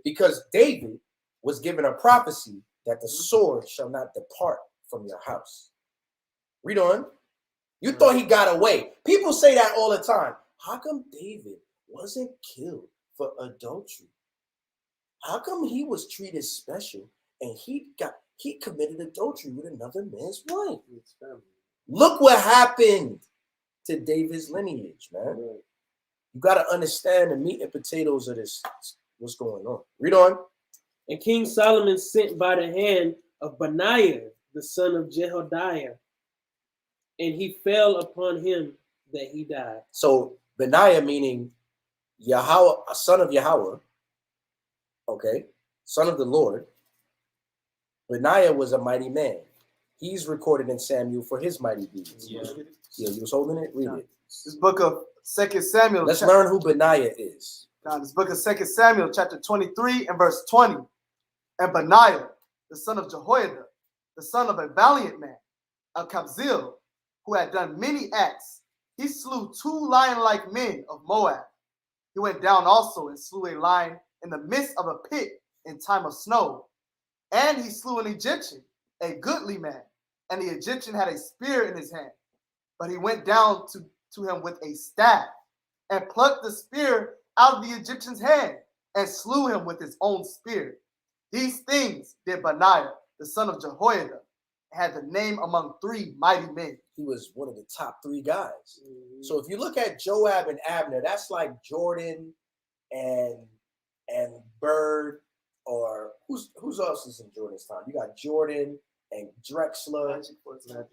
because David was given a prophecy that the sword shall not depart from your house. Read on. You thought he got away. People say that all the time. How come David wasn't killed for adultery? How come he was treated special and he committed adultery with another man's wife? Look what happened to David's lineage, man. You got to understand the meat and potatoes of this. What's going on? Read on. And King Solomon sent by the hand of Benaiah, the son of Jehoiada, and he fell upon him that he died. So Benaiah meaning Yahweh, a son of Yahweh, okay, son of the Lord. Benaiah was a mighty man. He's recorded in Samuel for his mighty deeds. Yeah, you was holding it? Read it. This book of 2 Samuel. Let's learn who Benaiah is. Now, this book of 2 Samuel, chapter 23 and verse 20. And Benaiah, the son of Jehoiada, the son of a valiant man, of Kabzeel, who had done many acts, he slew 2 lion-like men of Moab. He went down also and slew a lion in the midst of a pit in time of snow. And he slew an Egyptian, a goodly man, and the Egyptian had a spear in his hand. But he went down to him with a staff and plucked the spear out of the Egyptian's hand and slew him with his own spear. These things did Benaiah, the son of Jehoiada, had the name among 3 mighty men. He was one of the top 3 guys. So if you look at Joab and Abner, that's like Jordan and Bird, or who's else is in Jordan's time? You got Jordan and Drexler,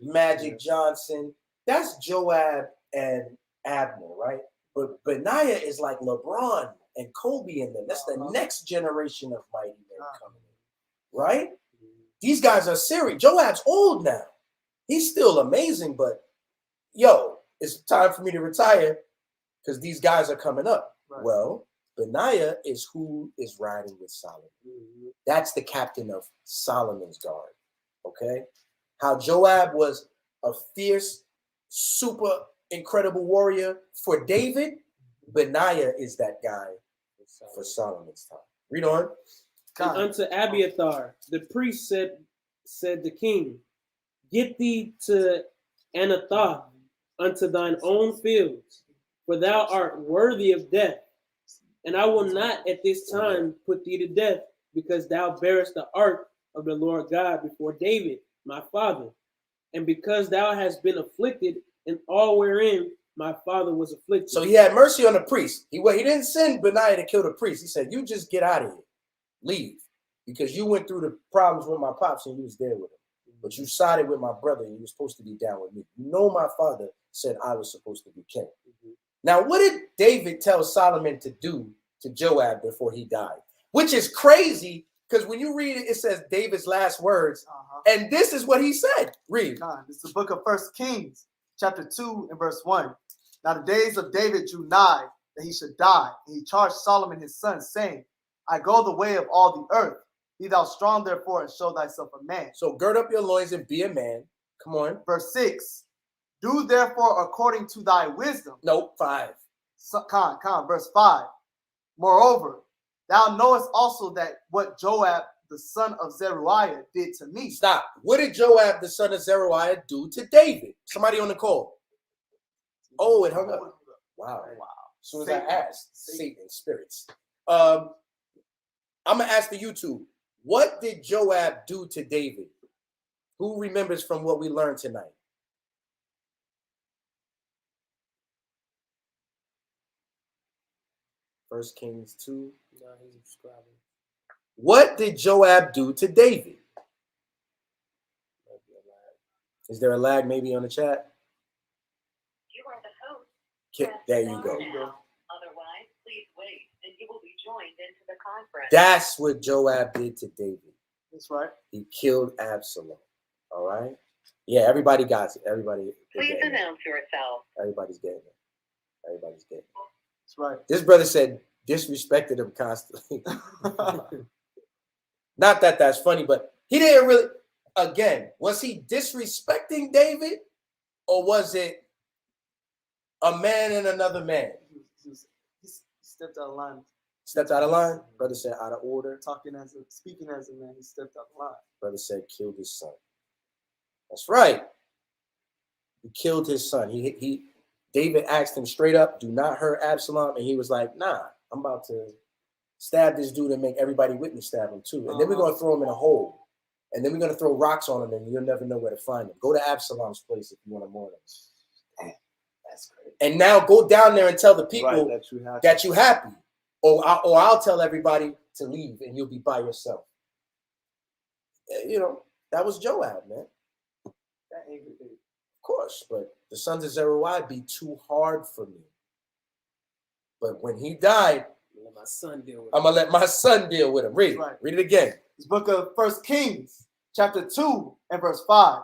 Magic Johnson. That's Joab and Abner, right? But Benaiah is like LeBron and Kobe and them. That's the next generation of mighty men coming in, right? These guys are serious. Joab's old now. He's still amazing, but yo, it's time for me to retire because these guys are coming up. Right. Well, Benaiah is who is riding with Solomon. That's the captain of Solomon's guard. Okay? How Joab was a fierce, super incredible warrior for David, Benaiah is that guy for Solomon's time. Read on. And unto Abiathar, the priest said the king, get thee to Anathoth unto thine own fields, for thou art worthy of death. And I will not at this time put thee to death, because thou bearest the ark of the Lord God before David, my father, and because thou hast been afflicted in all wherein my father was afflicted. So he had mercy on the priest. He didn't send Benaiah to kill the priest. He said, you just get out of here. Leave. Because you went through the problems with my pops and you was there with him. But you sided with my brother and you were supposed to be down with me. You know my father said I was supposed to be king. Now, what did David tell Solomon to do to Joab before he died? Which is crazy, because when you read it, it says David's last words. And this is what he said. Read. This is the book of 1 Kings, chapter 2 and verse 1. Now the days of David drew nigh that he should die. And he charged Solomon his son, saying, I go the way of all the earth. Be thou strong, therefore, and show thyself a man. So gird up your loins and be a man. Come on. Verse 6. Do therefore according to thy wisdom. Nope, 5. Verse 5. Moreover, thou knowest also that what Joab, the son of Zeruiah, did to me. Stop. What did Joab, the son of Zeruiah, do to David? Somebody on the call. Oh, it hung up. Wow. As soon as I asked, Satan spirits. I'm going to ask the YouTube. What did Joab do to David? Who remembers from what we learned tonight? First Kings 2. No, he's subscribing. What did Joab do to David? Is there a lag maybe on the chat? You are the host. There you go. Otherwise, please wait, and you will be joined into the conference. That's what Joab did to David. That's right. He killed Absalom. All right? Yeah, everybody got it. Everybody. Please announce yourself. Everybody's getting it. Everybody's getting it. That's right. This brother said disrespected him constantly. Not that that's funny, but he didn't really. Again, was he disrespecting David, or was it a man and another man? He stepped out of line. Stepped out of line? Brother said out of order. Speaking as a man, he stepped out of line. Brother said killed his son. That's right. He killed his son. David asked him straight up, do not hurt Absalom. And he was like, nah, I'm about to stab this dude and make everybody witness stab him too. And then we're going to throw him in a hole. And then we're going to throw rocks on him and you'll never know where to find him. Go to Absalom's place if you want to mourn him. That's great. And now go down there and tell the people that you're happy. Or I'll tell everybody to leave and you'll be by yourself. You know, that was Joab, man. That ain't good. Of course, but the sons of Zeruiah be too hard for me. But when he died, I'm going to let my son deal with him. Read. Right. Read it again. This book of 1 Kings, chapter 2 and verse 5.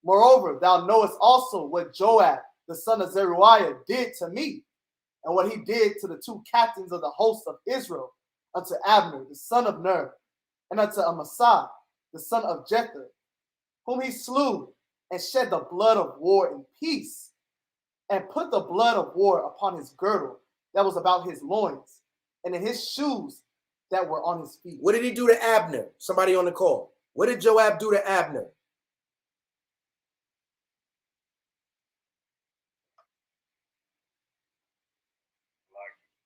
Moreover, thou knowest also what Joab, the son of Zeruiah, did to me, and what he did to the 2 captains of the host of Israel, unto Abner, the son of Ner, and unto Amasa, the son of Jether, whom he slew, and shed the blood of war in peace, and put the blood of war upon his girdle that was about his loins, and in his shoes that were on his feet. What did he do to Abner? Somebody on the call. What did Joab do to Abner?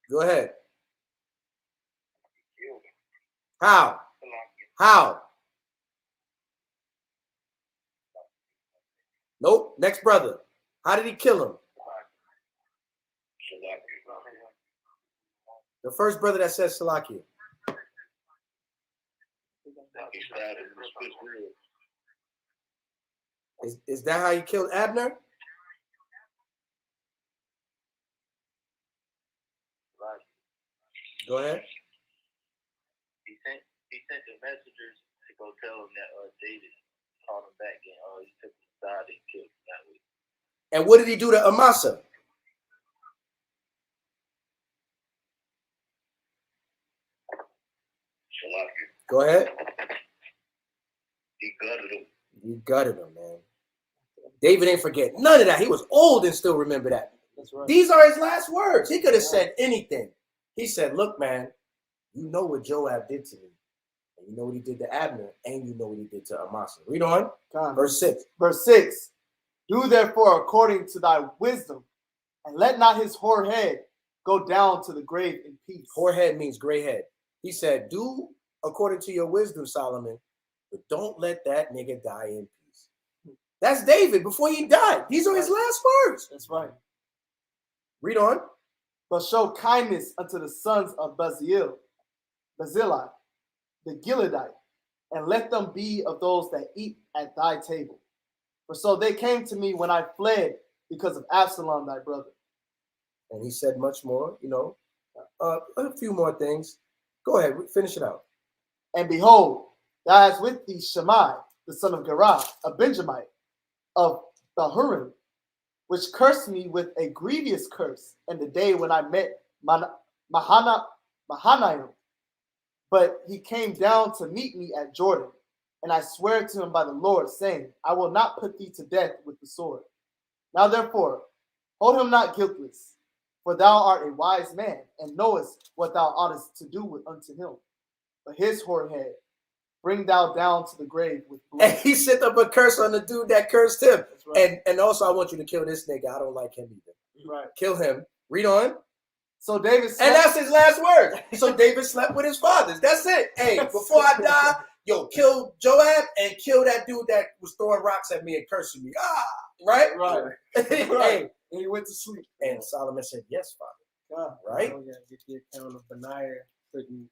Go ahead. How? Nope. Next brother. How did he kill him? The first brother that says Salakia. Is that how you killed Abner? Go ahead. He sent the messengers to go tell him that David called him back and he took him aside and killed him that way. And what did he do to Amasa? Go ahead. He gutted him. You gutted him, man. David ain't forget none of that. He was old and still remember that. That's right. These are his last words. He could have said anything. He said, look, man, you know what Joab did to me. And you know what he did to Abner. And you know what he did to Amasa. Read on. Verse 6. Verse 6. Do therefore according to thy wisdom, and let not his hoar head go down to the grave in peace. Hoar head means gray head. He said, do according to your wisdom, Solomon, but don't let that nigga die in peace. That's David before he died. These are his last words. That's right. Read on. But show kindness unto the sons of Barzillai, the Gileadite, and let them be of those that eat at thy table. For so they came to me when I fled because of Absalom, thy brother. And he said much more, a few more things. Go ahead, finish it out. And behold, thou hast with thee Shammai, the son of Gerah, a Benjamite, of the Hurim, which cursed me with a grievous curse in the day when I met Mahanaim. But he came down to meet me at Jordan, and I swear to him by the Lord, saying, I will not put thee to death with the sword. Now therefore, hold him not guiltless, for thou art a wise man, and knowest what thou oughtest to do unto him. But his hoar head bring thou down to the grave with blood. And he sent up a curse on the dude that cursed him. That's right. And also, I want you to kill this nigga. I don't like him either. Right. Kill him. Read on. So David And that's his last word. So David slept with his fathers. That's it. Hey, before I die, kill Joab and kill that dude that was throwing rocks at me and cursing me. Right? Right. Hey, Right. And he went to sleep. and Solomon said, yes, Father. God. Right? Oh, yeah, get the account of Benaiah putting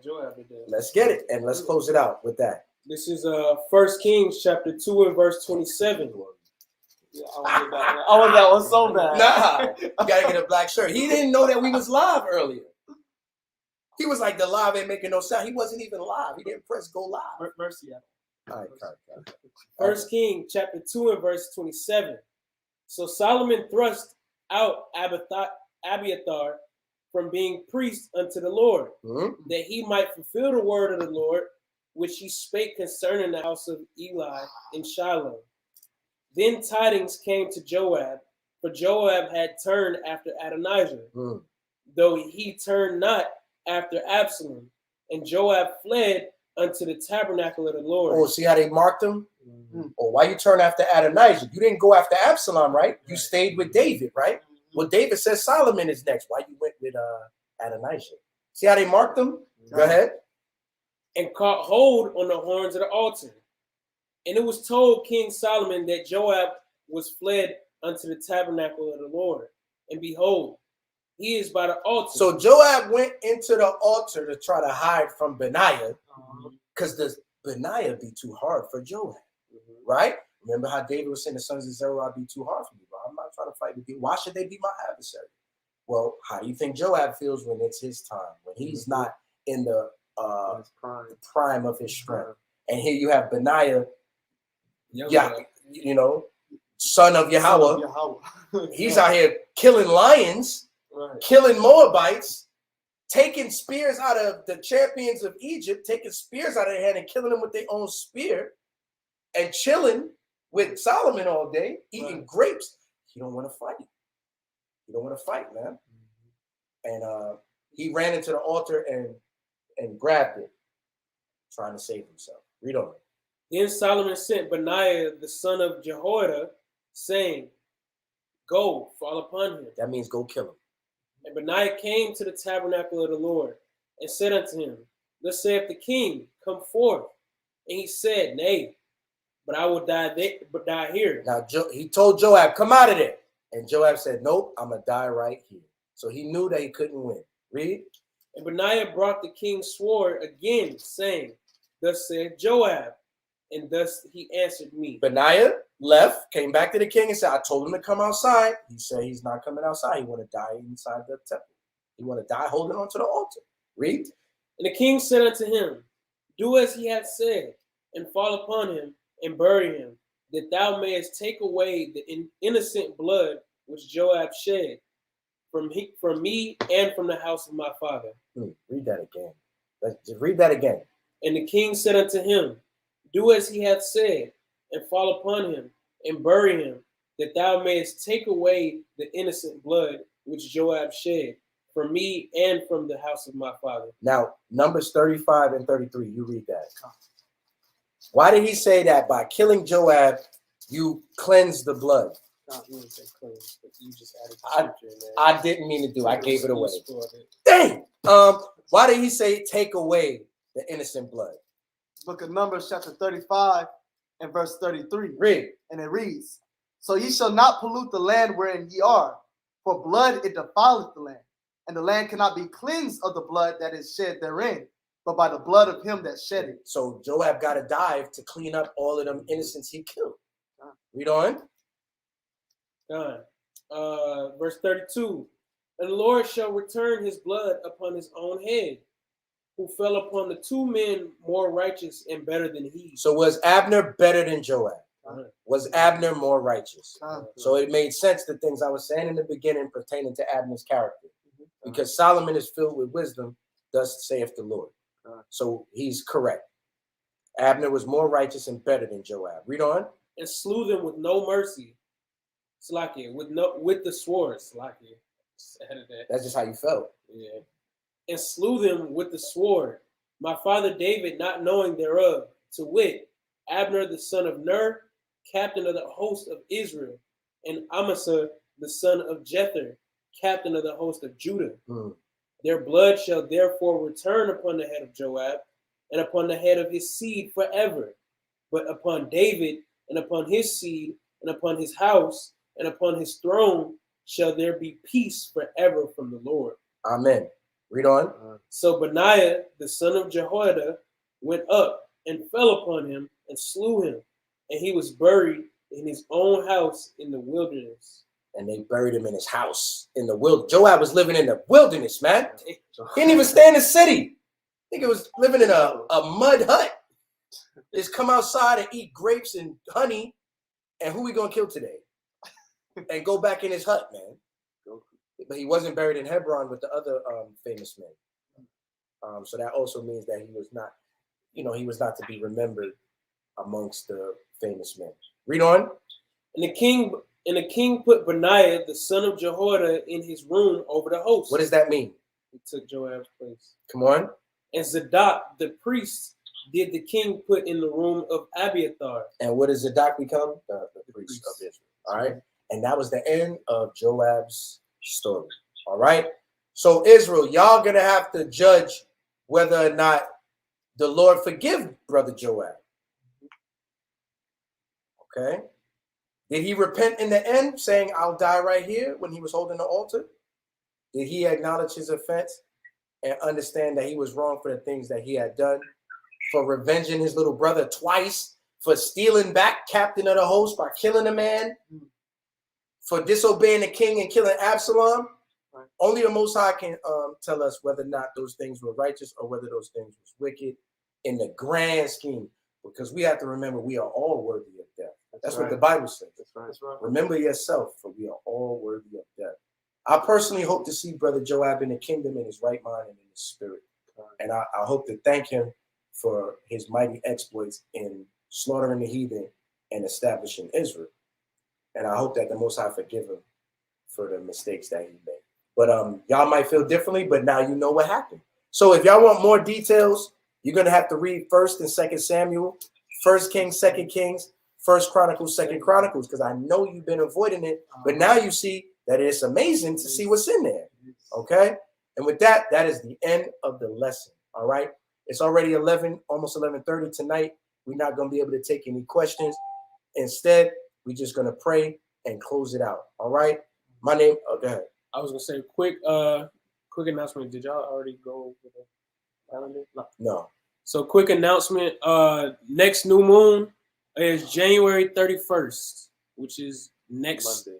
Joab to death. Let's get it. And let's close it out with that. This is 1 Kings chapter 2 and verse 27. Yeah, I want that one so bad. Nah, you gotta get a black shirt. He didn't know that we was live earlier. He was like, the live ain't making no sound. He wasn't even live. He didn't press go live. Mercy. All right. 1 Kings chapter 2 and verse 27. So Solomon thrust out Abiathar from being priest unto the Lord, that he might fulfill the word of the Lord, which he spake concerning the house of Eli in Shiloh. Then tidings came to Joab, for Joab had turned after Adonijah, though he turned not after Absalom. And Joab fled unto the tabernacle of the Lord. Oh, see how they marked him? Oh, why you turn after Adonijah? You didn't go after Absalom, right? You stayed with David, right? Well, David says Solomon is next. Why you went with Adonijah? See how they marked him? Go ahead. And caught hold on the horns of the altar. And it was told King Solomon that Joab was fled unto the tabernacle of the Lord. And behold, he is by the altar. So Joab went into the altar to try to hide from Benaiah, because the Benaiah be too hard for Joab, right? Remember how David was saying the sons of Zeruiah be too hard for me, bro. I'm not trying to fight with you. Why should they be my adversary? Well, how do you think Joab feels when it's his time, when he's not in the prime of his strength? And here you have Benaiah, son of Yahweh. He's out here killing lions, killing Moabites, taking spears out of the champions of Egypt, taking spears out of their hand and killing them with their own spear, and chilling with Solomon all day, eating grapes. He don't want to fight. He don't want to fight, man. And he ran into the altar and grabbed it, trying to save himself. Read on. Then Solomon sent Benaiah the son of Jehoiada, saying, Go, fall upon him. That means go kill him. And Benaiah came to the tabernacle of the Lord, and said unto him, Thus saith the king, Come forth. And he said, Nay, but I will die here. Now he told Joab, come out of there. And Joab said, nope, I'm going to die right here. So he knew that he couldn't win. Read. And Benaiah brought the king's sword again, saying, thus said Joab, and thus he answered me. Benaiah left, came back to the king and said, I told him to come outside. He said he's not coming outside. He want to die inside the temple. He want to die holding on to the altar. Read. And the king said unto him, do as he hath said, and fall upon him, and bury him, that thou mayest take away the innocent blood which Joab shed from me and from the house of my father. Read that again. Just read that again. And the king said unto him, do as he hath said, and fall upon him, and bury him, that thou mayest take away the innocent blood which Joab shed from me and from the house of my father. Now, Numbers 35 and 33, you read that. Why did he say that by killing Joab, you cleanse the blood? You just added the scripture in there. I didn't mean to do. I gave it away. Dang. Why did he say take away the innocent blood? Book of Numbers, chapter 35 and verse 33. Read. And it reads, so ye shall not pollute the land wherein ye are, for blood it defileth the land, and the land cannot be cleansed of the blood that is shed therein, but by the blood of him that shed it. So Joab got to dive to clean up all of them innocents he killed. Read on. Verse 32. And the Lord shall return his blood upon his own head, who fell upon the two men more righteous and better than he. So was Abner better than Joab? Was Abner more righteous? So it made sense, the things I was saying in the beginning pertaining to Abner's character. Because Solomon is filled with wisdom, thus saith the Lord. So he's correct. Abner was more righteous and better than Joab. Read on. And slew them with no mercy. Slakia, with the sword. Slakia. That's just how you felt. Yeah. And slew them with the sword. My father David, not knowing thereof, to wit, Abner the son of Ner, captain of the host of Israel, and Amasa the son of Jether, captain of the host of Judah. Their blood shall therefore return upon the head of Joab, and upon the head of his seed forever. But upon David, and upon his seed, and upon his house, and upon his throne, shall there be peace forever from the Lord. Amen. Read on. So Benaiah, the son of Jehoiada, went up and fell upon him and slew him, and he was buried in his own house in the wilderness. And they buried him in his house in the wilderness. Joab was living in the wilderness, man. He didn't even stay in the city. I think it was living in a mud hut. Just come outside and eat grapes and honey. And who we gonna kill today? And go back in his hut, man. But he wasn't buried in Hebron with the other famous men. So that also means that he was not, he was not to be remembered amongst the famous men. Read on. And the king put Benaiah, the son of Jehoiada, in his room over the host. What does that mean? He took Joab's place. Come on. And Zadok, the priest, did the king put in the room of Abiathar. And what does Zadok become? The priest of Israel. All right. And that was the end of Joab's story. All right. So Israel, y'all gonna have to judge whether or not the Lord forgive brother Joab. Okay. Did he repent in the end, saying, I'll die right here when he was holding the altar? Did he acknowledge his offense and understand that he was wrong for the things that he had done, for revenging his little brother twice, for stealing back captain of the host by killing a man, for disobeying the king and killing Absalom? Only the Most High can tell us whether or not those things were righteous or whether those things was wicked in the grand scheme, because we have to remember we are all worthy of death. That's what the Bible says. That's right. Remember yourself, for we are all worthy of death. I personally hope to see brother Joab in the kingdom in his right mind and in his spirit. And I hope to thank him for his mighty exploits in slaughtering the heathen and establishing Israel. And I hope that the Most High forgive him for the mistakes that he made. But y'all might feel differently, but now you know what happened. So if y'all want more details, you're going to have to read 1st and 2nd Samuel, 1 Kings, 2 Kings, 1 Chronicles, 2 Chronicles, because I know you've been avoiding it. But now you see that it's amazing to see what's in there. Okay? And with that, that is the end of the lesson. All right? It's already almost 11:30 tonight. We're not going to be able to take any questions. Instead, we're just going to pray and close it out. All right? My name, oh, go ahead. I was gonna say quick announcement. Did y'all already go over the calendar? No. So quick announcement. Next new moon is January 31st, which is next Monday.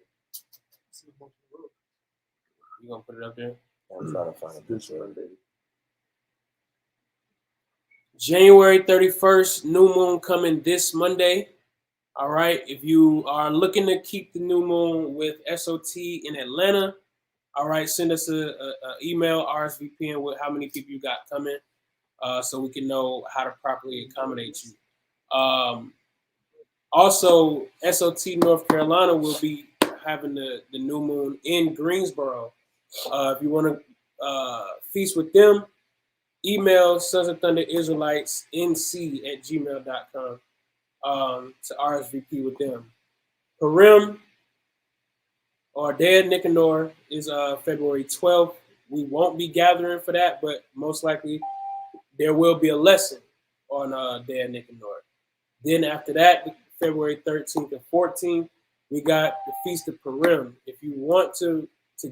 You gonna put it up there? I'm trying to find it. This Monday. January 31st, new moon coming this Monday. All right. If you are looking to keep the new moon with SOT in Atlanta, all right, send us a email, RSVPing with how many people you got coming, so we can know how to properly accommodate you. Also, SOT North Carolina will be having the new moon in Greensboro. If you want to feast with them, email Sons of Thunder Israelites nc@gmail.com to RSVP with them. Purim or Day of Nicanor is February 12th. We won't be gathering for that, but most likely there will be a lesson on Day of Nicanor. Then after that, February 13th and 14th, we got the Feast of Purim. If you want to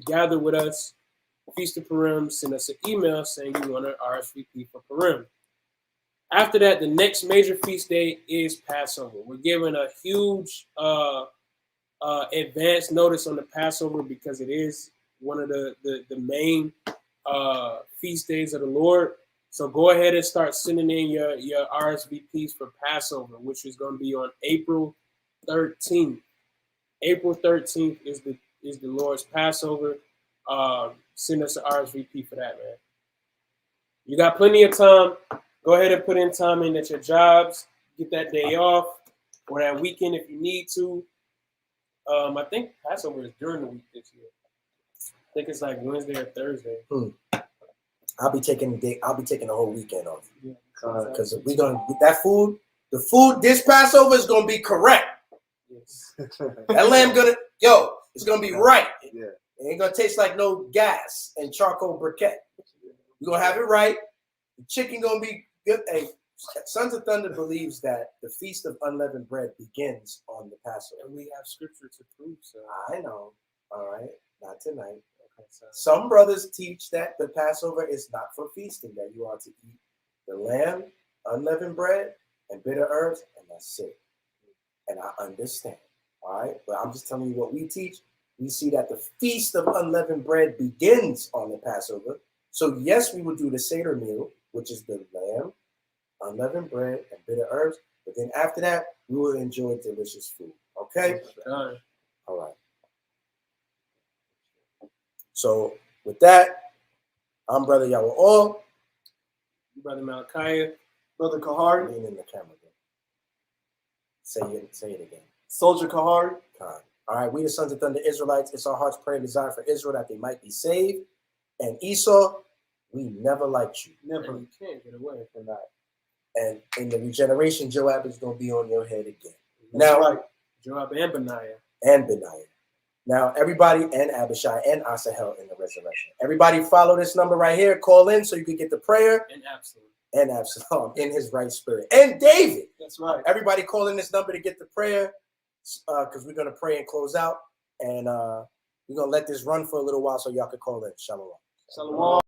gather with us, Feast of Purim, send us an email saying you want to RSVP for Purim. After that, the next major feast day is Passover. We're giving a huge advance notice on the Passover because it is one of the main feast days of the Lord. So go ahead and start sending in your RSVPs for Passover, which is going to be on April 13th. April 13th is the Lord's Passover. Send us an RSVP for that, man. You got plenty of time. Go ahead and put in time in at your jobs. Get that day off or that weekend if you need to. I think Passover is during the week this year. I think it's like Wednesday or Thursday. I'll be taking the whole weekend off. Yeah. Because we're gonna that food, the food this Passover is gonna be correct. Yes. That lamb it's gonna be right. Yeah. It ain't gonna taste like no gas and charcoal briquette. We're gonna have it right. The chicken gonna be good. Hey, Sons of Thunder believes that the Feast of Unleavened Bread begins on the Passover. And we have scripture to prove so. I know. All right. Not tonight. Okay, so Some brothers teach that the Passover is not for feasting, that you are to eat the lamb, unleavened bread, and bitter herbs, and that's it. And I understand. All right. But I'm just telling you what we teach. We see that the Feast of Unleavened Bread begins on the Passover. So, yes, we will do the Seder meal, which is the lamb, unleavened bread, and bitter herbs. But then after that, we will enjoy delicious food. Okay? All right. So, with that, I'm Brother Yahweh. Brother Malachi, Brother Kahari, Lean in the camera again. Say it again. Soldier Kahari. All right, we the Sons of Thunder Israelites. It's our heart's prayer and desire for Israel that they might be saved. And Esau, we never liked you. Never. and you can't get away from that. And in the regeneration, Joab is going to be on your head again. That's Now, right. Joab and Benaiah. and Benaiah. Now, everybody, and Abishai and Asahel in the resurrection. Everybody follow this number right here. Call in so you can get the prayer. And Absalom. And Absalom in his right spirit. And David. That's right. Everybody call in this number to get the prayer because we're going to pray and close out. And we're going to let this run for a little while so y'all can call in. Shalom. Shalom.